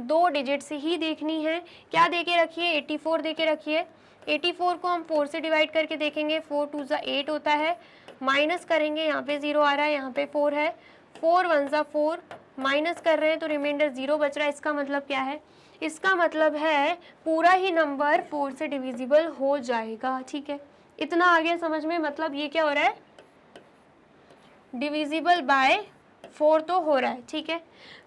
2 डिजिट से ही देखनी है। क्या दे के रखी है? 84 दे के रखी है। 84 को हम 4 से डिवाइड करके देखेंगे, 4 2 जा 8 होता है, माइनस करेंगे, यहाँ पे 0 आ रहा है, यहाँ पे 4 है, 4 1 जा 4, माइनस कर रहे हैं तो रिमाइंडर 0 बच रहा है। इसका मतलब क्या है? इसका मतलब है पूरा ही नंबर 4 से डिविजिबल हो जाएगा, ठीक है। इतना आ गया समझ में? मतलब ये क्या हो रहा है? डिविजिबल बाय 4 तो हो रहा है, ठीक है।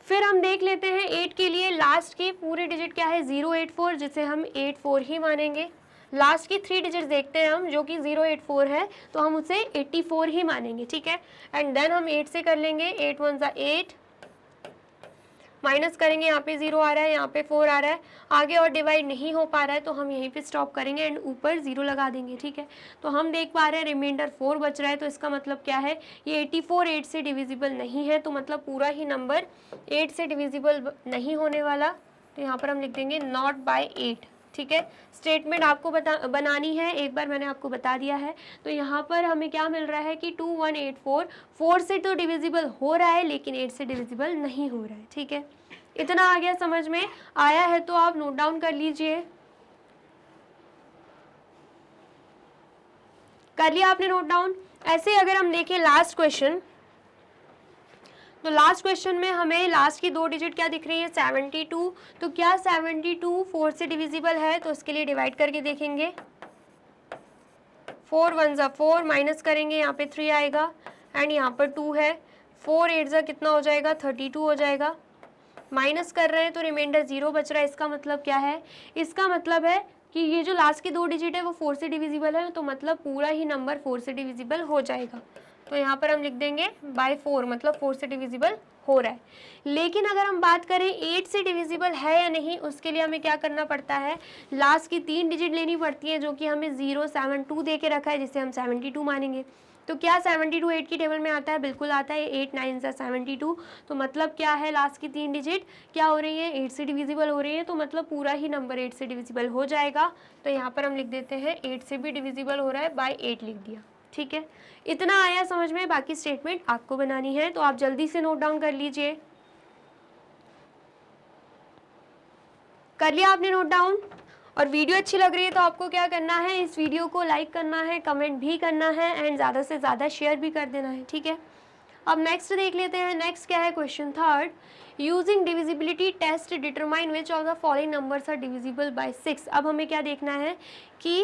फिर हम देख लेते हैं 8 के लिए, लास्ट की पूरी डिजिट क्या है? 084, जिसे हम 84 ही मानेंगे। लास्ट की 3 डिजिट देखते हैं हम, जो कि 084 है, तो हम उसे 84 ही मानेंगे, ठीक है। एंड देन हम 8 से कर लेंगे, 8 1 जा 8, माइनस करेंगे, यहाँ पे 0 आ रहा है, यहाँ पे 4 आ रहा है, आगे और डिवाइड नहीं हो पा रहा है तो हम यहीं पे स्टॉप करेंगे एंड ऊपर 0 लगा देंगे, ठीक है। तो हम देख पा रहे हैं रिमाइंडर 4 बच रहा है, तो इसका मतलब क्या है? ये 84 8 से डिविजिबल नहीं है, तो मतलब पूरा ही नंबर 8 से डिविजिबल नहीं होने वाला। तो यहाँ पर हम लिख देंगे नॉट बाय 8, ठीक है। स्टेटमेंट आपको बनानी है, एक बार मैंने आपको बता दिया है। तो यहाँ पर हमें क्या मिल रहा है कि 2184 4 से तो डिविजिबल हो रहा है लेकिन 8 से डिविजिबल नहीं हो रहा है, ठीक है। इतना आ गया समझ में? आया है तो आप नोट डाउन कर लीजिए। कर लिया आपने नोट डाउन? ऐसे अगर हम देखें लास्ट क्वेश्चन, तो लास्ट क्वेश्चन में हमें लास्ट की 2 डिजिट क्या दिख रही है? 72। तो क्या 72 4 से डिविजिबल है? तो उसके लिए डिवाइड करके देखेंगे, 4 1 जा 4, माइनस करेंगे, यहाँ पे 3 आएगा एंड यहाँ पर 2 है, 4 8 जा कितना हो जाएगा? 32 हो जाएगा, माइनस कर रहे हैं तो रिमाइंडर 0 बच रहा है। इसका मतलब क्या है? इसका मतलब है कि ये जो लास्ट की 2 डिजिट है वो 4 से डिविजिबल है, तो मतलब पूरा ही नंबर 4 से डिविजिबल हो जाएगा। तो यहाँ पर हम लिख देंगे बाय 4, मतलब 4 से डिविजिबल हो रहा है। लेकिन अगर हम बात करें 8 से डिविजिबल है या नहीं, उसके लिए हमें क्या करना पड़ता है? लास्ट की 3 डिजिट लेनी पड़ती है, जो कि हमें 072 दे के रखा है, जिसे हम 72 मानेंगे। तो क्या 72 8 की टेबल में आता है? बिल्कुल आता है, 8 9 जा 72। तो मतलब क्या है? लास्ट की 3 डिजिट क्या हो रही है? 8 से डिविजिबल हो रही है, तो मतलब पूरा ही नंबर 8 से डिविजिबल हो जाएगा। तो यहाँ पर हम लिख देते हैं 8 से भी डिविजिबल हो रहा है, बाय 8 लिख दिया, ठीक है। इतना आया समझ में? बाकी स्टेटमेंट आपको बनानी है, तो आप जल्दी से नोट डाउन कर लीजिए। कर लिया आपने नोट डाउन? और वीडियो अच्छी लग रही है तो आपको क्या करना है? इस वीडियो को लाइक करना है, कमेंट भी करना है एंड ज़्यादा से ज़्यादा शेयर भी कर देना है, ठीक है। अब नेक्स्ट देख लेते हैं। नेक्स्ट क्या है? Question third, using divisibility test determine which of the following numbers are divisible by 6। अब हमें क्या देखना है कि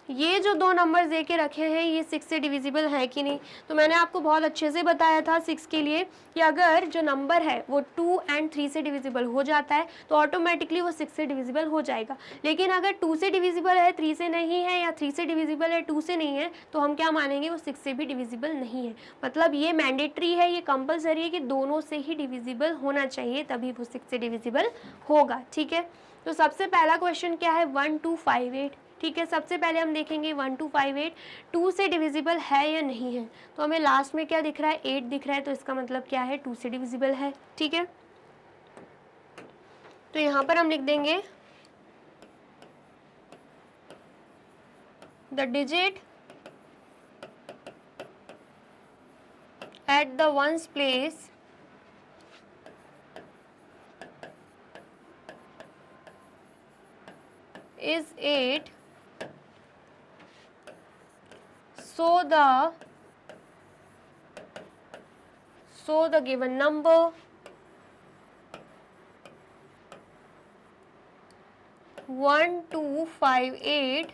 ये जो 2 नंबर्स दे के रखे हैं ये 6 से डिविजिबल है कि नहीं। तो मैंने आपको बहुत अच्छे से बताया था 6 के लिए कि अगर जो नंबर है वो 2 एंड 3 से डिविजिबल हो जाता है तो ऑटोमेटिकली वो 6 से डिविजिबल हो जाएगा। लेकिन अगर 2 से डिविजिबल है 3 से नहीं है, या 3 से डिविजिबल है 2 से नहीं है, तो हम क्या मानेंगे? वो 6 से भी डिविजिबल नहीं है। मतलब ये मैंडेटरी है, ये कंपलसरी है कि दोनों से ही डिविजिबल होना चाहिए, तभी वो 6 से डिविजिबल होगा, ठीक है। तो सबसे पहला क्वेश्चन क्या है, 1258, ठीक है। सबसे पहले हम देखेंगे 1258 2 से डिविजिबल है या नहीं है। तो हमें लास्ट में क्या दिख रहा है, 8 दिख रहा है, तो इसका मतलब क्या है, 2 से डिविजिबल है, ठीक है। तो यहाँ पर हम लिख देंगे the digit at the ones place is 8, so the given number one two five eight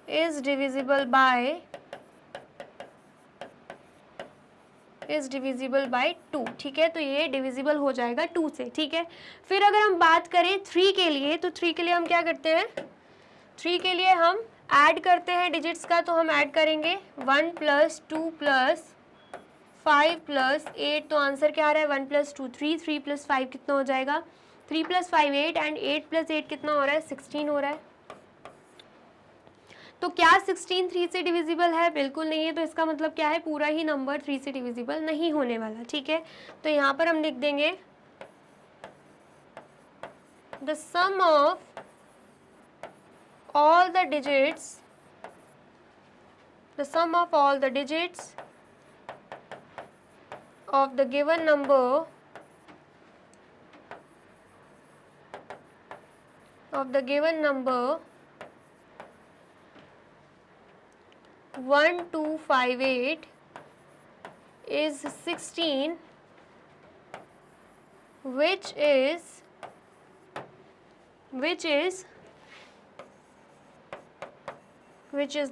is divisible by 2, ठीक है। तो ये डिविजिबल हो जाएगा 2 से, ठीक है। फिर अगर हम बात करें 3 के लिए, तो 3 के लिए हम क्या करते हैं, 3 के लिए हम ऐड करते हैं डिजिट्स का। तो हम ऐड करेंगे 1 + 2 + 5 + 8, तो आंसर क्या आ रहा है, 1 + 2 3, 3 + 5 कितना हो जाएगा, 3 + 5 8, एंड 8 + 8 कितना हो रहा है, 16 हो रहा है। तो क्या 16 3 से डिविजिबल है, बिल्कुल नहीं है। तो इसका मतलब क्या है, पूरा ही नंबर 3 से डिविजिबल नहीं होने वाला, ठीक है। तो यहाँ पर हम लिख देंगे the sum of all the digits of the given number of the given number 1258 is 16, which is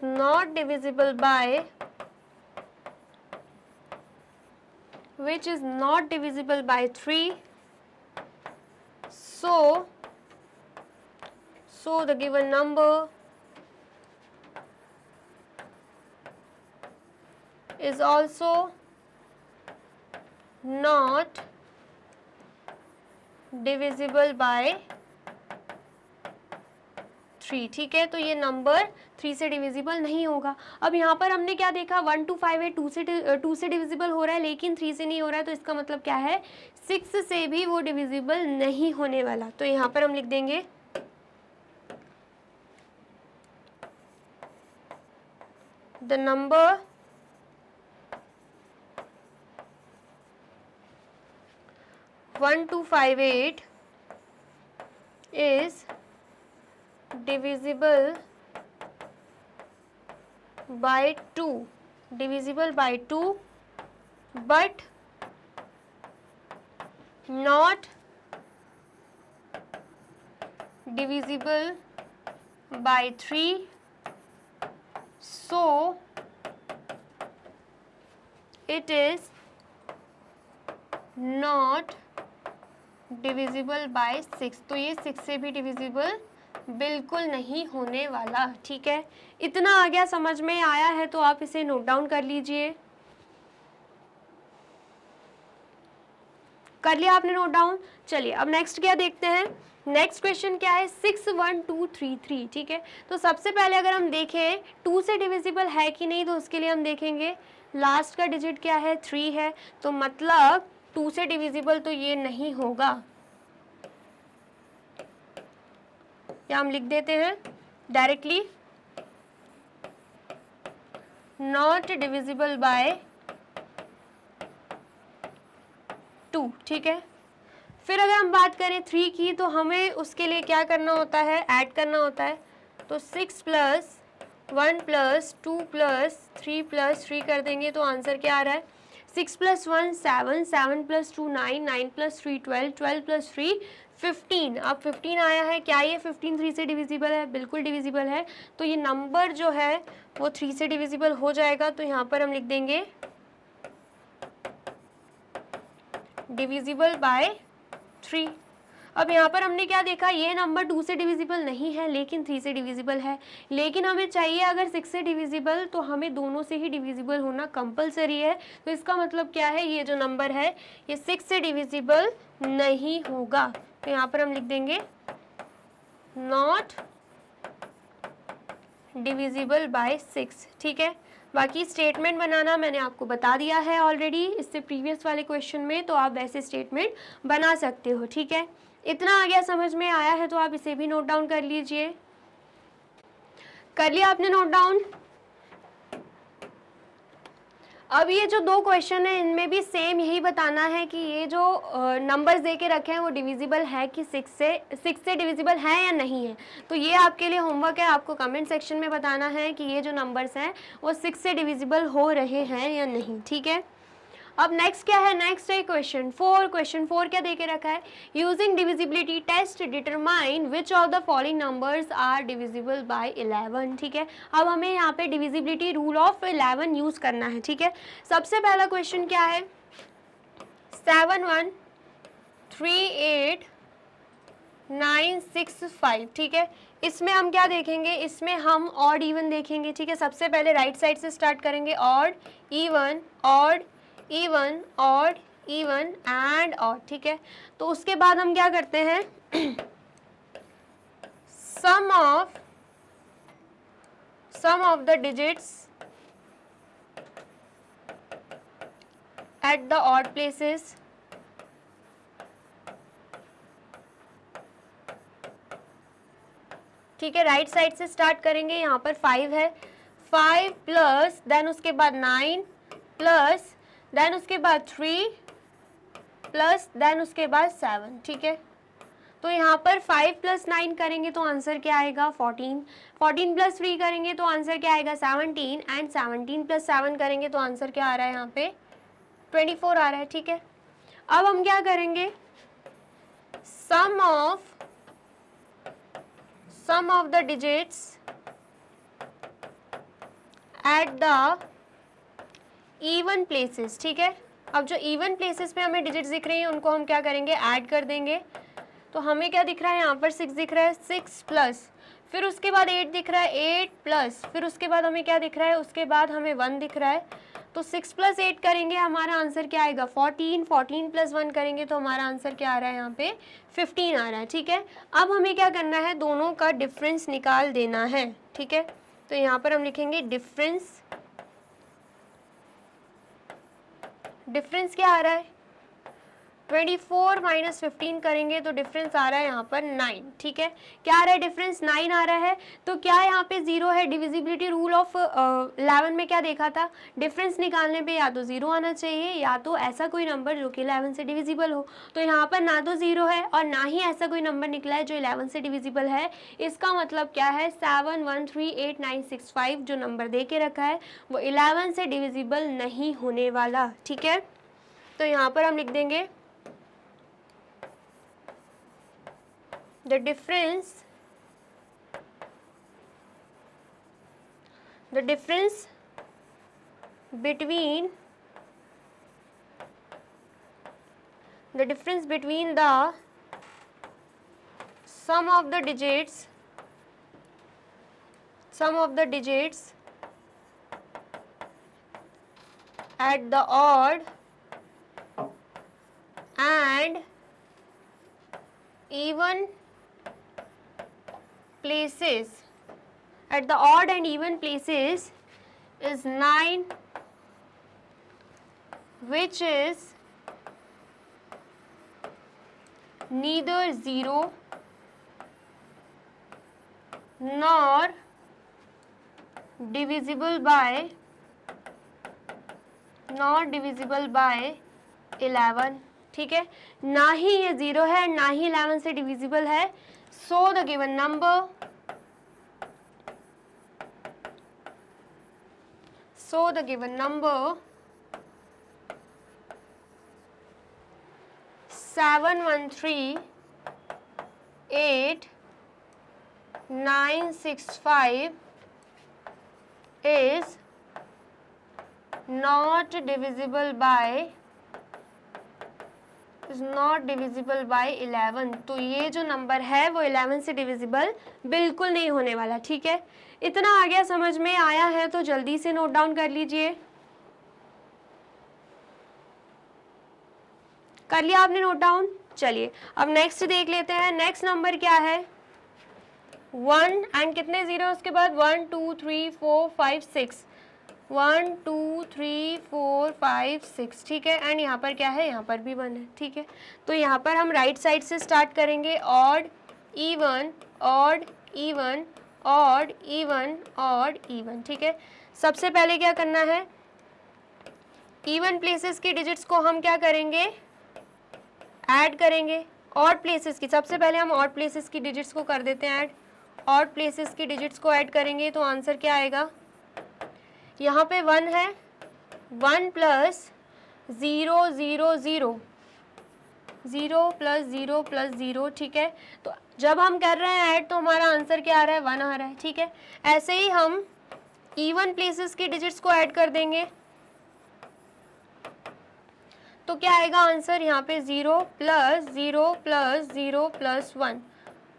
not divisible by 3. So the given number is also not divisible by 3, ठीक है। तो ये नंबर 3 से डिविजिबल नहीं होगा। अब यहाँ पर हमने क्या देखा, 1258 2 से डिविजिबल हो रहा है, लेकिन 3 से नहीं हो रहा है। तो इसका मतलब क्या है, 6 से भी वो डिविजिबल नहीं होने वाला। तो यहाँ पर हम लिख देंगे the number 1258 is divisible by 2, but not divisible by 3. So it is not divisible by 6. तो ये 6 से भी डिविजिबल बिल्कुल नहीं होने वाला, ठीक है। इतना आ गया, समझ में आया है तो आप इसे नोट डाउन कर लीजिए। कर लिया आपने नोट डाउन। चलिए अब नेक्स्ट क्या देखते हैं। नेक्स्ट क्वेश्चन क्या है, 61233, ठीक है। तो सबसे पहले अगर हम देखें 2 से डिविजिबल है कि नहीं, तो उसके लिए हम देखेंगे लास्ट का डिजिट क्या है, 3 है। तो मतलब 2 से डिविजिबल तो ये नहीं होगा। या हम लिख देते हैं डायरेक्टली नॉट डिविजिबल बाय 2, ठीक है। फिर अगर हम बात करें 3 की, तो हमें उसके लिए क्या करना होता है, ऐड करना होता है। तो 6 + 1 + 2 + 3 + 3 कर देंगे, तो आंसर क्या आ रहा है, 6 + 1 7, 7 + 2 9, 9 + 3 12, 12 + 3 15। अब 15 आया है, क्या ये 15 3 से डिविजिबल है, बिल्कुल डिविजिबल है। तो ये नंबर जो है वो 3 से डिविजिबल हो जाएगा। तो यहाँ पर हम लिख देंगे डिविजिबल बाय 3। अब यहाँ पर हमने क्या देखा, ये नंबर 2 से डिविजिबल नहीं है लेकिन 3 से डिविजिबल है, लेकिन हमें चाहिए अगर 6 से डिविजिबल तो हमें दोनों से ही डिविजिबल होना कंपलसरी है। तो इसका मतलब क्या है, ये जो नंबर है ये 6 से डिविजिबल नहीं होगा। तो यहाँ पर हम लिख देंगे नॉट डिविजिबल बाय 6, ठीक है। बाकी स्टेटमेंट बनाना मैंने आपको बता दिया है ऑलरेडी इससे प्रीवियस वाले क्वेश्चन में, तो आप वैसे स्टेटमेंट बना सकते हो, ठीक है। इतना आ गया, समझ में आया है तो आप इसे भी नोट डाउन कर लीजिए। कर लिया आपने नोट डाउन? अब ये जो 2 क्वेश्चन है इनमें भी सेम यही बताना है कि ये जो नंबर्स दे के रखे हैं वो डिविजिबल है कि 6 से डिविजिबल है या नहीं है। तो ये आपके लिए होमवर्क है, आपको कमेंट सेक्शन में बताना है कि ये जो नंबर्स हैं वो 6 से डिविजिबल हो रहे हैं या नहीं, ठीक है। अब नेक्स्ट क्या है, नेक्स्ट है क्वेश्चन 4। क्वेश्चन 4 क्या दे के रखा है, using divisibility test determine which of the following numbers are divisible by 11, ठीक है। अब हमें यहाँ पे डिविजिबिलिटी रूल ऑफ 11 यूज करना है, ठीक है। सबसे पहला क्वेश्चन क्या है, 7138965, ठीक है। इसमें हम क्या देखेंगे, इसमें हम ऑड इवन देखेंगे, ठीक है। सबसे पहले राइट साइड से स्टार्ट करेंगे, odd even odd even odd even and odd, ठीक है। तो उसके बाद हम क्या करते हैं, sum of the digits at the odd places, ठीक है। राइट साइड से स्टार्ट करेंगे, यहाँ पर 5 है, 5 प्लस देन उसके बाद 9 प्लस देन उसके बाद 3 प्लस देन उसके बाद 7, ठीक है। तो यहाँ पर 5 प्लस 9 करेंगे तो आंसर क्या आएगा 14, 14 प्लस 3 करेंगे तो आंसर क्या आएगा 17 एंड 17 प्लस 7 करेंगे तो आंसर क्या आ रहा है यहाँ पे 24 आ रहा है, ठीक है। अब हम क्या करेंगे, sum of the digits at the even places, ठीक है। अब जो इवन प्लेसेस पे हमें डिजिट्स दिख रही हैं उनको हम क्या करेंगे, ऐड कर देंगे। तो हमें क्या दिख रहा है, यहाँ पर 6 दिख रहा है, 6 प्लस फिर उसके बाद 8 दिख रहा है, 8 प्लस फिर उसके बाद हमें क्या दिख रहा है, उसके बाद हमें 1 दिख रहा है। तो 6 प्लस 8 करेंगे हमारा आंसर क्या आएगा 14, 14 प्लस 1 करेंगे तो हमारा आंसर क्या आ रहा है यहाँ पे 15 आ रहा है, ठीक है। अब हमें क्या करना है, दोनों का डिफरेंस निकाल देना है, ठीक है। तो यहाँ पर हम लिखेंगे डिफरेंस क्या आ रहा है 24 माइनस 15 करेंगे तो डिफरेंस आ रहा है यहाँ पर 9, ठीक है। क्या आ रहा है, डिफरेंस 9 आ रहा है। तो क्या यहाँ पे 0 है, डिविजिबिलिटी रूल ऑफ 11 में क्या देखा था, डिफरेंस निकालने पे या तो 0 आना चाहिए या तो ऐसा कोई नंबर जो कि 11 से डिविजिबल हो। तो यहाँ पर ना तो 0 है और ना ही ऐसा कोई नंबर निकला है जो 11 से डिविजिबल है। इसका मतलब क्या है, 7138965 जो नंबर दे के रखा है वो 11 से डिविजिबल नहीं होने वाला, ठीक है। तो यहाँ पर हम लिख देंगे the difference between the sum of the digits at the odd and even places is 9, which is neither 0 nor divisible by 11, ठीक है। ना ही ये 0 है ना ही 11 से डिविजिबल है। So the given number 7138965 is not divisible by is not divisible by 11, तो ये जो नंबर है वो 11 से डिविजिबल बिल्कुल नहीं होने वाला, ठीक है। इतना आ गया, समझ में आया है तो जल्दी से नोट डाउन कर लीजिए। कर लिया आपने नोट डाउन? चलिए अब नेक्स्ट देख लेते हैं। नेक्स्ट नंबर क्या है? 1 एंड कितने जीरो उसके बाद? 1 2 3 4 5 6, 1 2 3 4 5 6, ठीक है। एंड यहाँ पर क्या है? यहाँ पर भी 1 है, ठीक है। तो यहाँ पर हम राइट साइड से स्टार्ट करेंगे, odd even odd even odd even odd even, ठीक है। सबसे पहले क्या करना है? इवन प्लेसेस की डिजिट्स को हम क्या करेंगे? ऐड करेंगे। ऑड प्लेसेस की, सबसे पहले हम ऑड प्लेसेस की डिजिट्स को कर देते हैं ऐड। ऑड प्लेसेस की डिजिट्स को ऐड करेंगे तो आंसर क्या आएगा? यहाँ पे 1 है, 1 प्लस 0 0 0, 0 प्लस 0 प्लस 0, ठीक है। तो जब हम कर रहे हैं ऐड तो हमारा आंसर क्या आ रहा है? 1 आ रहा है, ठीक है। ऐसे ही हम इवन प्लेसेस की डिजिट्स को ऐड कर देंगे तो क्या आएगा आंसर? यहाँ पे 0 प्लस 0 प्लस 0 प्लस 1,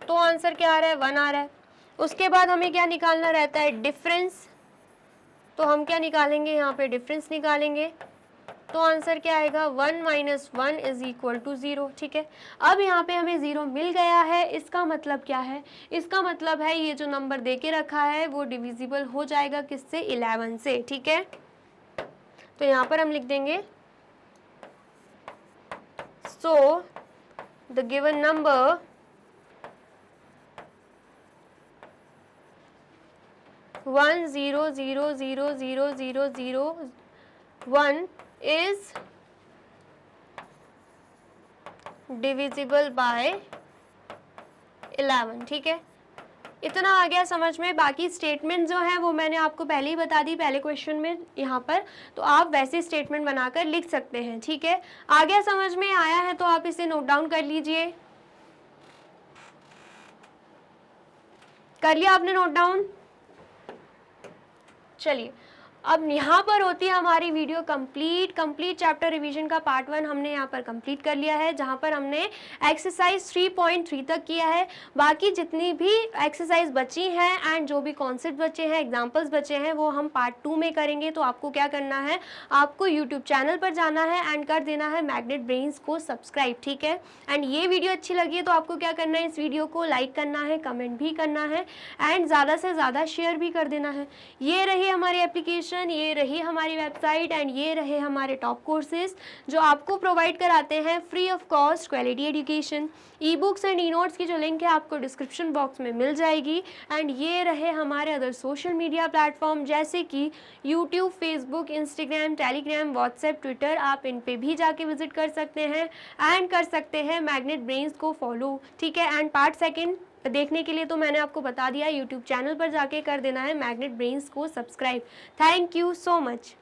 तो आंसर क्या आ रहा है? 1 आ रहा है। उसके बाद हमें क्या निकालना रहता है? डिफरेंस। तो हम क्या निकालेंगे? यहाँ पे डिफरेंस निकालेंगे तो आंसर क्या आएगा? 1 माइनस 1 इज इक्वल टू 0, ठीक है। अब यहाँ पे हमें 0 मिल गया है, इसका मतलब क्या है? इसका मतलब है ये जो नंबर दे के रखा है वो डिविजिबल हो जाएगा किससे? 11 से, ठीक है। तो यहाँ पर हम लिख देंगे so the given number one zero zero zero zero zero zero 1 is divisible by 11, ठीक है। इतना आ गया समझ में। बाकी स्टेटमेंट जो है वो मैंने आपको पहले ही बता दी पहले क्वेश्चन में यहाँ पर, तो आप वैसे स्टेटमेंट बनाकर लिख सकते हैं, ठीक है। आ गया समझ में? आया है तो आप इसे नोट डाउन कर लीजिए। कर लिया आपने नोट डाउन? चलिए अब यहाँ पर होती है हमारी वीडियो कंप्लीट चैप्टर रिवीजन का पार्ट 1 हमने यहाँ पर कंप्लीट कर लिया है, जहाँ पर हमने एक्सरसाइज 3.3 तक किया है। बाकी जितनी भी एक्सरसाइज बची हैं एंड जो भी कॉन्सेप्ट बचे हैं, एग्जांपल्स बचे हैं, वो हम पार्ट 2 में करेंगे। तो आपको क्या करना है? आपको यूट्यूब चैनल पर जाना है एंड कर देना है मैग्नेट ब्रेन्स को सब्सक्राइब, ठीक है। एंड ये वीडियो अच्छी लगी है तो आपको क्या करना है? इस वीडियो को लाइक करना है, कमेंट भी करना है एंड ज़्यादा से ज़्यादा शेयर भी कर देना है। ये रही हमारी एप्लीकेशन, ये रही हमारी वेबसाइट एंड ये रहे हमारे टॉप कोर्सेज जो आपको प्रोवाइड कराते हैं free of cost quality education. E books and e notes की जो लिंक है आपको डिस्क्रिप्शन बॉक्स में मिल जाएगी। एंड ये रहे हमारे अदर सोशल मीडिया प्लेटफॉर्म जैसे कि YouTube, Facebook, Instagram, Telegram, WhatsApp, Twitter, आप इन पे भी जाके विजिट कर सकते हैं एंड कर सकते हैं मैग्नेट ब्रेन्स को फॉलो, ठीक है। एंड पार्ट 2 देखने के लिए तो मैंने आपको बता दिया, यूट्यूब चैनल पर जाके कर देना है मैग्नेट ब्रेन्स को subscribe. Thank you so much.